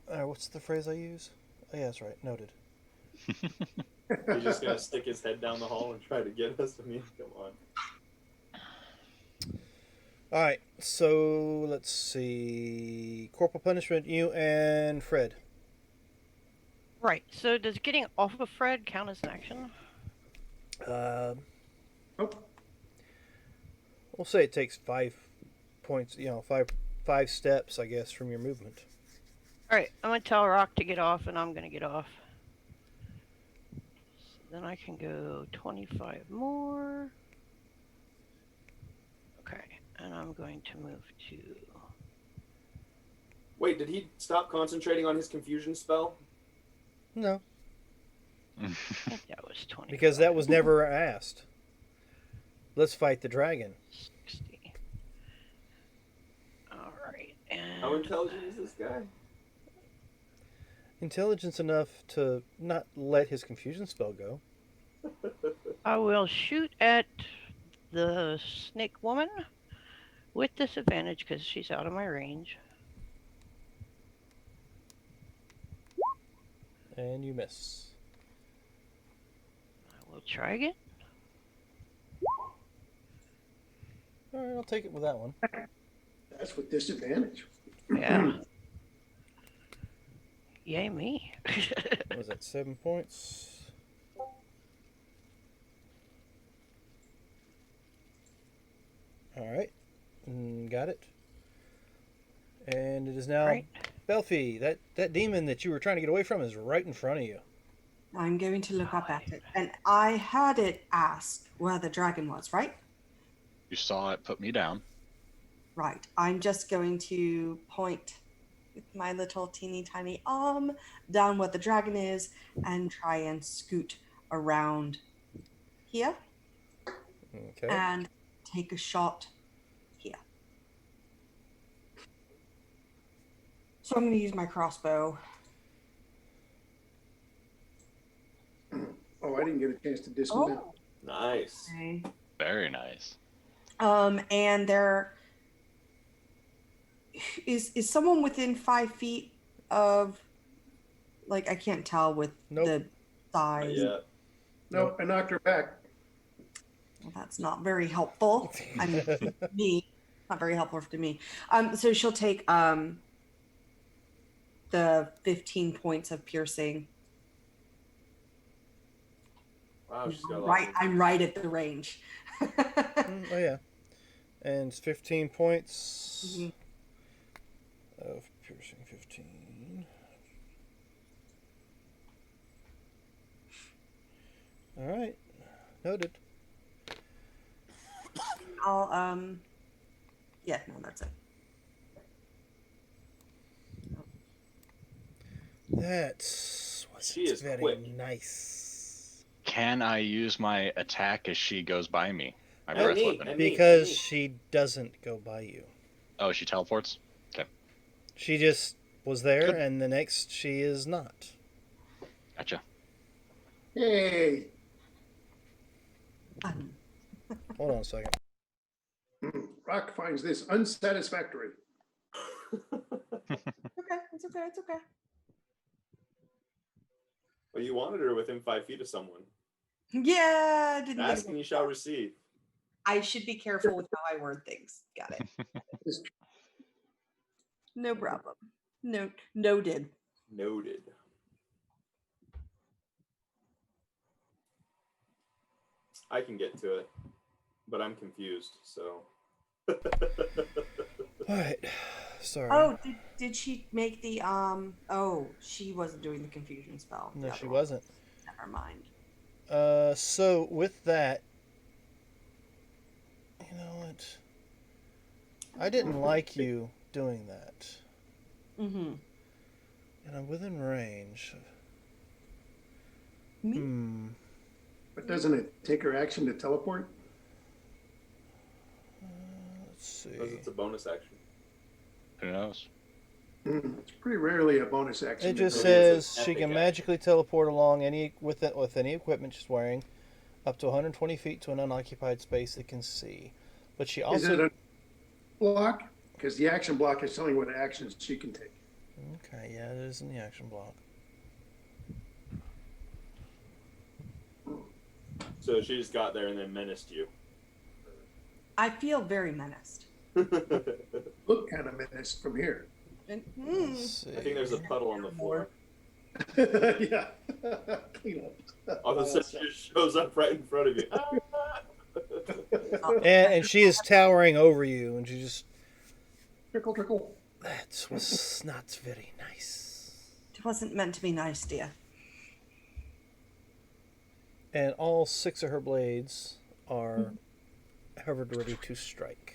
What's the phrase I use? Oh, yeah, that's right. Noted. right? He's just gonna stick his head down the hall and try to get us. I mean, come on. All right. So let's see. Corporal punishment. You and Fred. Right. So does getting off of Fred count as an action? Nope. We'll say it takes 5 points. Five steps, I guess, from your movement. All right. I'm gonna tell Rock to get off, and I'm gonna get off. So then I can go 25 more. Okay. And I'm going to move to. Wait, did he stop concentrating on his confusion spell? No, I think that was 20. because that was never asked. Let's fight the dragon. 60. All right. And How intelligent is this guy? Intelligence enough to not let his confusion spell go. I will shoot at the snake woman with disadvantage because she's out of my range. And you miss. I will try again. All right, I'll take it with that one. That's with disadvantage. Yeah. Yay me. What was that, 7 points? All right. Got it. And it is now Right. Belfie. That demon that you were trying to get away from is right in front of you. I'm going to look up at it. And I had it ask where the dragon was, right? You saw it put me down. Right. I'm just going to point with my little teeny tiny arm down where the dragon is and try and scoot around here Okay. and take a shot here. So I'm going to use my crossbow. Oh, I didn't get a chance to dismount. Oh, Nice. okay. Very nice. And there is someone within 5 feet of, like, I can't tell with Nope. the Not size. yet. Nope, I knocked her back. Well, that's not very helpful. I mean, to me, not very helpful to me. So she'll take the 15 points of piercing. Wow, she's got a lot. Right, I'm right at the range. Oh yeah, and it's 15 points Mhm. of piercing. 15. All right, noted. I'll yeah, no, that's it. That was She is very quick. nice. Can I use my attack as she goes by me? My No, breath me. weapon. And Because me. she doesn't go by you. Oh, she teleports? She just was there, Good. and the next she is not. Gotcha. Hey. Hold on a second. Rock finds this unsatisfactory. Okay, it's okay, it's okay. Well, you wanted her within 5 feet of someone. Yeah, didn't get Ask and you shall receive. I should be careful with how I word things. Got it. No problem. Noted. Noted. I can get to it, but I'm confused, so. All right. Sorry. Oh, did she make the oh, she wasn't doing the confusion spell. No, The other she one wasn't. was. Never mind. So with that, you know what? I didn't like you doing that. Mm-hmm. And I'm within range. Me? But doesn't it take her action to teleport? Let's see. Because it's a bonus action. Who knows? It's pretty rarely a bonus action. It just Maybe it's an says she epic can action. magically teleport along with any equipment she's wearing, up to 120 feet to an unoccupied space it can see. But she Is it also a block? Because the action block is telling what actions she can take. okay, yeah, it is in the action block. So she just got there and then menaced you. I feel very menaced. Look kind of menaced from here. And, Let's see. I think there's a puddle on the floor. Yeah. Clean up. All of a sudden, she just shows up right in front of you. and she is towering over you, and she just Trickle, trickle. that was not very nice. It wasn't meant to be nice, dear. And all 6 of her blades are hovered ready to strike.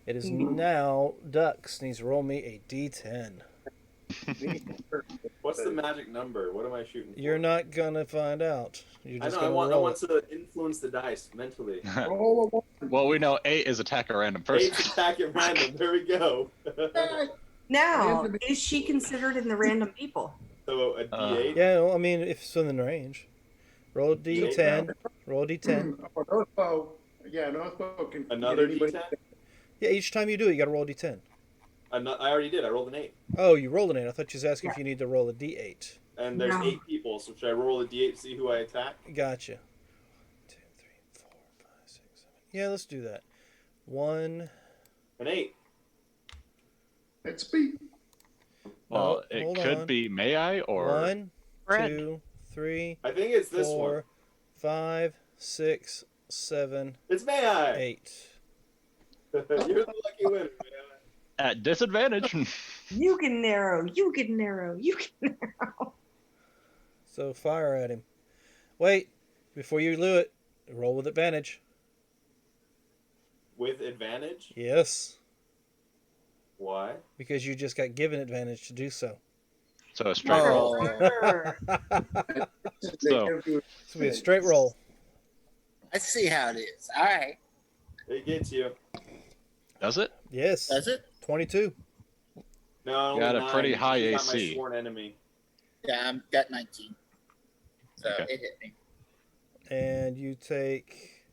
It is now Dux needs to roll me a d10. What's the magic number? What am I shooting for? You're not gonna find out. You're I just know. gonna I roll want it. to influence the dice mentally. Roll a one. Well, we know 8 is attack a random person. 8 attack at random. There we go. Now, is she considered in the random people? So a D8. Yeah, well, I mean, if it's within range, roll a d10. Roll a d10. Northbow. Yeah, Northbow can. Another get anybody- D10. Yeah, each time you do it, you got to roll a d10. I already did. I rolled an 8. Oh, you rolled an 8. I thought you was asking if you need to roll a d8. And there's No. 8 people. So should I roll a D8 to see who I attack? Gotcha. 2, 3, 4, 5, 6, 7. Yeah, let's do that. 1. An 8. Let's be. Well, No, it hold could on. be may I or 1, Red. 2, 3, I think it's this 4, one. 5, 6, 7, It's May I. 8. You're the lucky winner, man. at disadvantage. You can narrow. You can narrow. You can narrow. So fire at him. Wait, before you do it, roll with advantage. With advantage? Yes, Why? because you just got given advantage to do so. So a straight roll. Sure. It's They So- give you- gonna be a straight roll. I see how it is. All right. It gets you. Does it? Yes, Does it? 22. No, only Got a 9. pretty high He's not my AC. sworn enemy. Yeah, I'm got 19. So Okay. it hit me. And you take.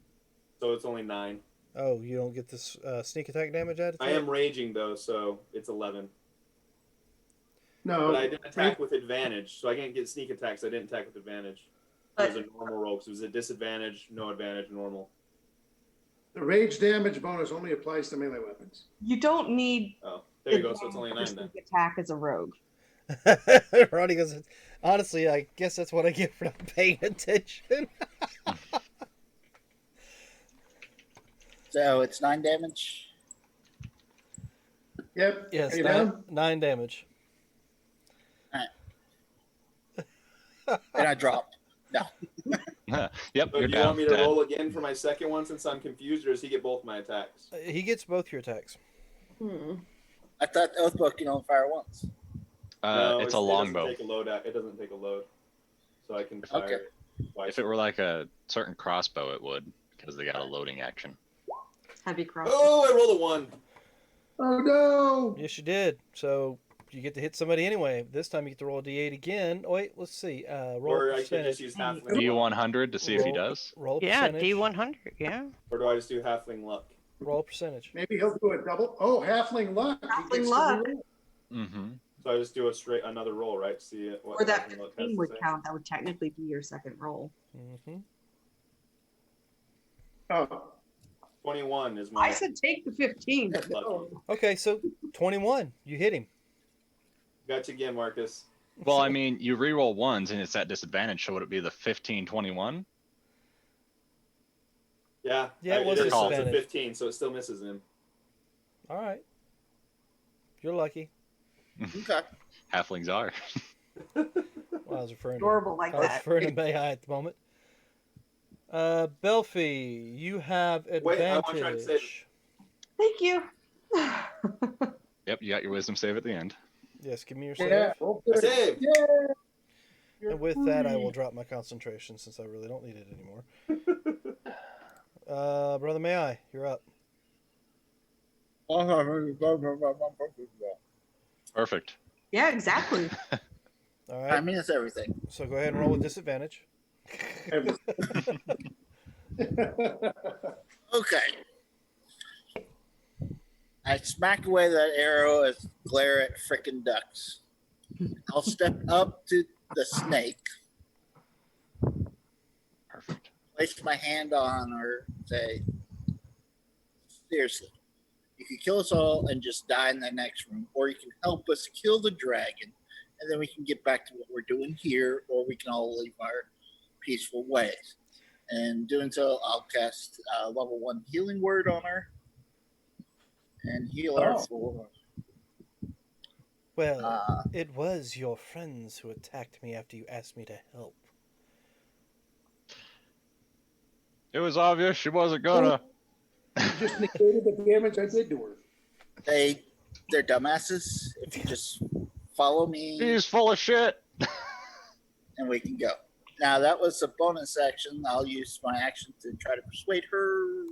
So it's only 9. Oh, you don't get this sneak attack damage added to I it? am raging though, so it's 11. No. But I did attack with advantage, so I can't get sneak attacks. I didn't attack with advantage. It was a normal roll, because it was a disadvantage, no advantage, normal. The rage damage bonus only applies to melee weapons. You don't need Oh, there you go. So it's only a 9 then. attack as a rogue. Ronnie goes, honestly, I guess that's what I get for not paying attention. So it's 9 damage. Yep. Yes, Are you nine, down? 9 damage. And I drop. No. Yep, So you're do you down. want me to Dead. roll again for my second one since I'm confused, or does he get both my attacks? He gets both your attacks. I thought Oathbow can only fire once. No, It's a it longbow. doesn't take a load. It doesn't take a load, so I can fire Okay. it twice. If it were like a certain crossbow, it would, because they got a loading action. Heavy cross. Oh, I rolled a 1. Oh no! Yes, you did. So you get to hit somebody anyway. This time you get to roll a d8 again. Oh, wait, let's see. Roll Or a I could percentage. just use halfling. D100 to see if he Roll. does. Roll a Yeah, percentage. D100. Yeah. Or do I just do halfling luck? Roll a percentage. Maybe he'll do a double. Oh, halfling luck. He Halfling gets to luck. reroll. Mm-hmm. So I just do another roll, right? See what Or that halfling luck has 15 to would say. count. That would technically be your second roll. Mm-hmm. Oh, 21 is my. I said take the 15, but Lucky. no. Okay, so 21. You hit him. Got you again, Marcus. Well, I mean, you reroll ones and it's at disadvantage, so would it be the 15-21? Yeah. Yeah, it was is. It's a disadvantage. 15, so it still misses him. All right. You're lucky. Okay. Halflings are. Well, I was referring to, Adorable like I was that. referring to Mayhi at the moment. Belfi, you have advantage. Wait, I want to try to save it. Thank you. Yep, you got your wisdom save at the end. Yes, give me your save. yeah. Oh, I good. saved. Yeah. And with that, I will drop my concentration since I really don't need it anymore. Brother May I? You're up. Perfect. Yeah, exactly. All I right. mean, it's everything. So go ahead and roll with disadvantage. Okay. I smack away that arrow as glare at frickin' ducks. I'll step up to the snake, Perfect. place my hand on her, say, seriously, you can kill us all and just die in the next room, or you can help us kill the dragon, and then we can get back to what we're doing here, or we can all leave our peaceful ways. And doing so, I'll cast level 1 healing word on her and heal her Oh. for Well, it was your friends who attacked me after you asked me to help. It was obvious she wasn't gonna. You just negated the damage I did to her. they're dumbasses. If you just follow me He's full of shit. and we can go. Now that was a bonus action. I'll use my action to try to persuade her.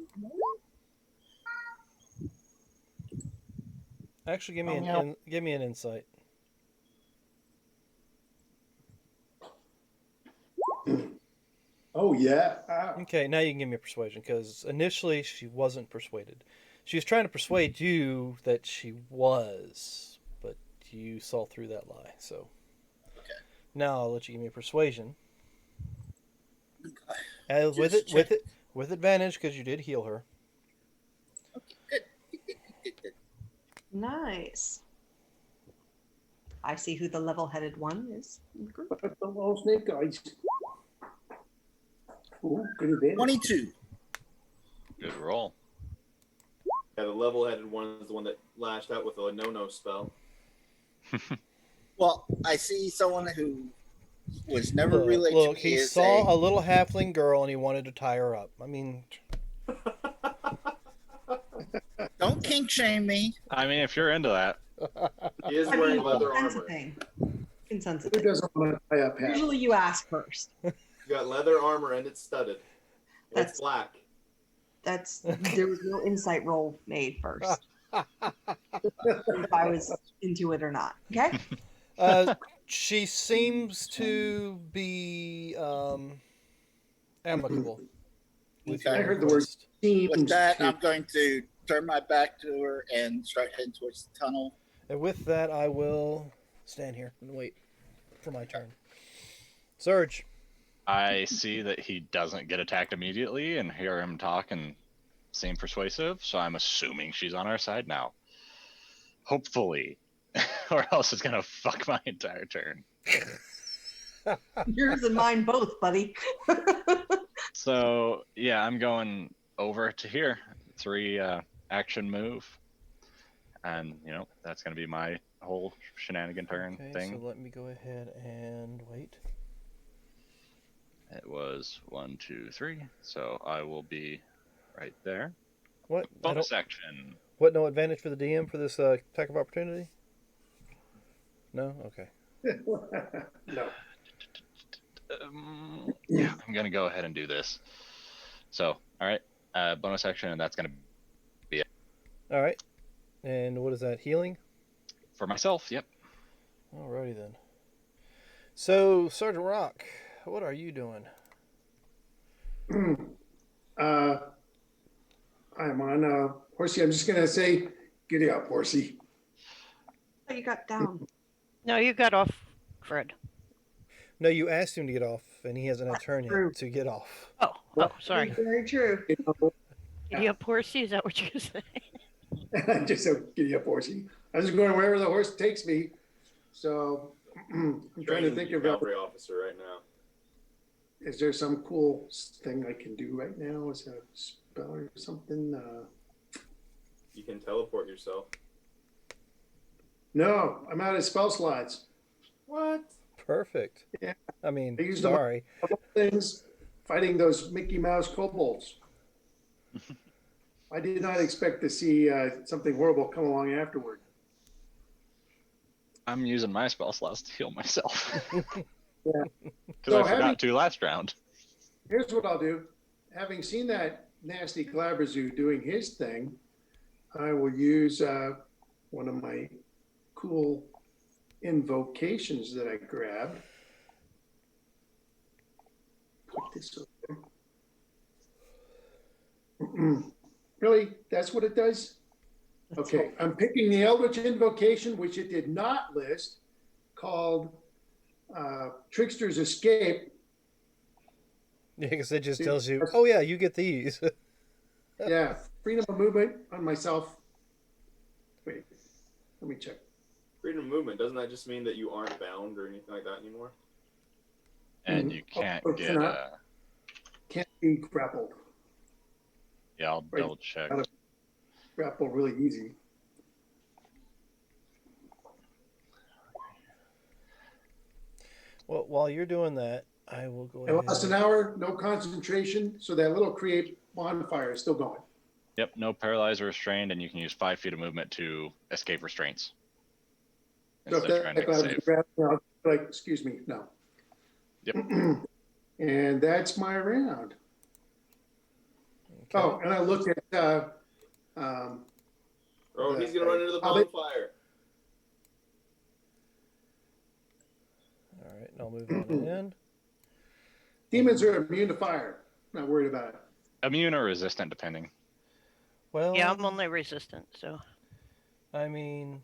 Actually, give me give me an insight. Oh yeah. Okay, now you can give me a persuasion because initially she wasn't persuaded. She was trying to persuade you that she was, but you saw through that lie. So now I'll let you give me a persuasion. With advantage because you did heal her. Good. Nice. I see who the level-headed one is. But the little snake eyes. Ooh, good advantage. 22. Good roll. Yeah, the level-headed one is the one that lashed out with a no-no spell. Well, I see someone who was never related Look, to me he as saw a little halfling girl and he wanted to tie her up. I mean, Don't kink shame me. I mean, if you're into that. He is I wearing mean, leather sense armor. a thing. Can sense a Who thing. doesn't want to tie up half? Usually you ask first. You got leather armor and it's studded. That's- It's black. There was no insight roll made first. If I was into it or not. Okay? she seems to be amicable. With Okay. your I heard the word request. With that, Seems I'm going to turn my back to her and start heading towards the tunnel. And with that, I will stand here and wait for my turn. Surge. I see that he doesn't get attacked immediately and hear him talk and seem persuasive, so I'm assuming she's on our side now. Hopefully. Or else it's gonna fuck my entire turn. Yours and mine both, buddy. So yeah, I'm going over to here. 3 action move. And that's gonna be my whole shenanigan turn Okay, thing. so let me go ahead and wait. It was 1, 2, 3. So I will be right there. What? Bonus action. What? No advantage for the DM for this attack of opportunity? No. Okay. No. Yeah, I'm gonna go ahead and do this. So, all right, bonus action, and that's gonna be it All right. And what is that? Healing? for myself. Yep. Alrighty then. So, Sergeant Rock, what are you doing? I'm on Horsey. I'm just gonna say, giddy up, Horsey. Oh, you got down. No, you got off, Fred. No, you asked him to get off, and he hasn't had a turn true. yet to get off. Oh, sorry. Very true. Giddy up, horsey? Is that what you're saying? Just so giddy up, Horsey. I'm just going wherever the horse takes me. So I'm trying to think of about, cavalry officer right now. is there some cool thing I can do right now? Is there a spell or something? You can teleport yourself. No, I'm out of spell slots. What? Perfect. Yeah. I mean, I used them- sorry. Things fighting those Mickey Mouse kobolds. I did not expect to see something horrible come along afterward. I'm using my spell slots to heal myself. Yeah. Because I forgot to last round. Here's what I'll do. Having seen that nasty Glabrazoo doing his thing, I will use one of my cool invocations that I grabbed. Put this over there. Really? That's what it does? Okay, I'm picking the Eldritch Invocation, which it did not list, called Trickster's Escape. Yeah, because it just tells you, oh yeah, you get these. Yeah, freedom of movement on myself. Wait, let me check. Freedom of movement, doesn't that just mean that you aren't bound or anything like that anymore? And you can't Oh, get. cannot. Can't be grappled. Yeah, I'll Right. double check. Grapple really easy. Well, while you're doing that, I will go I ahead. lost an hour, no concentration, so that little create bonfire is still going. Yep, no paralyzed or restrained, and you can use 5 feet of movement to escape restraints. So if Instead of that, trying to if get I was safe. grabbing, I'll be like, excuse me, no. Yep. And that's my round. Okay. Oh, and I looked at Oh, he's gonna run into the Hobbit. bonfire. All right, and I'll move on in. demons are immune to fire. Not worried about it. Immune or resistant, depending. Well, Yeah, I'm only resistant, so. I mean,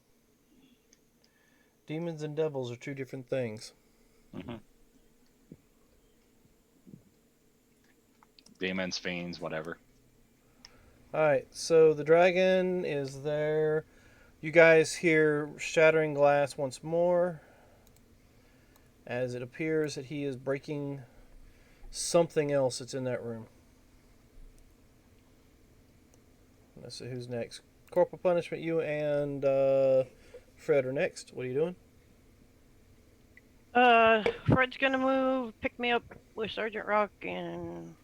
demons and devils are two different things. Mm-hmm. Demons, fiends, whatever. All right, so the dragon is there. You guys hear shattering glass once more as it appears that he is breaking something else that's in that room. Let's see who's next. Corporal Punishment, you and Fred are next. What are you doing? Fred's gonna move, pick me up with Sergeant Rock, and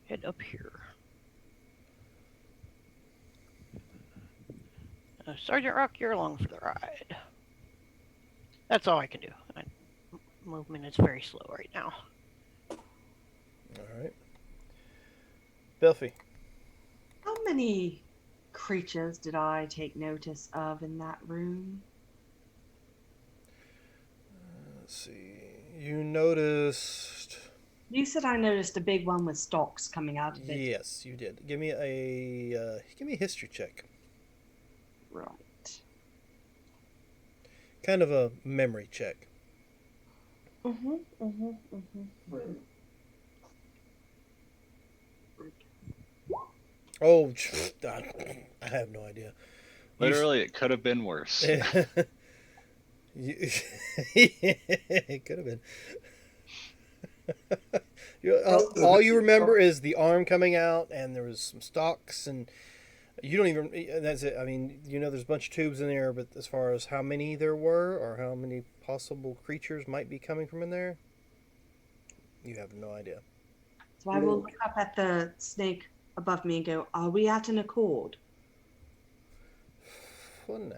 head up here. Sergeant Rock, you're along for the ride. That's all I can do. Movement is very slow right now. All right. Belfie. How many creatures did I take notice of in that room? Let's see. You noticed. You said I noticed a big one with stalks coming out of it. Yes, you did. Give me a history check. Right. Kind of a memory check. Oh, I have no idea. Literally, it could have been worse. It could have been. All you remember is the arm coming out, and there was some stalks, and you don't even. That's it. I mean, there's a bunch of tubes in there, but as far as how many there were, or how many possible creatures might be coming from in there, you have no idea. So I will look up at the snake above me and go, "Are we at an accord?" For now.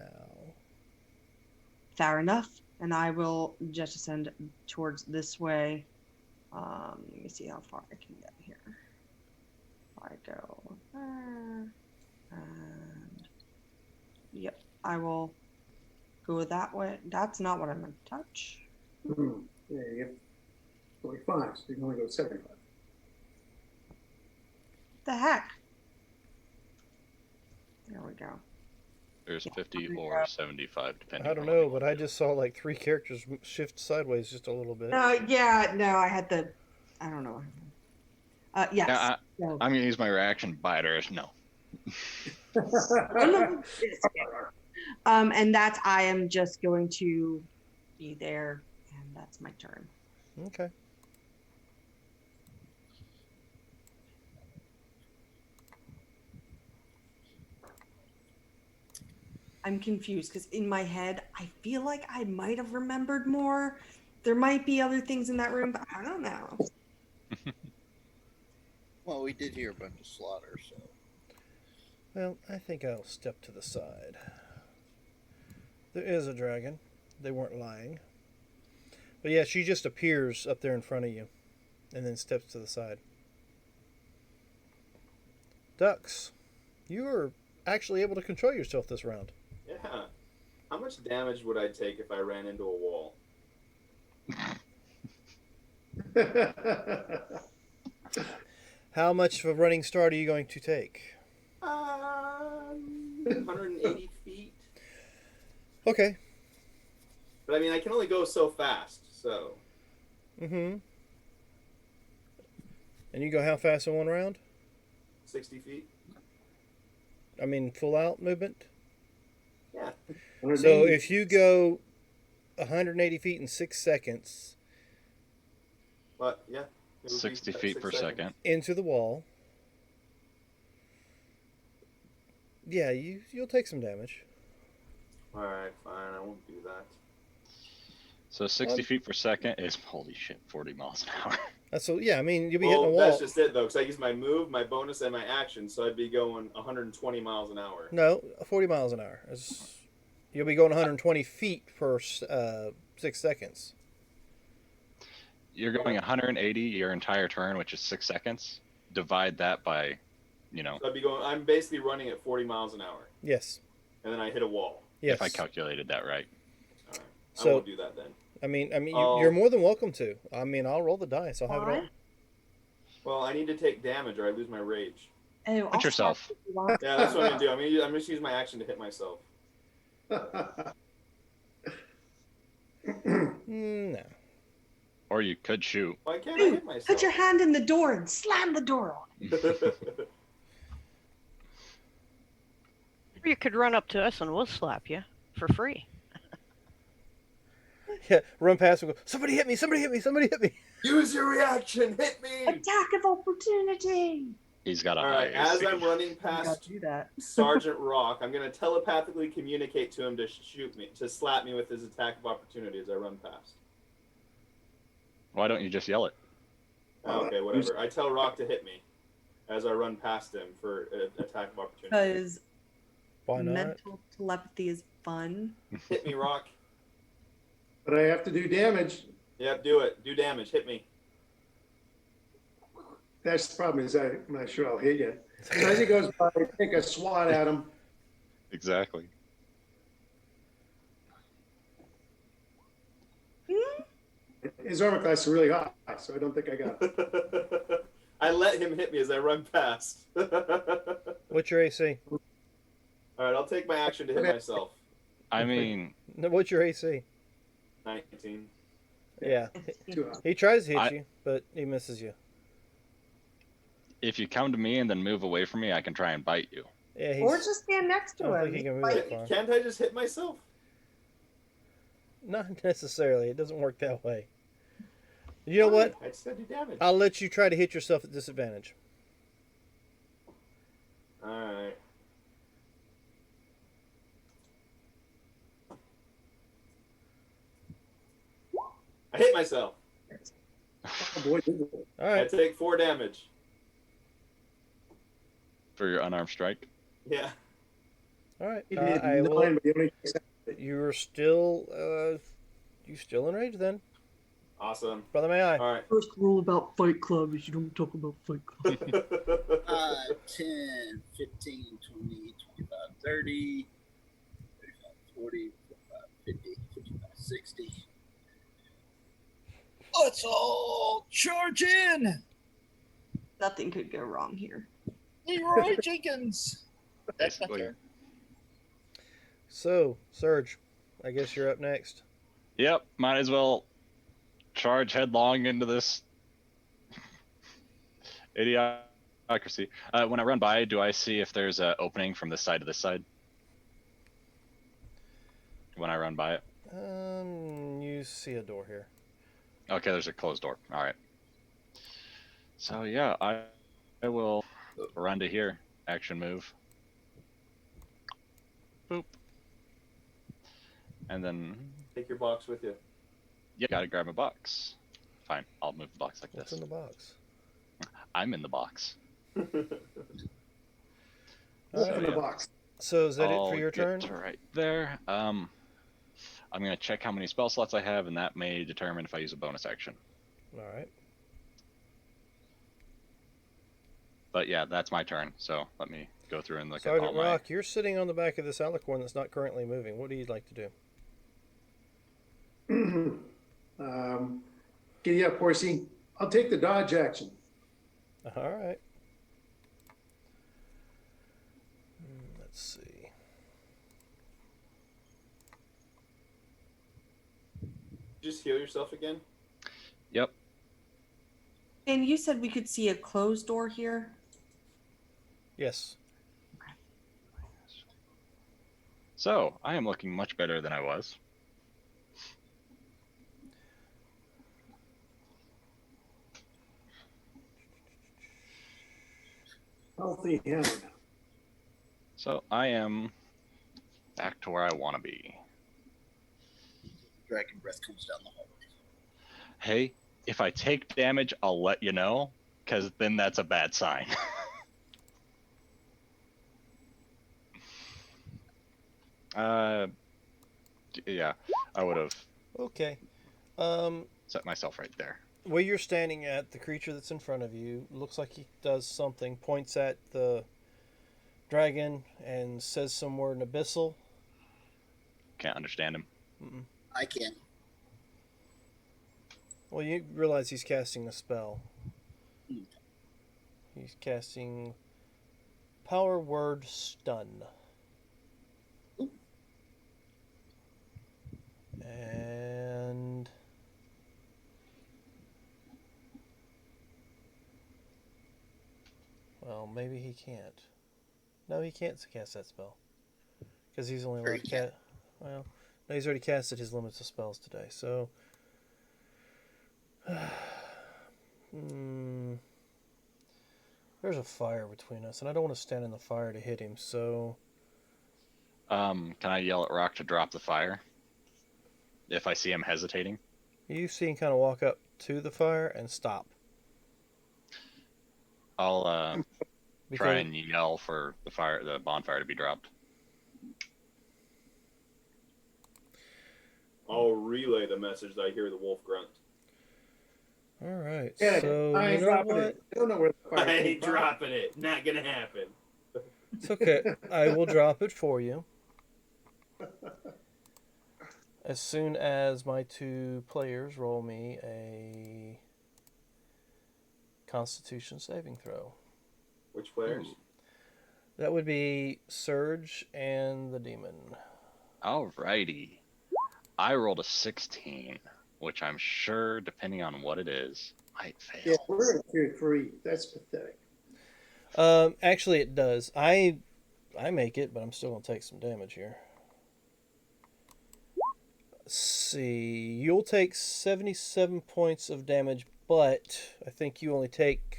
Fair enough. And I will jettison towards this way. Let me see how far I can get here. I go there, and yep, I will go that way. That's not what I'm going to touch. Yeah, you get 45, so you can only go 75. The heck? There we go. There's 50 or 75, depending. I don't know, but I just saw like 3 characters shift sideways just a little bit. No, I had the, I don't know. Yes. Yeah, No. I'm gonna use my reaction biter. No. And that's, I am just going to be there, and that's my turn. Okay. I'm confused because in my head, I feel like I might have remembered more. There might be other things in that room, but I don't know. Well, we did hear a bunch of slaughter, so. Well, I think I'll step to the side. There is a dragon. They weren't lying. But yeah, she just appears up there in front of you and then steps to the side. Ducks, you are actually able to control yourself this round. Yeah. How much damage would I take if I ran into a wall? How much of a running start are you going to take? 180 feet. Okay. But I mean, I can only go so fast, so. Mm-hmm. And you go how fast in one round? 60 feet. I mean, full out movement? Yeah. So if you go 180 feet in 6 seconds But yeah. it would be 60 about feet 6 per seconds. second. into the wall, yeah, you'll take some damage. Alright, fine. I won't do that. So 60 feet per second is, holy shit, 40 miles an hour. That's so yeah. I mean, you'll be Well, hitting a wall. that's just it, though, because I use my move, my bonus, and my action, so I'd be going 120 miles an hour. No, 40 miles an hour. You'll be going 120 feet per 6 seconds. You're going 180 your entire turn, which is 6 seconds. Divide that by, So I'd be going, I'm basically running at 40 miles an hour, Yes. and then I hit a wall. Yes. if I calculated that right. Alright. I So- won't do that then. I mean, Oh. you're more than welcome to. I mean, I'll roll the dice. I'll have it all. Well, I need to take damage or I lose my rage. Oh, Hit yourself. Yeah, that's what I'm going to do. I'm just use my action to hit myself. No. Or you could shoot. Why can't I hit myself? Put your hand in the door and slam the door on. Or you could run up to us and we'll slap you for free. Yeah, run past and go, somebody hit me, somebody hit me, somebody hit me. Use your reaction. Hit me. Attack of opportunity. He's got a All high right. As AC. I'm running You past gotta do that. Sergeant Rock, I'm going to telepathically communicate to him to shoot me, to slap me with his attack of opportunity as I run past. Why don't you just yell it? Okay, whatever. I tell Rock to hit me as I run past him for an attack of opportunity. Because Why not? mental telepathy is fun. Hit me, Rock. But I have to do damage. Yep, do it. Do damage. Hit me. That's the problem is I'm not sure I'll hit you. As he goes by, I take a swat at him. Exactly. His armor class is really high, so I don't think I got it. I let him hit me as I run past. All What's your AC? right, I'll take my action to hit myself. I mean, No, what's your AC? 19. Yeah. Too high. He tries to hit I- you, but he misses you. If you come to me and then move away from me, I can try and bite you. Yeah, he's. Or just stand next I to don't him. think he can move Like, that far. Can't I just hit myself? Not necessarily. It doesn't work that way. You know what? I just gotta do damage. I'll let you try to hit yourself at disadvantage. Alright. I hit myself. Oh, boy, All I right. take 4 damage. For your unarmed strike. Yeah. All right. he did I 9, will. but he only takes You're still. You still enraged then, Awesome. brother? May I? Alright. first rule about Fight Club is you don't talk about Fight Club. 5, 10, 15, 20, 25, 30, 35, 40, 45, 50, 55, 60. Let's all charge in! Nothing could go wrong here. Leroy Jenkins! That's my Basically. turn. So, Surge, I guess you're up next. Yep, might as well charge headlong into this idiocracy. When I run by, do I see if there's an opening from this side to this side? When I run by it? You see a door here. Okay, there's a closed door. All right. So yeah, I will run to here. Action move. Boop. And then, Take your box with you. yeah, gotta grab a box. Fine, I'll move the box like What's this. in the box? I'm in the box. All Open right. the box. So is that it I'll for your get turn? to right there. I'm gonna check how many spell slots I have, and that may determine if I use a bonus action. All right. But yeah, that's my turn. So let me go through and look at all Sergeant my. Rock, you're sitting on the back of this alicorn that's not currently moving. What do you like to do? Giddy up, horsey. I'll take the dodge action. All right. Let's see. Just heal yourself again. Yep. And you said we could see a closed door here. Yes. So I am looking much better than I was. Healthy hand. So I am back to where I want to be. Dragon breath comes down the hallway. Hey, if I take damage, I'll let you know, because then that's a bad sign. Yeah, I would have Okay. set myself right there. Where you're standing at, the creature that's in front of you looks like he does something, points at the dragon and says some word in Abyssal. Can't understand him. Mm-mm. I can. Well, you realize he's casting a spell. Hmm. He's casting Power Word Stun. Ooh. And well, maybe he can't. No, he can't cast that spell because he's only Sure allowed he to cast. Well, no, he's already casted his limits of spells today. So, there's a fire between us, and I don't want to stand in the fire to hit him. So, Can I yell at Rock to drop the fire? If I see him hesitating? you see him kind of walk up to the fire and stop. I'll try Because- and yell for the bonfire to be dropped. I'll relay the message that I hear the wolf grunt. All right. Yeah, So I you ain't know dropping what? it. I don't know where the fire I came ain't from. dropping it. Not gonna happen. It's okay. I will drop it for you as soon as my two players roll me a Constitution saving throw. Which players? Ooh. That would be Surge and the demon. Alrighty. I rolled a 16, which I'm sure, depending on what it is, might fail. Yeah, we're in tier 3. That's pathetic. Actually, it does. I make it, but I'm still gonna take some damage here. Let's see. You'll take 77 points of damage, but I think you only take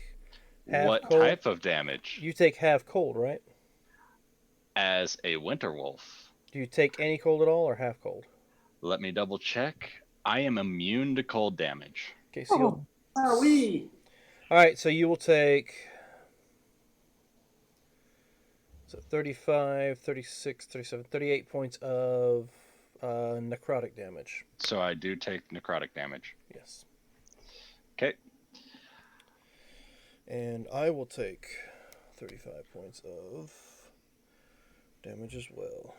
half What cold. type of damage? You take half cold, right? As a winter wolf. Do you take any cold at all or half cold? Let me double check. I am immune to cold damage. Okay, so you'll... Wowee. All right, so you will take 35, 36, 37, 38 points of necrotic damage. So I do take necrotic damage. Yes. Okay. And I will take 35 points of damage as well.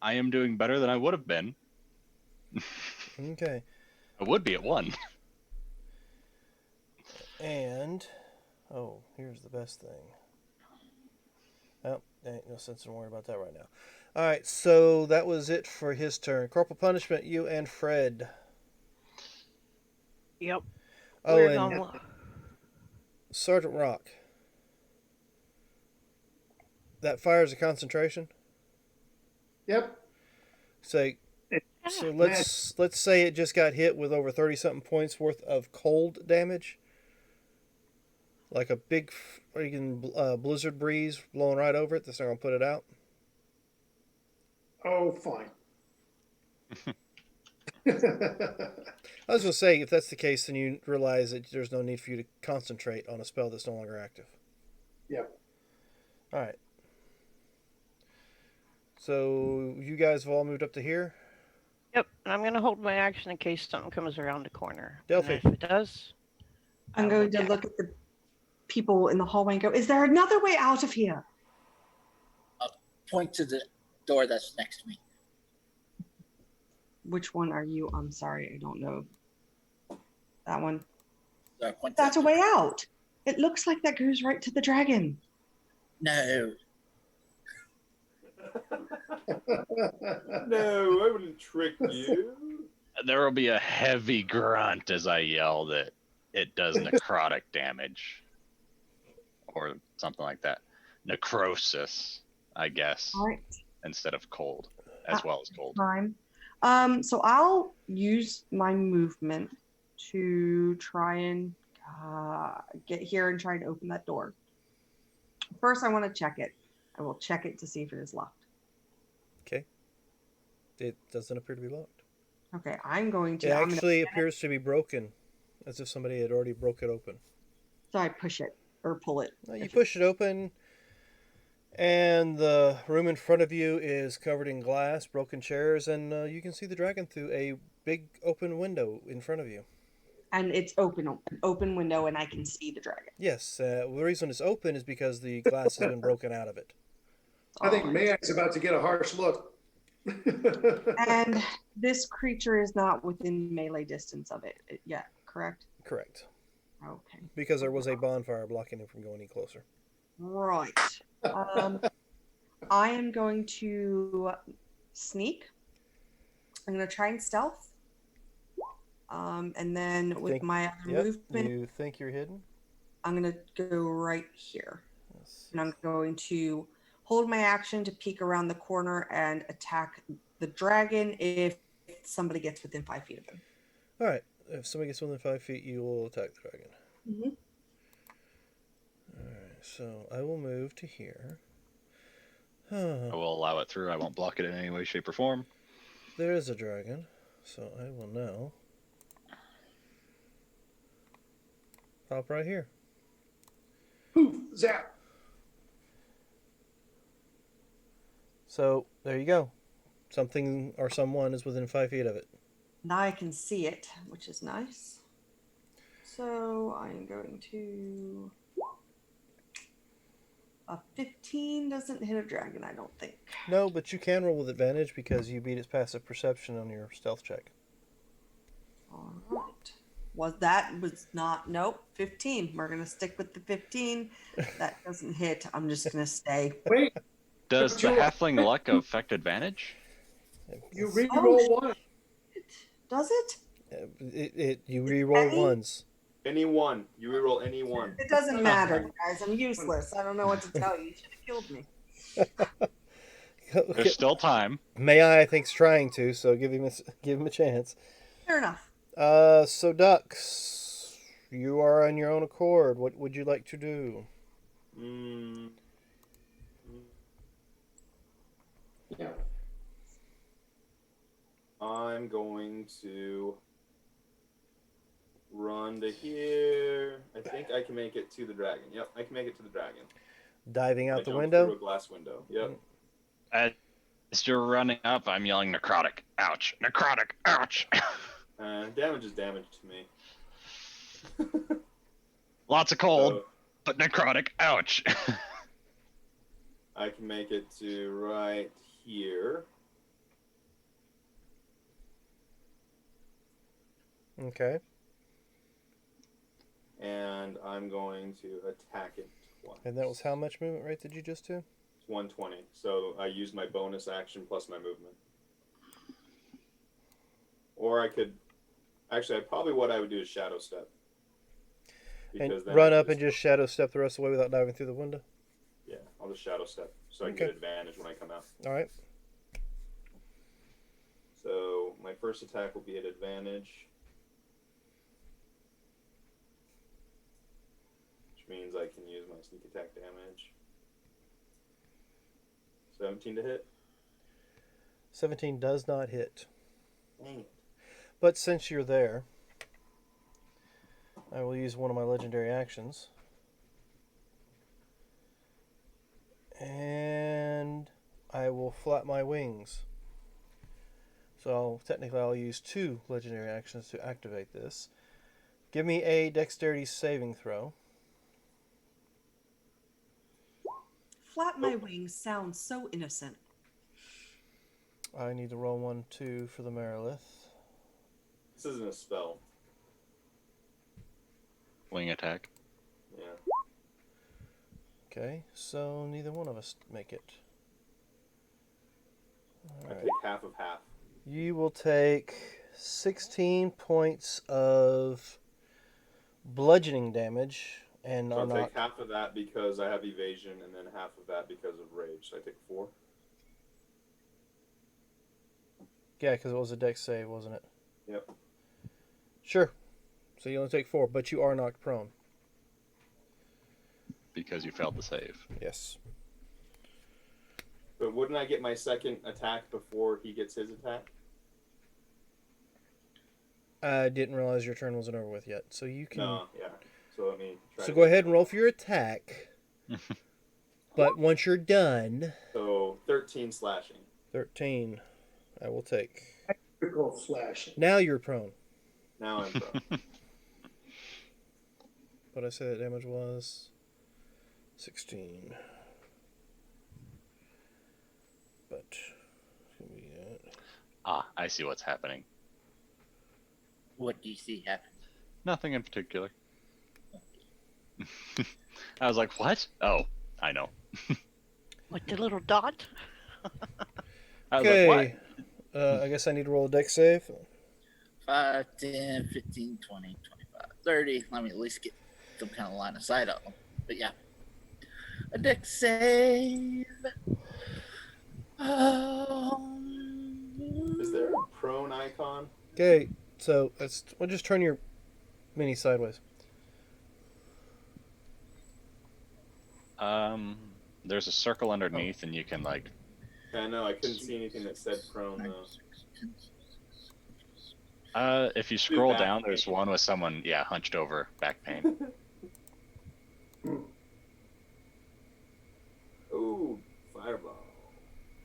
I am doing better than I would have been. Okay. I would be at 1. And, oh, here's the best thing. Oh, ain't no sense in worrying about that right now. All right, so that was it for his turn. Corporal Punishment, you and Fred. Yep. Oh, We're and gonna- Sergeant Rock. That fires a concentration. Yep. Say, so let's say it just got hit with over 30-something points worth of cold damage. Like a big freaking blizzard breeze blowing right over it. That's not gonna put it out. Oh, fine. I was gonna say, if that's the case, then you realize that there's no need for you to concentrate on a spell that's no longer active. Yep. All right. So you guys have all moved up to here. Yep. And I'm gonna hold my action in case something comes around the corner. Delphi. And if it does, I'm I going will to attack. look at the people in the hallway and go, is there another way out of here? Point to the door that's next to me. Which one are you? I'm sorry, I don't know. That one. Point to That's a that- way out. It looks like that goes right to the dragon. No. No, I wouldn't trick you. There will be a heavy grunt as I yell that it does necrotic damage. Or something like that. Necrosis, I guess, All right, instead of cold, as well as cold. time. So I'll use my movement to try and get here and try to open that door. First, I want to check it. I will check it to see if it is locked. Okay. It doesn't appear to be locked. Okay, I'm going to. It I'm gonna- actually appears to be broken, as if somebody had already broke it open. so I push it or pull it. You push it open, and the room in front of you is covered in glass, broken chairs, and you can see the dragon through a big open window in front of you. And it's open, an open window, and I can see the dragon. Yes, the reason it's open is because the glass has been broken out of it. I think All right. Mayak's about to get a harsh look. And this creature is not within melee distance of it yet, correct? Correct. Okay. Because there was a bonfire blocking him from going any closer. Right. I am going to sneak. I'm going to try and stealth. And then with Think- my other Yep. movement, You think you're hidden? I'm going to go right here. Yes. And I'm going to hold my action to peek around the corner and attack the dragon if somebody gets within 5 feet of him. All right. If somebody gets within 5 feet, you will attack the dragon. Mm-hmm. All right. So I will move to here. I will allow it through. I won't block it in any way, shape, or form. There is a dragon, so I will now pop right here. Poof, zap. So there you go. Something or someone is within 5 feet of it. Now I can see it, which is nice. So I'm going to. A 15 doesn't hit a dragon, I don't think. No, but you can roll with advantage because you beat its passive perception on your stealth check. All right. Was not, nope, 15. We're going to stick with the 15. That doesn't hit. I'm just going to stay. Wait, Does But the you- halfling luck affect advantage? you Oh, re-roll one. Does it? You re-roll Heavy? ones. Any one. You reroll any one. It doesn't matter, guys. I'm useless. I don't know what to tell you. You should have killed me. There's still time. May I think's trying to, so give him a chance. Fair enough. So Dux, you are on your own accord. What would you like to do? Yeah. I'm going to run to here. I think I can make it to the dragon. Yep, I can make it to the dragon. Diving I out the jump window? through a glass window. Yep. As you're running up, I'm yelling necrotic. Ouch. Necrotic. Ouch. Damage is damage to me. Lots of cold, So but necrotic. Ouch. I can make it to right here. Okay. And I'm going to attack it twice. And that was how much movement rate did you just do? It's 120. So I use my bonus action plus my movement. Or I could... Actually, probably what I would do is Shadow Step. And Because then run I up and just shadow step the rest of the way without diving through the window? Yeah, I'll just Shadow Step. So I can Okay. get advantage when I come out. Alright. So my first attack will be at advantage. Which means I can use my sneak attack damage. 17 to hit. 17 does not hit. Dang it. But since you're there, I will use one of my legendary actions. And I will flap my wings. So technically I'll use 2 legendary actions to activate this. Give me a dexterity saving throw. Flap my wings sounds so innocent. I need to roll 1, 2 for the Merilith. This isn't a spell. Wing attack. Yeah. Okay, so neither one of us make it. I Alright. take half of half. You will take 16 points of bludgeoning damage and So are I'll not. take half of that because I have evasion, and then half of that because of rage. So I take 4. Yeah, because it was a dex save, wasn't it? Yep. Sure. So you only take 4, but you are knocked prone. Because you failed the save. Yes. But wouldn't I get my second attack before he gets his attack? I didn't realize your turn wasn't over with yet, so you can. No, yeah. So let me try So to go get- ahead and roll for your attack. But once you're done, So 13 slashing. 13, I will take. Critical slashing. Now you're prone. Now I'm prone. But I said that damage was 16. But it's gonna be that. Ah, I see what's happening. What do you see happen? Nothing in particular. I was like, what? Oh, I know. With the little dot? I was like, what? Okay. I guess I need to roll a dex save. 5, 10, 15, 20, 25, 30. Let me at least get some kind of line of sight on them. But yeah. A deck save. Is there a prone icon? Okay, so we'll just turn your mini sideways. There's a circle underneath, and you can like. I know, I couldn't see anything that said prone though. If you scroll back down, there's pain. one with someone, yeah, hunched over, back pain. Ooh, fireball.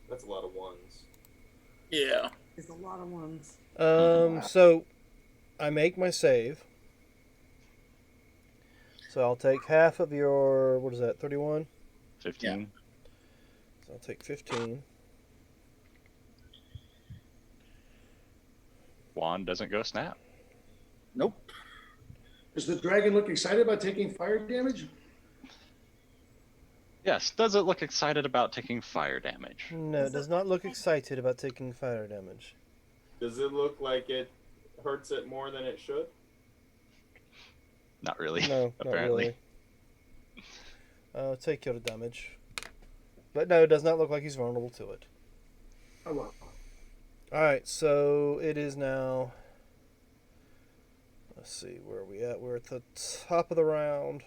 That's a lot of ones. Yeah. There's a lot of ones. So I make my save. So I'll take half of your, what is that, 31? 15. So I'll take 15. Wand doesn't go snap. Nope. Does the dragon look excited about taking fire damage? Yes, does it look excited about taking fire damage? No, it does not look excited about taking fire damage. Does it look like it hurts it more than it should? Not really. No, not apparently. really. Take killed damage. But no, it does not look like he's vulnerable to it. Oh, well. Alright, so it is now. Let's see, where are we at? We're at the top of the round.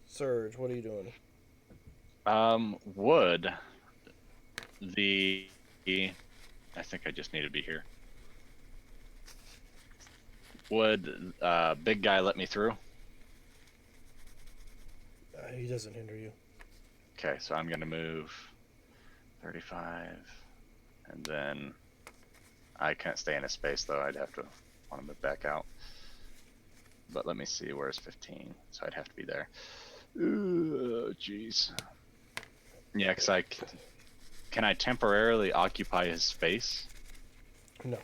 Surge, what are you doing? Would the I think I just need to be here. Would big guy let me through? He doesn't hinder you. Okay, so I'm gonna move 35, and then I can't stay in a space though. I'd have to want to move back out. But let me see, where's 15? So I'd have to be there. Jeez. Yeah, because can I temporarily occupy his space? No.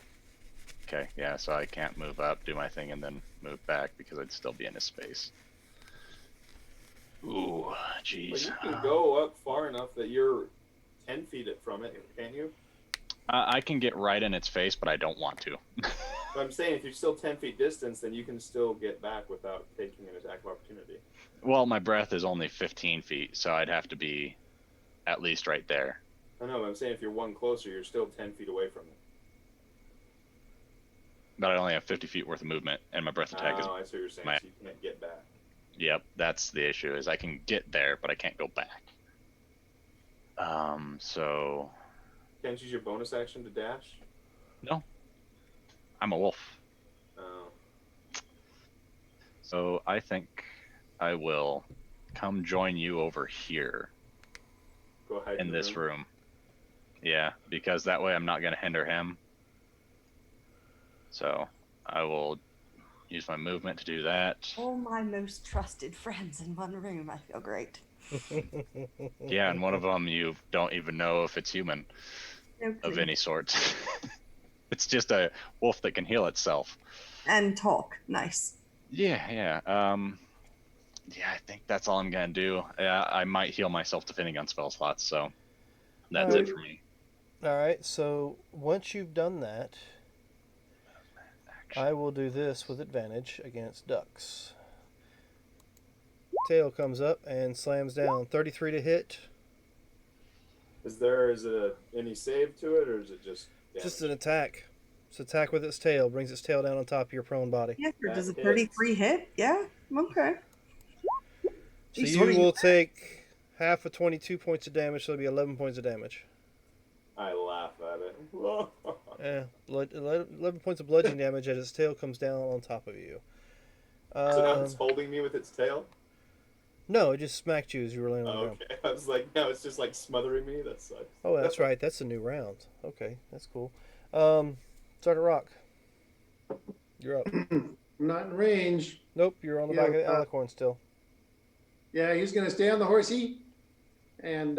Okay, yeah, so I can't move up, do my thing, and then move back because I'd still be in his space. Ooh, But jeez. you can go up far enough that you're 10 feet from it, can't you? I can get right in its face, but I don't want to. But I'm saying if you're still 10 feet distance, then you can still get back without taking an attack of opportunity. Well, my breath is only 15 feet, so I'd have to be at least right there. I know, but I'm saying if you're one closer, you're still 10 feet away from it. But I only have 50 feet worth of movement, and my breath attack is. Oh, I see what you're saying. my- So you can't get back. Yep, that's the issue. Is I can get there, but I can't go back. So Can't use your bonus action to dash? I'm a wolf. Oh. So I think I will come join you over here Go hide in the this room. Yeah, because that way I'm not going to hinder him. So I will use my movement to do that. All my most trusted friends in one room. I feel great. Yeah, and one of them you don't even know if it's human No of clue. any sort. It's just a wolf that can heal itself. And talk. Nice. Yeah. Yeah, I think that's all I'm going to do. Yeah, I might heal myself defending on spell slots, so that's it for me. Alright, so once you've done that, Action. I will do this with advantage against ducks. Tail comes up and slams down. 33 to hit. Is it any save to it, or is it just damage? Just an attack. It's an attack with its tail. Brings its tail down on top of your prone body. Yeah, or does a That 33 hit? Yeah. Okay. So Jeez, you what are will take half of 22 points of damage, so it'll be 11 points of damage. I laugh at it. Yeah, 11 points of bludgeoning damage as its tail comes down on top of you. So now it's holding me with its tail? No, it just smacked you as you were laying on the Oh, ground. okay. I was like, no, it's just like smothering me. That sucks. Oh, that's right. That's a new round. Okay, that's cool. Sergeant Rock, you're up. I'm not in range. Nope, you're on the Yeah, back of the alicorn still. Yeah, he's gonna stay on the horsey, and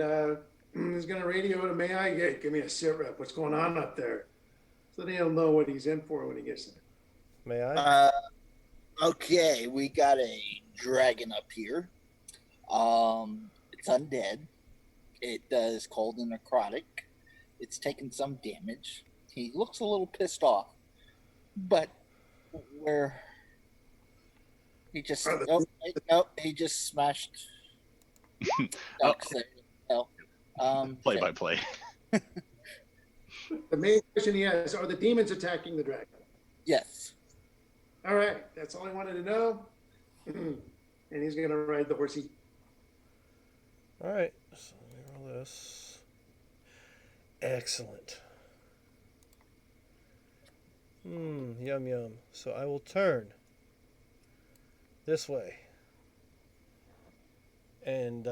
he's gonna radio to May I give me a sit rep. What's going on up there? So then he'll know what he's in for when he gets there. May I? Okay, we got a dragon up here. It's undead. It does cold and necrotic. It's taken some damage. He looks a little pissed off, but where he just he just smashed. ducks there. Play by play. The main question he has: are the demons attacking the dragon? Yes. All right, that's all I wanted to know. And he's gonna ride the horsey. All right. So let me roll this. Excellent. Yum yum. So I will turn this way. And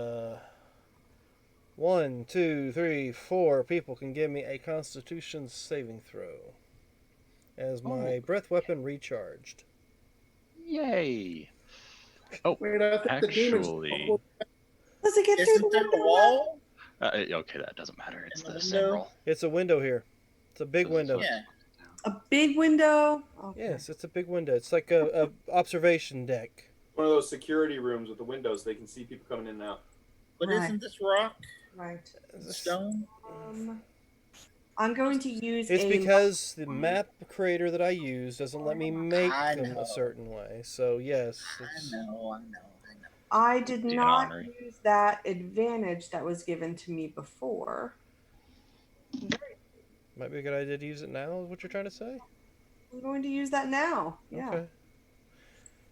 1, 2, 3, 4 people can give me a Constitution saving throw as my breath weapon recharged. Yay! Oh, Wait, I think the demons. actually, Does it get through Isn't the that the window? wall? okay, that doesn't matter. It's In the the same window? roll. It's a window here. It's a big window. Yeah. A big window? Okay. Yes, it's a big window. It's like a observation deck. One of those security rooms with the windows. They can see people coming in and out. But Right. isn't this rock Right. stone? I'm going to use It's a. because the map creator that I use doesn't let me make I them know. a certain way. So yes, I it's, know. I did The not honorary. use that advantage that was given to me before. might be a good idea to use it now. Is what you're trying to say? I'm going to use that now. Yeah. Okay.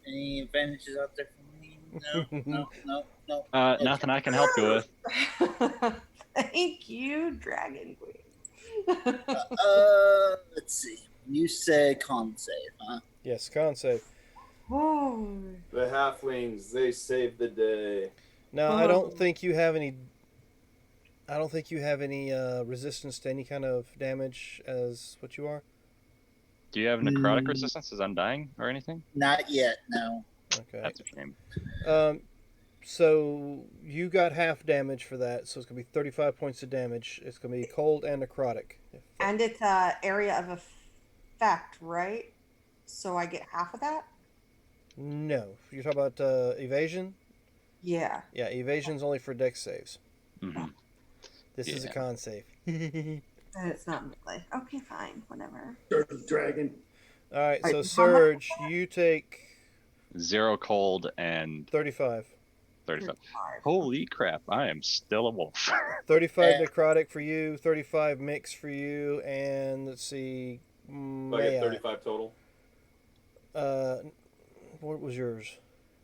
Any advantages out there for me? No. Nothing I can help you with. Thank you, Dragon Queen. Let's see. You said con save, huh? Yes, con save. Oh. The halflings, they saved the day. Now I Oh. don't think you have any. I don't think you have any resistance to any kind of damage as what you are. Do you have necrotic Mm. resistance as undying or anything? Not yet, no. Okay. That's a shame. So you got half damage for that, so it's gonna be 35 points of damage. It's gonna be cold and necrotic. And it's a area of effect, right? So I get half of that? No, you're talking about evasion. Yeah. Yeah, evasion's only for dex saves. hmm This is a Yeah. con save. And it's not melee. Okay, fine. Whatever. Dirty dragon. All right, so Right, Surge, you take 0 cold and 35. 35. Holy crap! I am still a wolf. 35 necrotic for you, 35 mix for you, and let's see. So I May get I? 35 total. What was yours?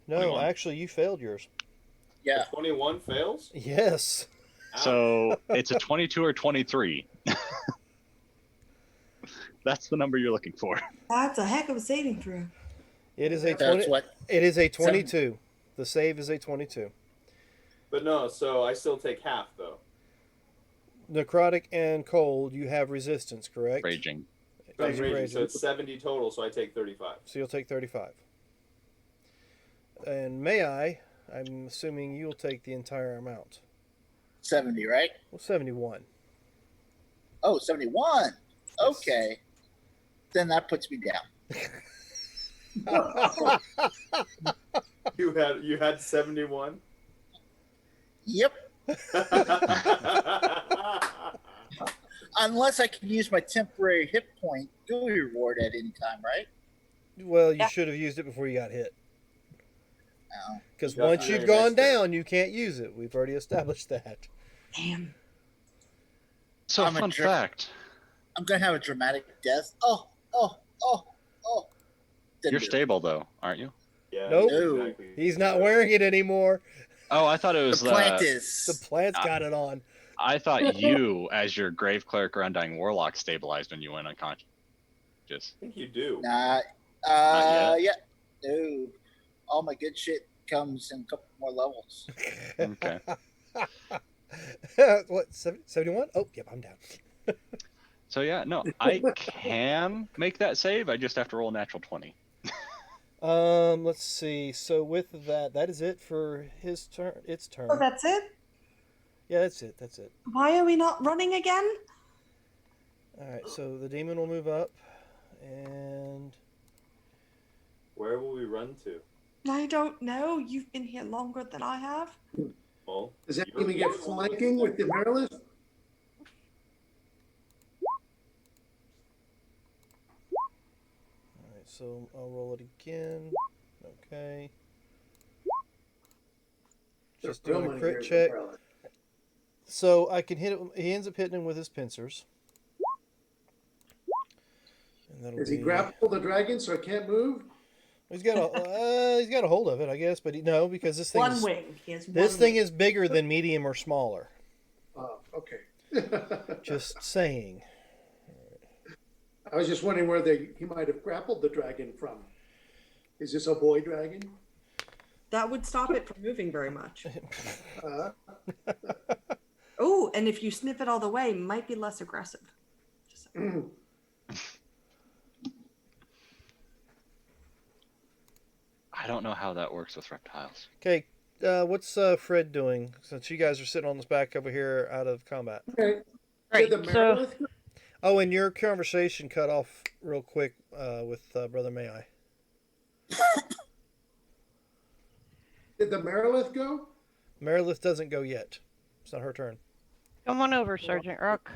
No, 21. actually, you failed yours. Yeah. 21 fails? Yes. Ouch. So it's a 22 or 23. That's the number you're looking for. That's a heck of a saving throw. It is a That's 20. what. It is a 22. The save is a 22. But no, so I still take half, though. Necrotic and cold, you have resistance, correct? Raging. So I'm Raging. raging, so it's 70 total, so I take 35. So you'll take 35. And may I? I'm assuming you'll take the entire amount. 70, right? Well, 71. Oh, 71. Okay. Then that puts me down. You had 71? Yep. Unless I can use my temporary hit point GUI reward at any time, right? Well, you Yeah. should have used it before you got hit. No. Because You got once to you've your gone next turn. down, you can't use it. We've already established that. Damn. So I'm a fun jerk. fact: I'm gonna have a dramatic death. Oh. Didn't you're do it. stable though, aren't you? Yeah, Nope. exactly. He's not wearing it anymore. Oh, I thought it was. The plant The is. plant's got it on. I thought you, as your grave cleric or undying warlock, stabilized when you went unconscious. I think you do. Not. Not Yeah. No. All my good shit comes in a couple more levels. Okay. What, 71? Oh, yep, I'm down. So yeah, no, I can make that save. I just have to roll a natural 20. Let's see. So with that, that is it for his turn. Its turn. Oh, that's it? Yeah, that's it. That's it. Why are we not running again? All right. So the demon will move up, and Where will we run to? I don't know. You've been here longer than I have. Well, Does that you're- even get flanking with the Marilith? all right. So I'll roll it again. Okay. Just Real doing a money crit here is check. Marilith. So I can hit it. He ends up hitting him with his pincers. And that'll Does he be- grapple the dragon so it can't move? He's got a he's got a hold of it, I guess, but no, because this thing One is, wing. He has this one thing wing. is bigger than medium or smaller. Oh, okay. Just saying. I was just wondering where he might have grappled the dragon from. Is this a boy dragon? That would stop it from moving very much. Uh, Oh, and if you snip it all the way, might be less aggressive. Just saying. I don't know how that works with reptiles. Okay, what's Fred doing? Since you guys are sitting on this back over here out of combat. okay. Right, Did the so- Marilith Oh, and your conversation cut off real quick with Brother May I. Did the Marilith go? Merilith doesn't go yet. It's not her turn. Come on over, Sergeant Rock.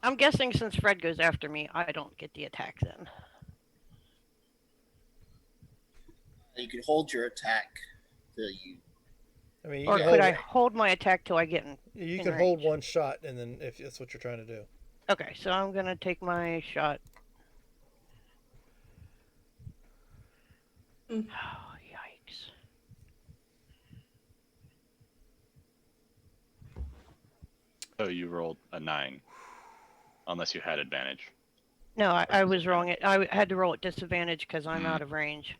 I'm guessing since Fred goes after me, I don't get the attack then. You can hold your attack till you. I mean, you Or can could hold I hold my attack till I get in? you in can hold range? one shot, and then if that's what you're trying to do. Okay, so I'm gonna take my shot. Mm. Oh, yikes. So you rolled a 9, unless you had advantage. No, I was wrong. I had to roll at disadvantage because I'm Mm. out of range.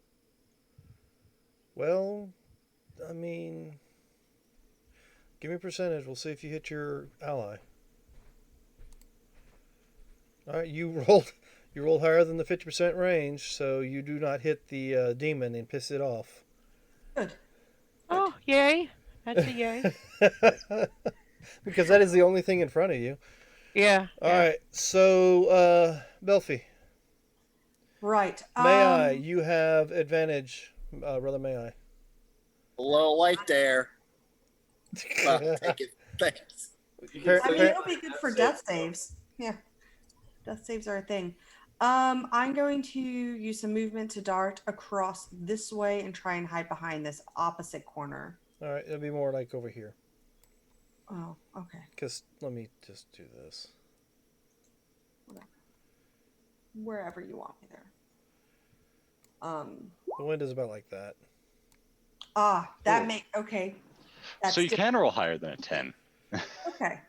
Well, I mean, give me a percentage. We'll see if you hit your ally. All right, you rolled higher than the 50% range, so you do not hit the demon and piss it off. Good. Oh, yay. That's a yay. Because that is the only thing in front of you. Yeah. All yeah. right, so Belfie, Right. may I? You have advantage, brother. May I? A little light there. Well, take it. Thanks. You Fair- can I mean, say it'll be good for save, death though. saves. Yeah. Death saves are a thing. I'm going to use some movement to dart across this way and try and hide behind this opposite corner. All right, it'll be more like over here. Oh, okay. Because let me just do this. Wherever you want me there. The wind is about like that. That Cool. make okay. That's So you different. can roll higher than a 10. Okay.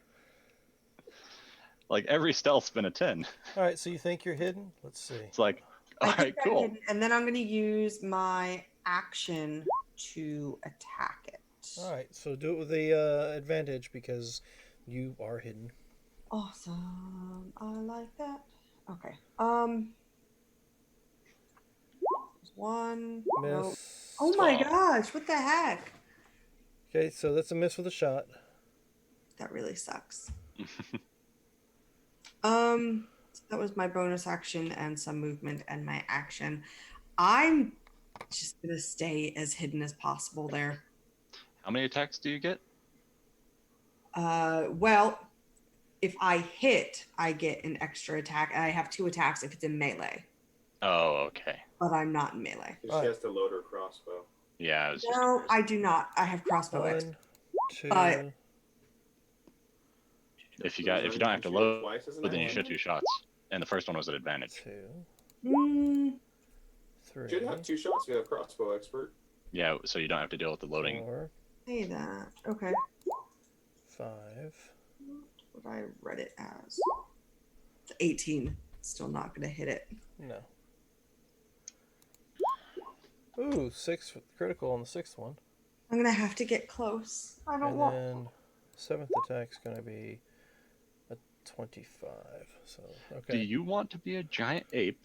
Like every stealth's been a 10. All right, so you think you're hidden? Let's see. It's like, I all think right, I'm cool. hidden, and then I'm going to use my action to attack it. All right, so do it with the advantage because you are hidden. Awesome. I like that. Okay. One. No. Miss. Oh my 12. gosh! What the heck? Okay, so that's a miss with a shot. That really sucks. That was my bonus action and some movement and my action. I'm just gonna stay as hidden as possible there. How many attacks do you get? Well, if I hit, I get an extra attack, and I have 2 attacks if it's in melee. Oh, okay. But I'm not in melee. She has to load her crossbow. Yeah, I was just No, curious. I do not. I have crossbow. One, two. But- If you don't have to Shoot load, twice as an but then you action? shoot 2 shots, and the first one was at advantage. Two, Mm, three, Should have 2 shots. You have crossbow expert. Yeah, so you don't have to deal with the loading. 4, say that. Okay. 5. What I read it as. It's 18. Still not gonna hit it. No. Ooh, 6 critical on the 6th one. I'm gonna have to get close. I don't And want. then 7th attack's going to be a 25. So, Do okay. you want to be a giant ape?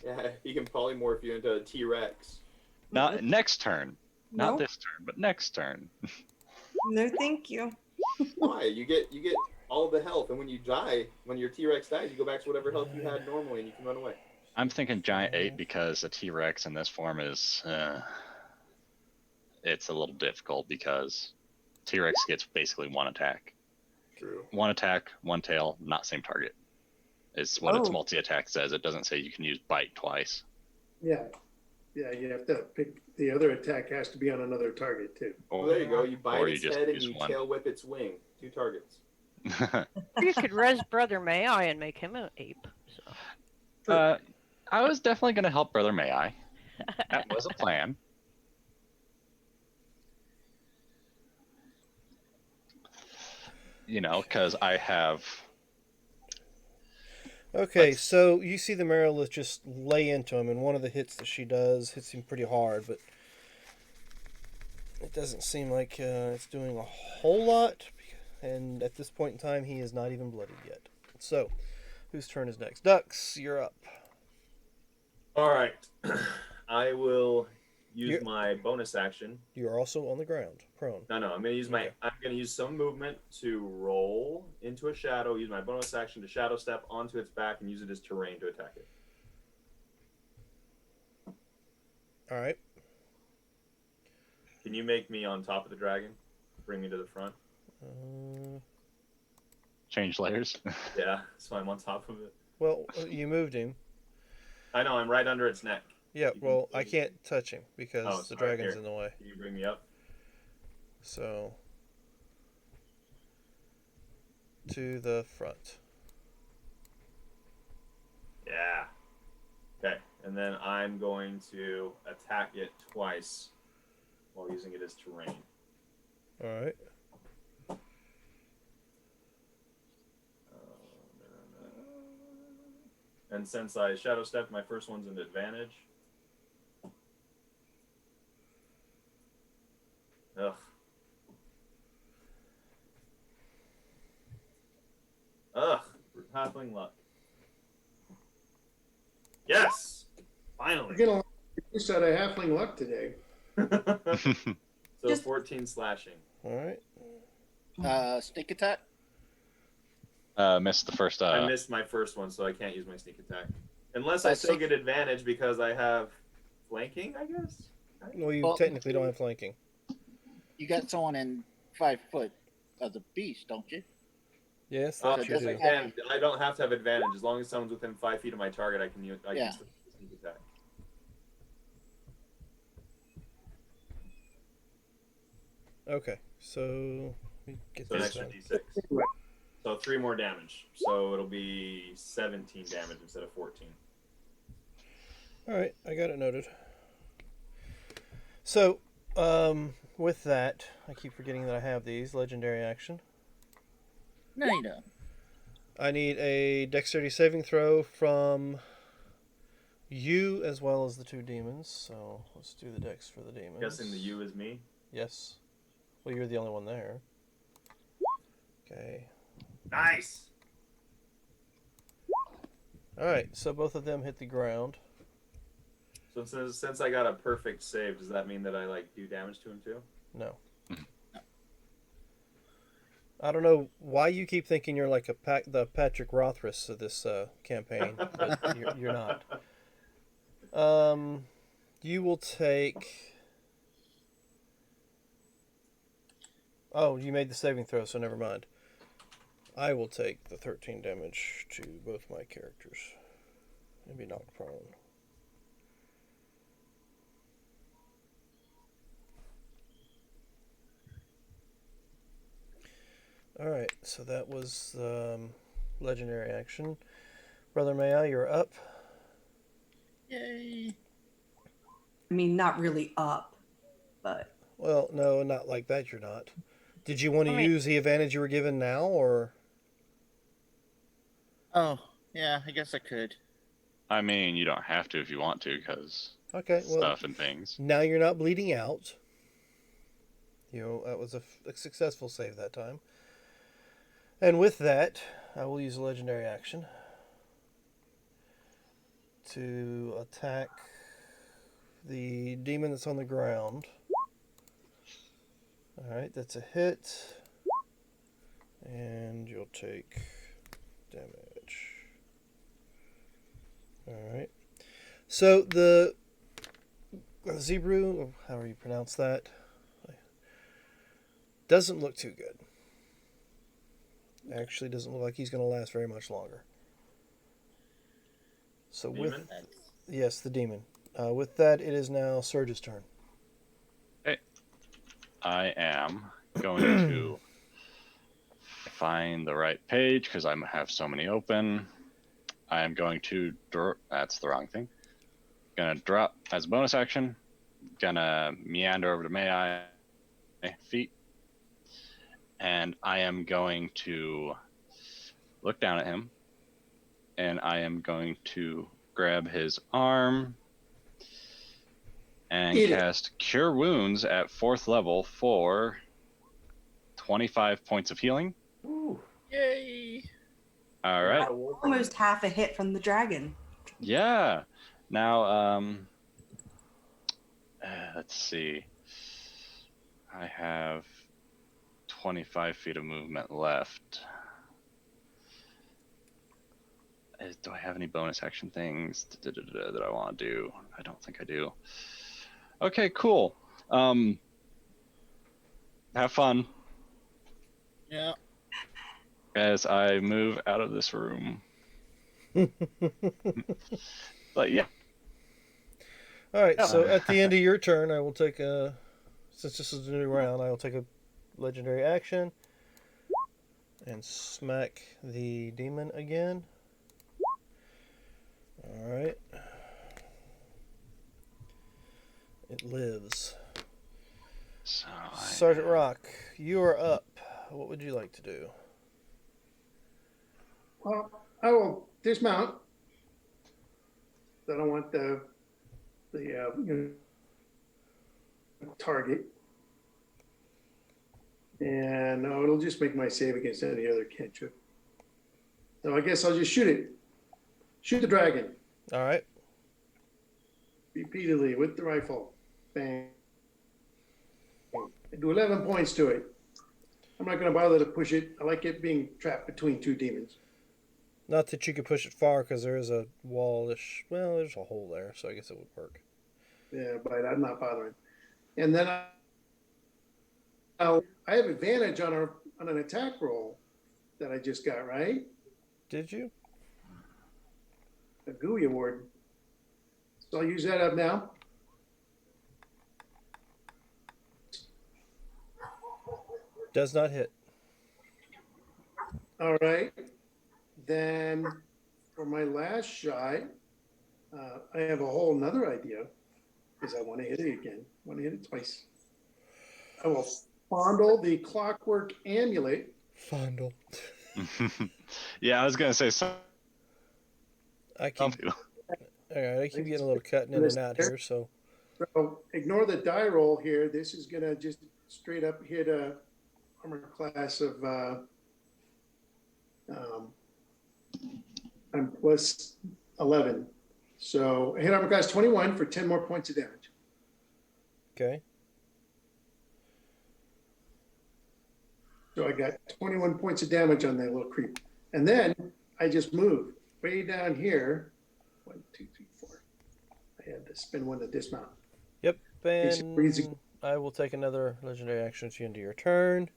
Yeah, he can polymorph you into a T-Rex. Not next turn. Not No, this turn, but next turn. no, thank you. Why? You get all of the health, and when you die, when your T-Rex dies, you go back to whatever health you had normally, and you can run away. I'm thinking giant ape because a T-Rex in this form is it's a little difficult because T-Rex gets basically 1 attack. True. 1 attack, 1 tail, not same target. It's what its Oh. multi-attack says. It doesn't say you can use bite twice. Yeah. Yeah, you have to pick, the other attack has to be on another target too. Well, there you go. You bite Or you its just head and use you one. tail whip its wing. 2 targets. You could res Brother May I and make him an ape. So. I was definitely going to help Brother May I. That was a plan. You know, because I have. Okay, so you see the Marilith just lay into him, and one of the hits that she does hits him pretty hard, but it doesn't seem like it's doing a whole lot. And at this point in time, he is not even bloodied yet. So, whose turn is next? Ducks, you're up. All right. I will use You're- my bonus action. You are also on the ground, prone. No, I'm gonna use my. I'm gonna use some movement to roll into a shadow. Use my bonus action to shadow step onto its back and use it as terrain to attack it. All right. Can you make me on top of the dragon? Bring me to the front. change layers. Yeah, so I'm on top of it. Well, you moved him. I know, I'm right under its neck. Yeah, You can well, see I it. can't touch him because Oh, the sorry, dragon's here. in the way. Can you bring me up? So, to the front. Yeah. Okay, and then I'm going to attack it twice while using it as terrain. All right. And since I shadow stepped, my first one's an advantage. Ugh. Ugh. Halfling luck. Yes! We're Finally. getting a lot of use out of halfling luck today. So Just- 14 slashing. All right. Sneak attack. Missed the first. I missed my first one, so I can't use my sneak attack. Unless I That's still so- get advantage because I have flanking, I guess? Well, you Well- technically don't have flanking. You got someone in 5 foot of the beast, don't you? Yes, Oh, that you does do. it- and I don't have to have advantage. As long as someone's within 5 feet of my target, I can use Yeah. the sneak attack. Okay, so we get So an this extra done. d6. So 3 more damage. So it'll be 17 damage instead of 14. All right, I got it noted. So, with that, I keep forgetting that I have these legendary action. No, you don't. I need a dexterity saving throw from you as well as the two demons. So let's do the dex for the demons. Guessing the U is me. Yes. Well, you're the only one there. Okay. Nice! All right. So both of them hit the ground. So since I got a perfect save, does that mean that I like do damage to him too? No. I don't know why you keep thinking you're like the Patrick Rothfuss of this campaign, but you're not. You will take. Oh, you made the saving throw, so never mind. I will take the 13 damage to both my characters and be knocked prone. Alright, so that was legendary action. Brother Maya, you're up. Yay. I mean, not really up, but Well, no, not like that, you're not. Did you want to I mean- use the advantage you were given now, or? Oh, yeah, I guess I could. I mean, you don't have to if you want to, because Okay, well, stuff and things. now you're not bleeding out. You know, that was a successful save that time. And with that, I will use a legendary action to attack the demon that's on the ground. Alright, that's a hit. And you'll take damage. Alright. So the Zebru, or however you pronounce that, doesn't look too good. Actually doesn't look like he's going to last very much longer. So with Demon? yes, the demon. With that, it is now Surge's turn. I am going to find the right page because I have so many open. I am going to that's the wrong thing. Gonna drop as a bonus action. Gonna meander over to May feet. And I am going to look down at him. And I am going to grab his arm and Eat it. cast Cure Wounds at 4th level for 25 points of healing. Ooh. Yay. All right. almost half a hit from the dragon. Yeah. Now, let's see. I have 25 feet of movement left. Do I have any bonus action things that I want to do? I don't think I do. Okay, cool. Have fun. Yeah. as I move out of this room. But yeah, All right, Yeah. so at the end of your turn, I will take a. Since this is a new round, I will take a legendary action and smack the demon again. All right. It lives. so Sergeant Rock, you are up. What would you like to do? Well, I will dismount. I don't want the target. And no, it'll just make my save against any other cantrip. So I guess I'll just shoot it. Shoot the dragon All right. repeatedly with the rifle. Bang. I do 11 points to it. I'm not going to bother to push it. I like it being trapped between two demons. Not that you could push it far because there is a wallish. Well, there's a hole there, so I guess it would work. Yeah, but I'm not bothering. And then I have advantage on an attack roll that I just got, right? Did you? A GUI award. So I'll use that up now. Does not hit. All right. Then for my last shot, I have a whole nother idea because I want to hit it again. I want to hit it twice. I will fondle the clockwork amulet. Fondle. yeah, I was gonna say so. I keep. All right, I keep getting a little cutting in and out here, so. So ignore the die roll here. This is gonna just straight up hit a armor class of. I'm plus 11. So I hit armor class 21 for 10 more points of damage. Okay. So I got 21 points of damage on that little creep. And then I just moved way down here. 1, 2, 3, 4. I had to spin one to dismount. Yep, It's breezy. and I will take another legendary action at the end of your turn.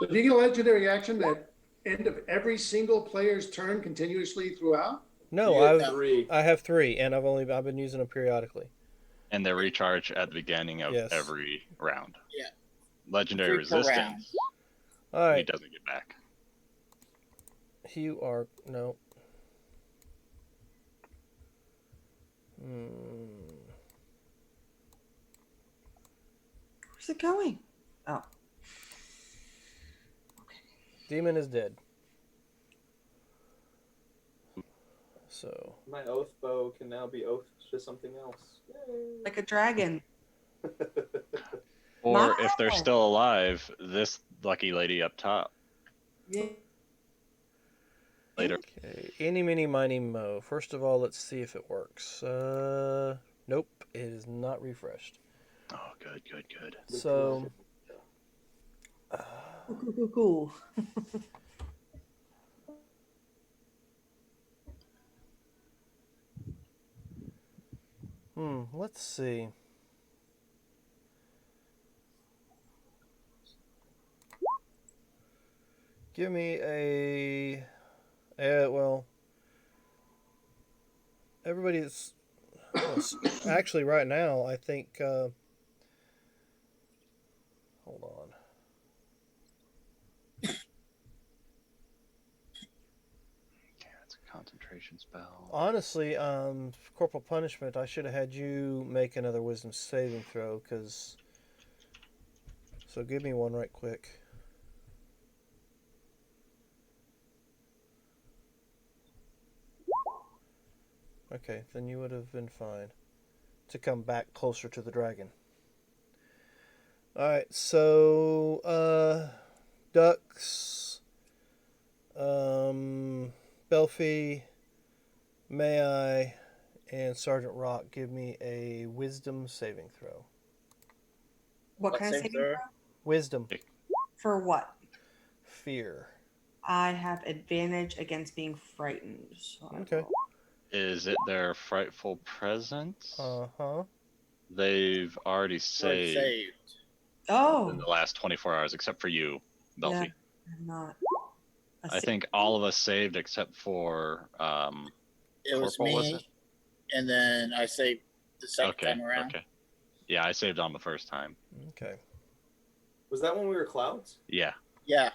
So do you get a legendary action that end of every single player's turn continuously throughout? No, You get three. I have 3, and I've been using them periodically. And they recharge at the beginning of Yes. every round. Yeah. Legendary 3 per round. resistance. All He right, doesn't get back. you are no. Where's it going? Oh. Demon is dead. So My oath bow can now be oathed to something else. Yay. Like a dragon. Or if they're Wow. still alive, this lucky lady up top. Yeah. Later. okay, eeny, meeny, miny, mo. First of all, let's see if it works. Nope, it is not refreshed. Oh, good, good, good. So, Cool. let's see. Give me a. Well, everybody's. Actually, right now, I think. Hold on. Yeah, it's a concentration spell. Honestly, corporal punishment. I should have had you make another wisdom saving throw, because. So give me one right quick. Okay, then you would have been fine to come back closer to the dragon. All right, so Ducks, Belfie, May I, and Sergeant Rock give me a wisdom saving throw. What What kind of saving saving throw? throw? Wisdom, For what? fear. I have advantage against being frightened. So I Okay. will- Is it their frightful presence? Uh-huh. They've already Already saved saved. Oh, in the last 24 hours, except for you, Belfie. I'm not. I think all of us saved except for It was Corporal, was me, it? and then I saved the second Okay, time around. okay. Yeah, I saved on the first time. Okay. Was that when we were clouds? Yeah. Yeah.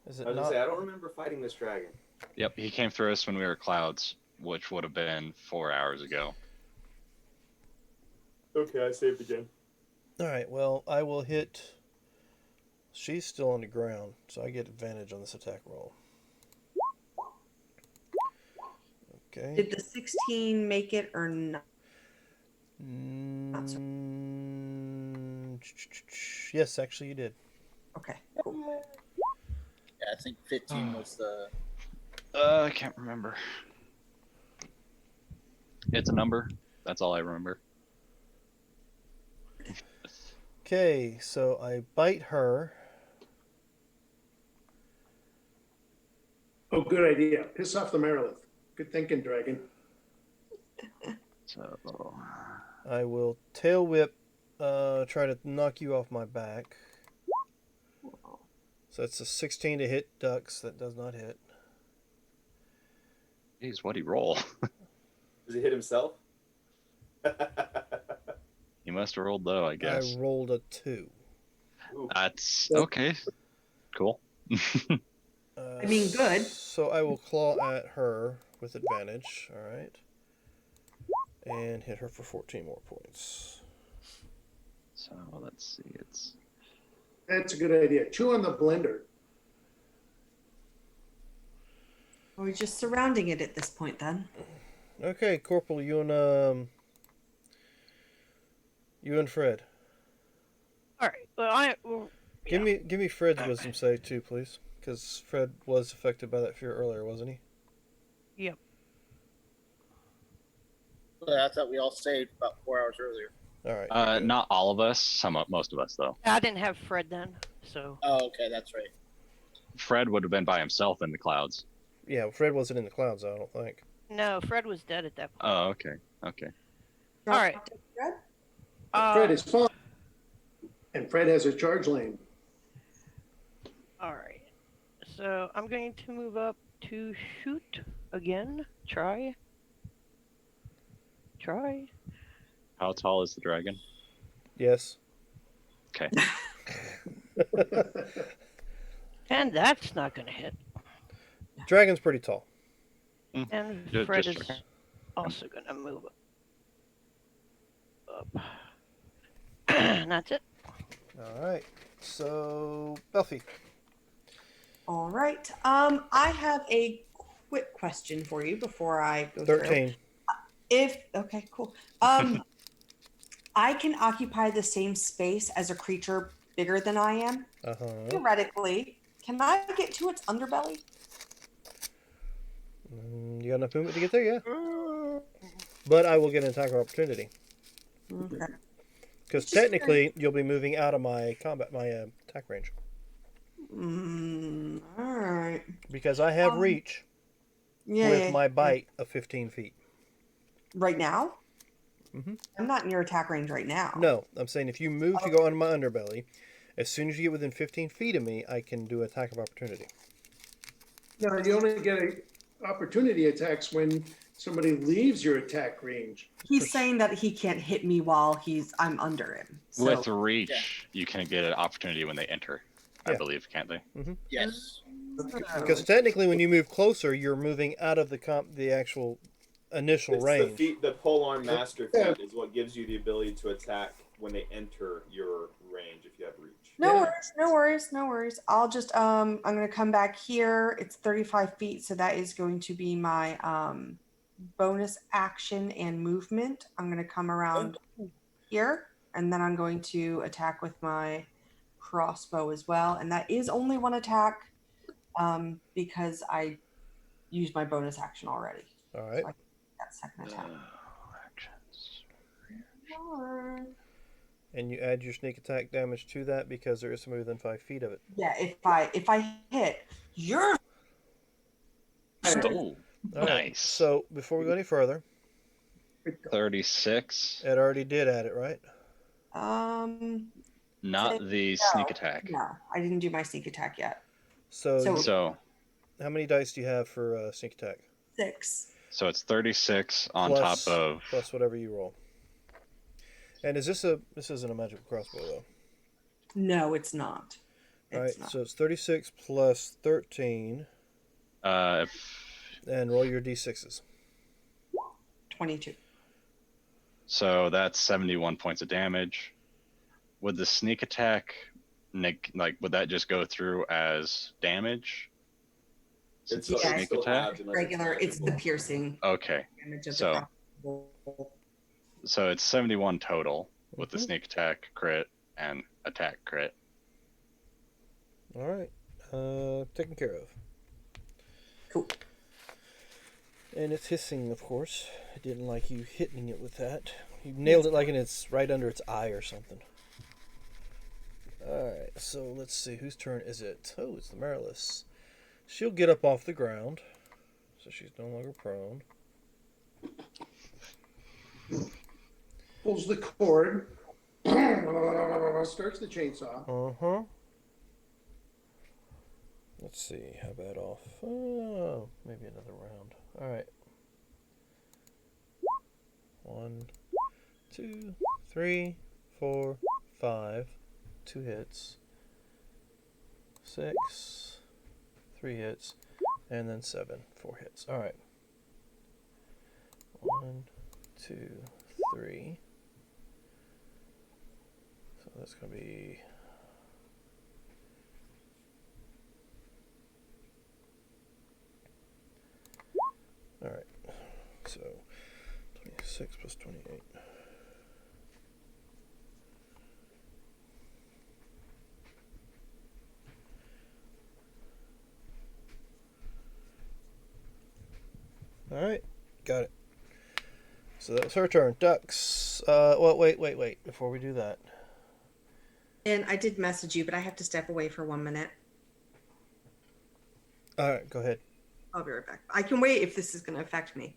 Is I it was gonna not? say I don't remember fighting this dragon. Yep, he came through us when we were clouds, which would have been 4 hours ago. Okay, I saved again. All right. Well, I will hit. She's still on the ground, so I get advantage on this attack roll. Okay. Did the 16 make it or not? Yes, actually, you did. Okay, cool. Yeah, I think 15 was the. I can't remember. It's a number. That's all I remember. Okay, so I bite her. Oh, good idea. Piss off the Merilith. Good thinking, Dragon. So I will tail whip, try to knock you off my back. So that's a 16 to hit Dux. That does not hit. Jeez, what'd he roll? Does he hit himself? He must have rolled low, I guess. I rolled a 2. Ooh. That's okay. Cool. I mean, good. So I will claw at her with advantage. All right. And hit her for 14 more points. So let's see. It's That's a good idea. Chew on the blender. We're just surrounding it at this point then. Okay, Corporal, you and Fred. All right. Well, Give me Fred's wisdom save too, please, because Fred was affected by that fear earlier, wasn't he? Yep. But I thought we all saved about 4 hours earlier. All right. not all of us. Most of us though. I didn't have Fred then, so. Oh, okay, that's right. Fred would have been by himself in the clouds. Yeah, Fred wasn't in the clouds, I don't think. No, Fred was dead at that point. Oh, okay. Okay. All right. Fred? Fred is fine. And Fred has a charge lane. All right. So I'm going to move up to shoot again. Try. How tall is the dragon? Yes. Okay. And that's not going to hit. Dragon's pretty tall. And Just Fred is checking. also going to move up. And that's it. All right. So, Buffy. All right. I have a quick question for you before I go through. 13. Okay, cool. I can occupy the same space as a creature bigger than I am. Uh-huh. Theoretically, can I get to its underbelly? You got enough movement to get there, yeah. But I will get an attack of opportunity. Okay. Because technically, you'll be moving out of my attack range. All right. Because I have reach Yeah. with yeah, my yeah. bite of 15 feet. Right now? Mhm. I'm not in your attack range right now. No, I'm saying if you move to go under my underbelly, as soon as you get within 15 feet of me, I can do attack of opportunity. No, you only get opportunity attacks when somebody leaves your attack range. He's saying that he can't hit me while I'm under him. So, With reach, you can get an opportunity when they enter. I Yeah. believe, can't they? Yes. Because technically, when you move closer, you're moving out of the actual initial It's range. the polearm master feat is what gives you the ability to attack when they enter your range if you have reach. no worries. I'll just I'm gonna come back here. It's 35 feet, so that is going to be my bonus action and movement. I'm gonna come around here, and then I'm going to attack with my crossbow as well. And that is only one attack, because I used my bonus action already. All right. So I get that second attack. Actions. And you add your sneak attack damage to that because there is somebody within 5 feet of it. Yeah, if I hit, you're Oh, All right. nice. So before we go any further, 36. Ed already did add it, right? Not the sneak attack. No, I didn't do my sneak attack yet. So, So- So how many dice do you have for sneak attack? 6. so it's 36 on Plus- top of Plus whatever you roll. And is this isn't a magical crossbow though? No, it's not. All right, It's not. so it's 36 plus 13, and roll your d6s. 22. so that's 71 points of damage. Would the sneak attack would that just go through as damage? Since It's it's Yeah, sneak still attack? halved unless Regular, it's the magical. piercing Okay. damage of So- the crossbow. So it's 71 total with the Mhm. sneak attack crit and attack crit. All right, taken care of. Cool. And it's hissing, of course. I didn't like you hitting it with that. You nailed it like it's right under its eye or something. Alright, so let's see. Whose turn is it? Oh, it's the Marilys. She'll get up off the ground. So she's no longer prone. Pulls the cord. Starts the chainsaw. Uh-huh. Let's see. How about off? Oh, maybe another round. Alright. 1, 2, 3, 4, 5. 2 hits. 6. 3 hits. And then 7. 4 hits. Alright. 1, 2, 3. So that's going to be... Alright. So 26 plus 28. Alright, got it. So that was her turn. Ducks. Well, wait. Before we do that. And I did message you, but I have to step away for 1 minute. Alright, go ahead. I'll be right back. I can wait if this is going to affect me.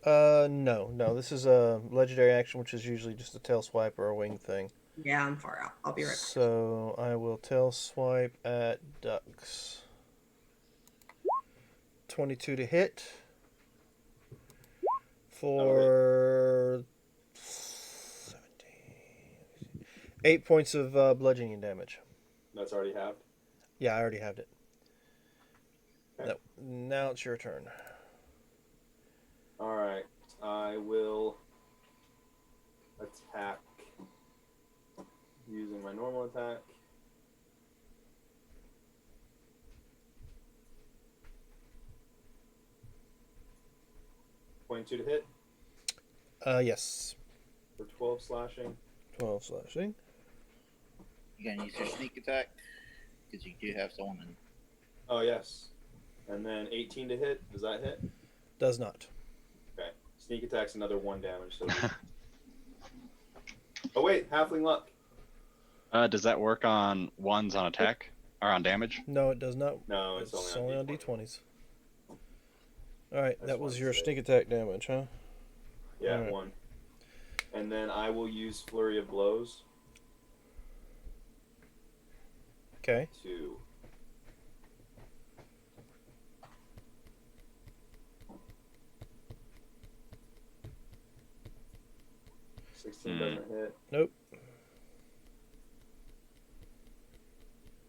No. This is a legendary action, which is usually just a tail swipe or a wing thing. Yeah, I'm far out. I'll be right back. So I will tail swipe at Ducks. 22 to hit. For 17. 8 points of bludgeoning damage. That's already halved. Yeah, I already have it. Okay. Now it's your turn. All right, I will attack using my normal attack. .2 to hit Yes. for 12 slashing. 12 slashing. You gonna use your sneak attack? Because you do have someone in. Oh yes, and then 18 to hit. Does that hit? Does not. Okay. Sneak attack's another 1 damage. So. Oh wait, halfling luck. Does that work on ones on attack or on damage? No, it does not. No, it's only on D20. D20s. Alright, That's that was one your save. sneak attack damage, huh? Yeah, Alright. 1. And then I will use flurry of blows Okay. to. Hmm. Doesn't hit. Nope.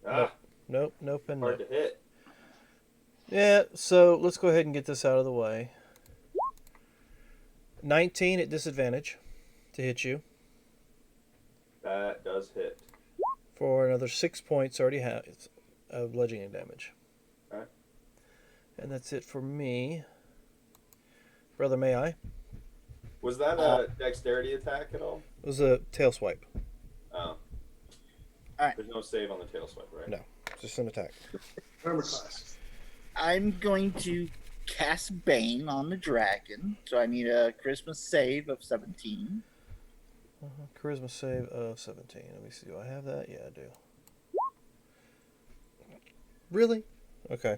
Ah, Nope, and hard nope. to hit. Yeah, so let's go ahead and get this out of the way. 19 at disadvantage to hit you That does hit. for another 6 points already have of bludgeoning damage. Okay. And that's it for me. Brother, may I? Was that a dexterity attack at all? It was a tail swipe. Oh. Alright. There's no save on the tail swipe, right? No. Just an attack. Armor class. I'm going to cast Bane on the dragon, so I need a Christmas save of 17. Charisma save of 17. Let me see. Do I have that? Yeah, I do. Really? Okay.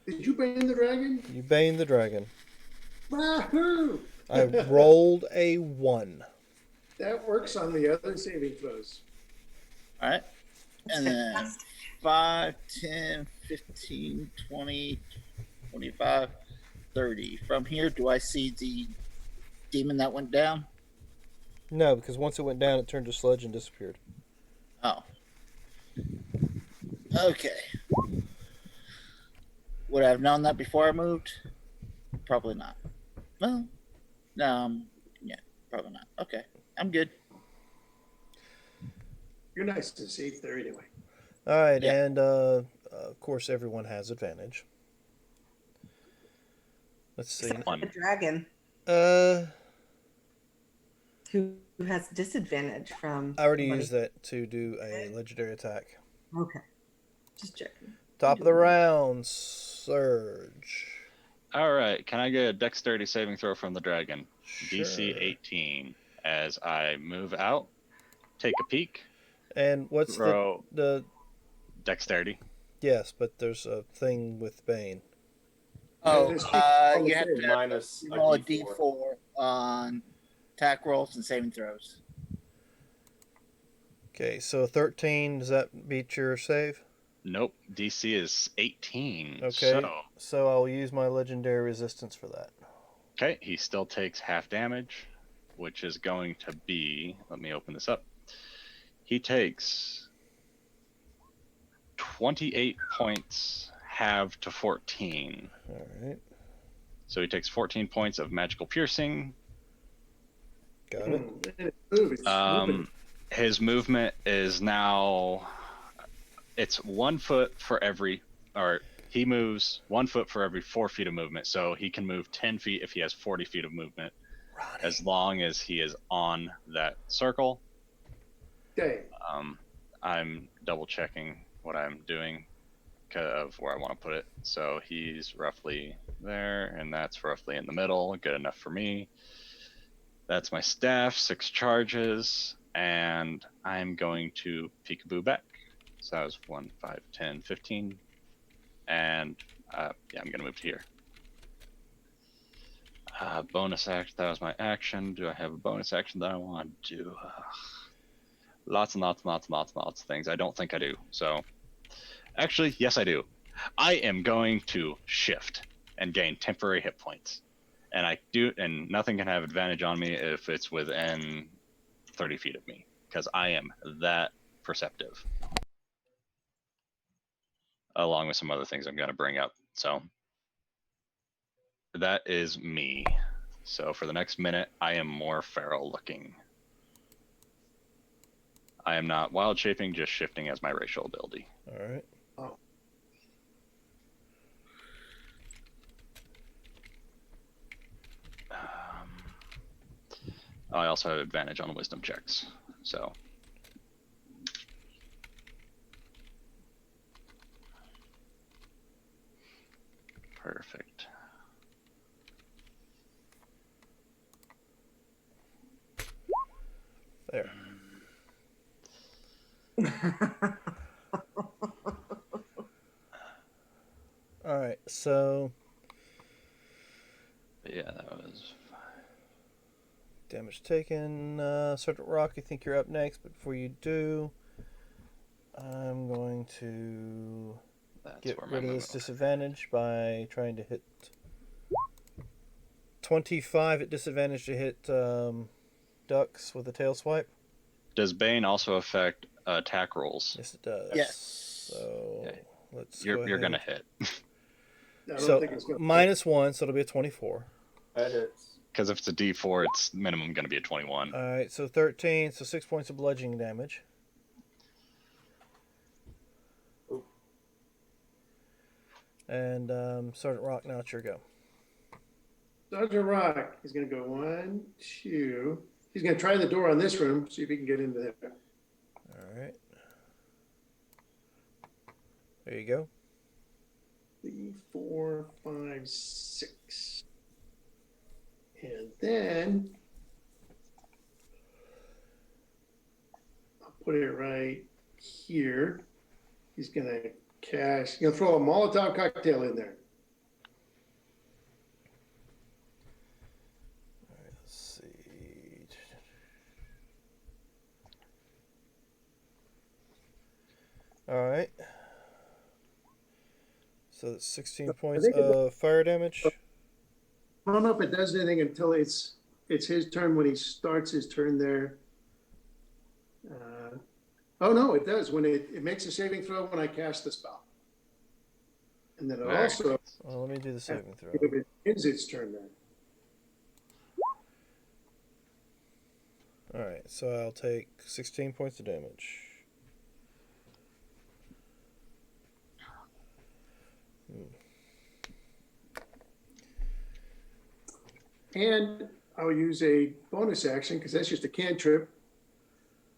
Did you bane the dragon? You bane the dragon. Wahoo! I rolled a 1. That works on the other saving throws. All right. And then 5, 10, 15, 20, 25, 30. From here, do I see the demon that went down? No, because once it went down, it turned to sludge and disappeared. Oh. Okay. Would I have known that before I moved? Probably not. Well, yeah, probably not. Okay, I'm good. You're nice to safe there anyway. All right, Yeah. and of course, everyone has advantage. Let's see. Except for One. the dragon, Uh, who has disadvantage from. I already somebody. used that to do a legendary attack. Okay. Just checking. Top of the round, Surge. All right. Can I get a dexterity saving throw from the dragon? Sure. DC 18. As I move out, take a peek, And what's throw the dexterity. yes, but there's a thing with Bane. Oh, just keep you have to Minus a roll a D4. D4 on attack rolls and saving throws. Okay, so 13, does that beat your save? Nope. DC is 18. Okay. So I'll use my legendary resistance for that. Okay, he still takes half damage, which is going to be, let me open this up. He takes 28 points, halved to 14. All right, So he takes 14 points of magical piercing. got it. It's moving. His movement is now, it's 1 foot for every, or he moves 1 foot for every 4 feet of movement. So he can move 10 feet if he has 40 feet of movement, as long as he is on that circle. Okay. I'm double checking what I'm doing of where I want to put it. So he's roughly there, and that's roughly in the middle. Good enough for me. That's my staff, 6 charges, and I'm going to peekaboo back. So that was 1, 5, 10, 15. And yeah, I'm going to move to here. Bonus action, that was my action. Do I have a bonus action that I want to do? Lots and lots and lots and lots and lots of things. I don't think I do. So, actually, yes, I do. I am going to shift and gain temporary hit points. And I do, and nothing can have advantage on me if it's within 30 feet of me, because I am that perceptive. Along with some other things I'm going to bring up. So, that is me. So, for the next minute, I am more feral looking. I am not wild shaping, just shifting as my racial ability. All right. I also have advantage on wisdom checks. So. Perfect. There. All right, so Yeah, that was. damage taken. Sergeant Rock, I think you're up next, but before you do, I'm going to That's get where my rid of movement this disadvantage by trying to hit 25 at disadvantage to hit ducks with a tail swipe. Does Bane also affect attack rolls? Yes, it does. Yes. So Okay. let's. You're go gonna ahead. hit. I don't So think it's gonna -1, so it'll be a 24. That hits. Because if it's a D4, it's minimum gonna be a 21. All right, so 13, so 6 points of bludgeoning damage. Ooh. And Sergeant Rock, now it's your go. Sergeant Rock is going to go 1, 2. He's going to try the door on this room, see if he can get into there. All right. There you go. 3, 4, 5, 6. And then I'll put it right here. He's going to cast, he's going to throw a Molotov cocktail in there. All right, let's see. All right. So that's 16 I points think of fire damage. I don't know if it does anything until it's his turn when he starts his turn there. Oh no, it does when it makes a saving throw when I cast the spell, and then it Very also Well, let me do the saving throw. if it ends its turn then. All right, so I'll take 16 points of damage. And I'll use a bonus action because that's just a cantrip,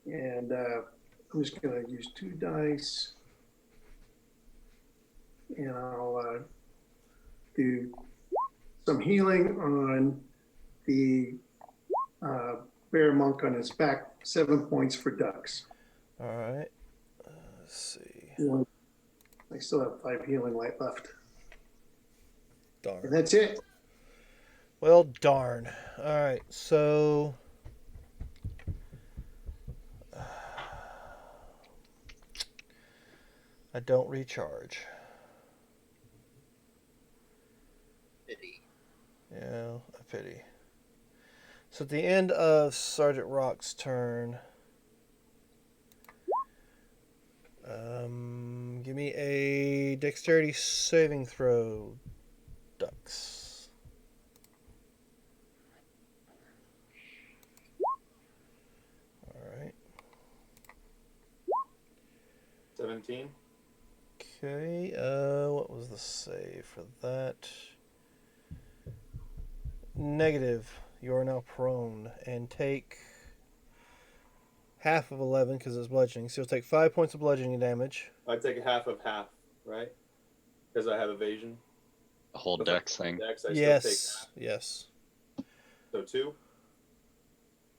and I'm just going to use 2 dice, and I'll do some healing on the bear monk on his back, 7 points for ducks. All right. Let's see. I still have 5 healing light left. Darn. And that's it. Well, darn. All right, so I don't recharge. Pity. Yeah, a pity. So at the end of Sergeant Rock's turn, give me a dexterity saving throw, ducks. All right. 17. Okay. What was the save for that? Negative. You are now prone and take half of 11 because it's bludgeoning. So you'll take 5 points of bludgeoning damage. I take a half of half, right? Because I have evasion. The whole If I dex roll thing. Dex, I Yes. still take half. Yes. So 2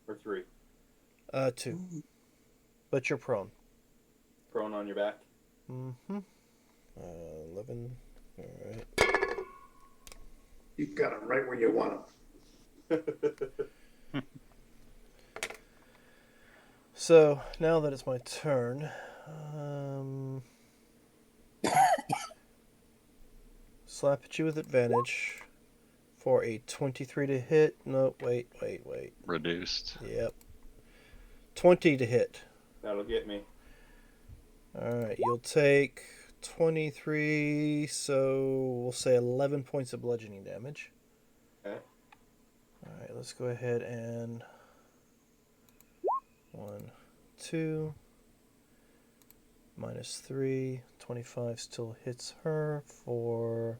or 3. 2. But you're prone. Prone on your back. Mm-hmm. 11. All right. You got him right where you want him. So now that it's my turn, slap at you with advantage for a 23 to hit. No, wait. Reduced. Yep. 20 to hit. That'll get me. All right, you'll take 23, so we'll say 11 points of bludgeoning damage. Okay. All right, let's go ahead and 1, 2, minus 3, 25 still hits her for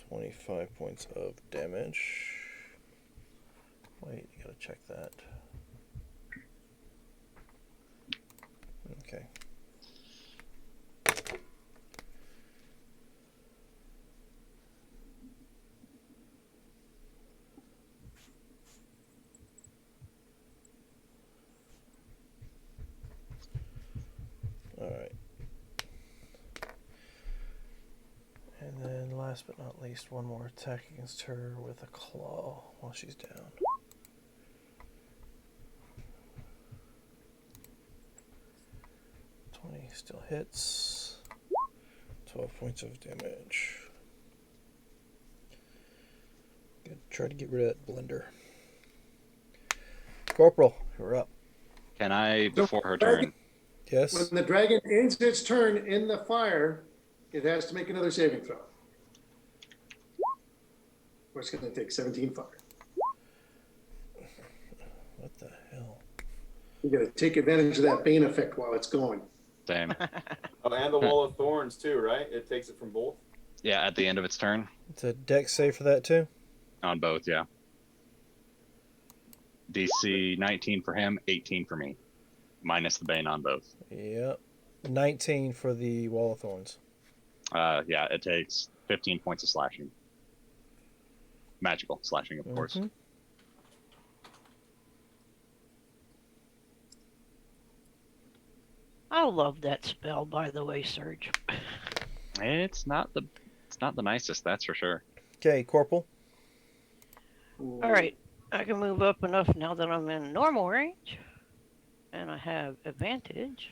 25 points of damage. Wait, you gotta check that. Okay. All right. And then last but not least, one more attack against her with a claw while she's down. Still hits. 12 points of damage. Good. Try to get rid of that blender. Corporal, you're up. Can I, before her turn? Yes. When the dragon ends its turn in the fire, it has to make another saving throw. Or it's going to take 17 fire. What the hell? You got to take advantage of that Bane effect while it's going. Same. Oh, and the Wall of Thorns too, right? It takes it from both. Yeah, at the end of its turn. It's a dex save for that too? On both, yeah. DC 19 for him, 18 for me. Minus the Bane on both. Yep. 19 for the Wall of Thorns. Yeah, it takes 15 points of slashing. Magical slashing, of course. Mhm. I love that spell, by the way, Serge. It's not the nicest, that's for sure. Okay, Corporal. All right, I can move up enough now that I'm in normal range. and I have advantage.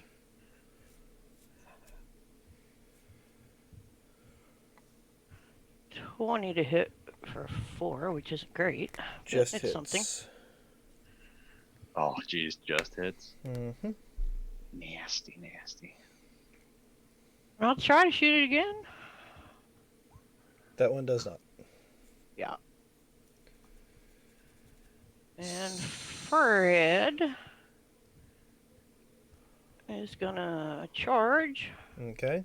$20 to hit for 4, which isn't great. but Just it's hits. something. Oh, geez, just hits. Mm-hmm. Nasty, nasty. I'll try to shoot it again. That one does not. Yeah. And Fred is gonna charge. Okay.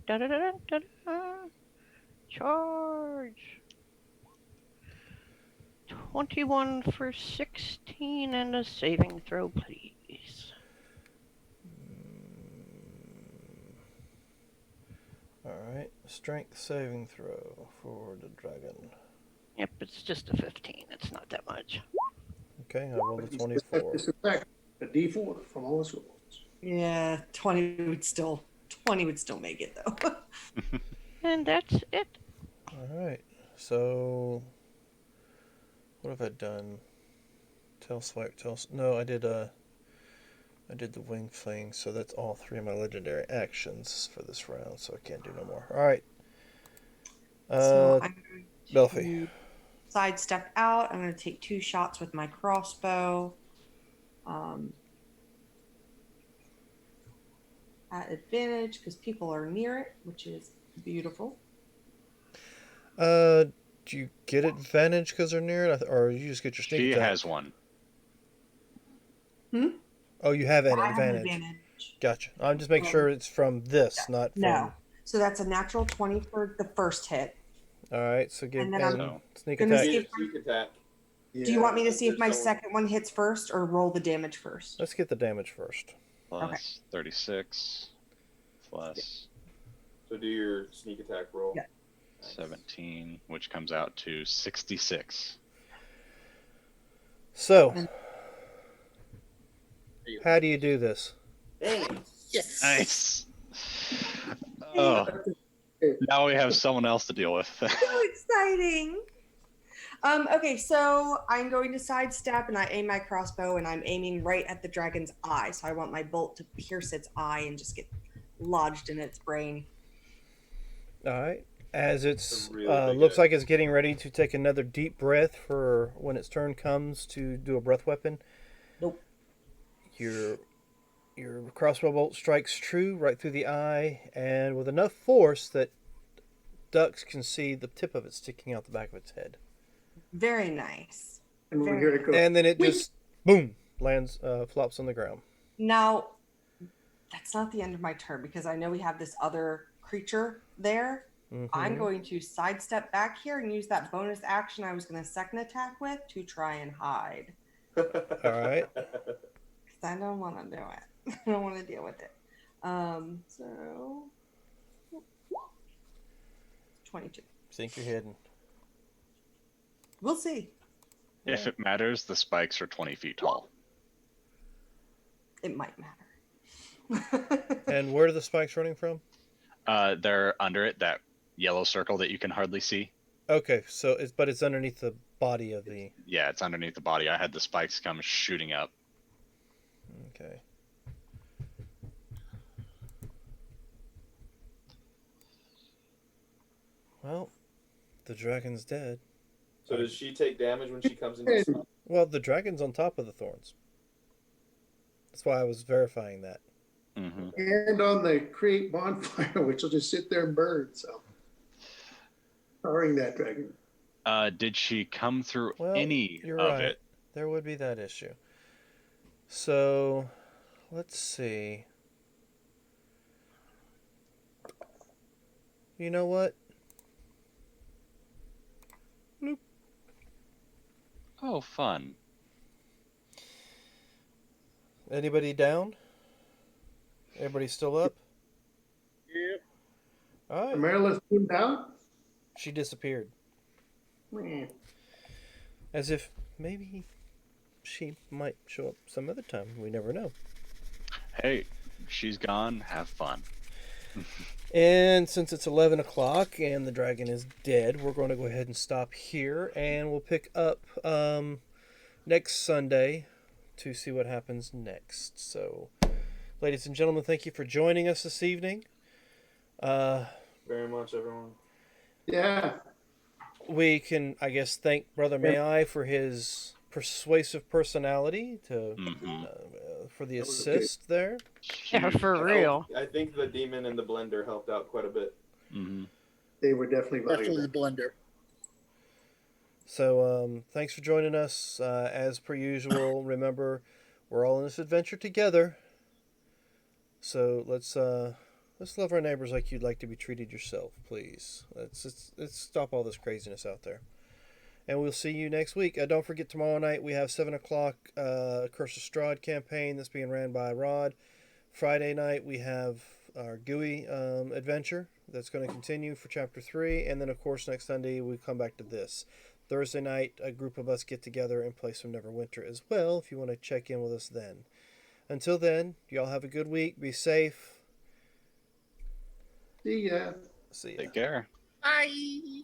Da-da-da-da-da-da. Charge. 21 for 16 and a saving throw, please. Alright. Strength saving throw for the dragon. Yep, it's just a 15. It's not that much. Okay, I rolled a But he's 24. Disadvantage, a D4 from all his rolls. Yeah, 20 would still make it though. And that's it. Alright. So what have I done? Tail swipe, no, I did the wing fling, so that's all 3 of my legendary actions for this round, so I can't do no more. Alright. So I'm going Belfie. to sidestep out. I'm going to take 2 shots with my crossbow. At advantage because people are near it, which is beautiful. Do you get advantage because they're near it, or you just get your sneak She attack? has one. Oh, you have an I have an advantage. advantage. Gotcha. I'm just making sure it's from this, not from. No. So that's a natural 20 for the first hit. All right, so give And then I'm So, sneak gonna attack. see- Need a sneak attack. Do you want me to see if my There's someone- second one hits first or roll the damage first? Let's get the damage first. plus 36, plus So do your sneak attack roll. Yeah. Nice. 17, which comes out to 66. So, And- how do you do this? Yes. Nice. Oh, now we have someone else to deal with. So exciting. Okay, so I'm going to sidestep and I aim my crossbow and I'm aiming right at the dragon's eye. So I want my bolt to pierce its eye and just get lodged in its brain. All right. As it's It's a really big looks hit. like it's getting ready to take another deep breath for when its turn comes to do a breath weapon. Nope. Your crossbow bolt strikes true right through the eye, and with enough force that Dux can see the tip of it sticking out the back of its head. Very nice. And we hear it go. And then it Whee! just boom lands, flops on the ground. Now, that's not the end of my turn because I know we have this other creature there. I'm Mhm. going to sidestep back here and use that bonus action I was going to second attack with to try and hide. All right. Because I don't want to do it. I don't want to deal with it. So 22. Think you're hidden. We'll see. If it matters, the spikes are 20 feet tall. It might matter. And where are the spikes running from? They're under it, that yellow circle that you can hardly see. Okay, so it's underneath the body of the. Yeah, it's underneath the body. I had the spikes come shooting up. Okay. Well, the dragon's dead. So does she take damage when she comes into the Well, the dragon's on top of the thorns. That's why I was verifying that. Mm-hmm. And on the create bonfire, which will just sit there and burn. So, powering that dragon. Did she come through Well, any you're of right. it? There would be that issue. So, let's see. You know what? Oh, fun. Anybody down? Everybody still up? Yep. All right. Marilyn zoomed out. She disappeared. Meh. As if maybe she might show up some other time. We never know. Hey, she's gone. Have fun. And since it's 11 o'clock and the dragon is dead, we're going to go ahead and stop here. And we'll pick up next Sunday to see what happens next. So, ladies and gentlemen, thank you for joining us this evening. Very much, everyone. Yeah. We can, I guess, thank Brother May I for his persuasive personality to for the That was assist there. Yeah, for real. I think the demon and the blender helped out quite a bit. They were definitely Definitely valuable. the blender. So, thanks for joining us. As per usual, remember, we're all in this adventure together. So let's love our neighbors like you'd like to be treated yourself, please. Let's stop all this craziness out there. And we'll see you next week. Don't forget, tomorrow night we have 7 o'clock Curse of Strahd campaign that's being ran by Rod. Friday night we have our GUI adventure that's going to continue for Chapter 3. And then, of course, next Sunday we come back to this. Thursday night, a group of us get together and play some Neverwinter as well, if you want to check in with us then. Until then, y'all have a good week. Be safe. See ya. See ya. Take care. Bye.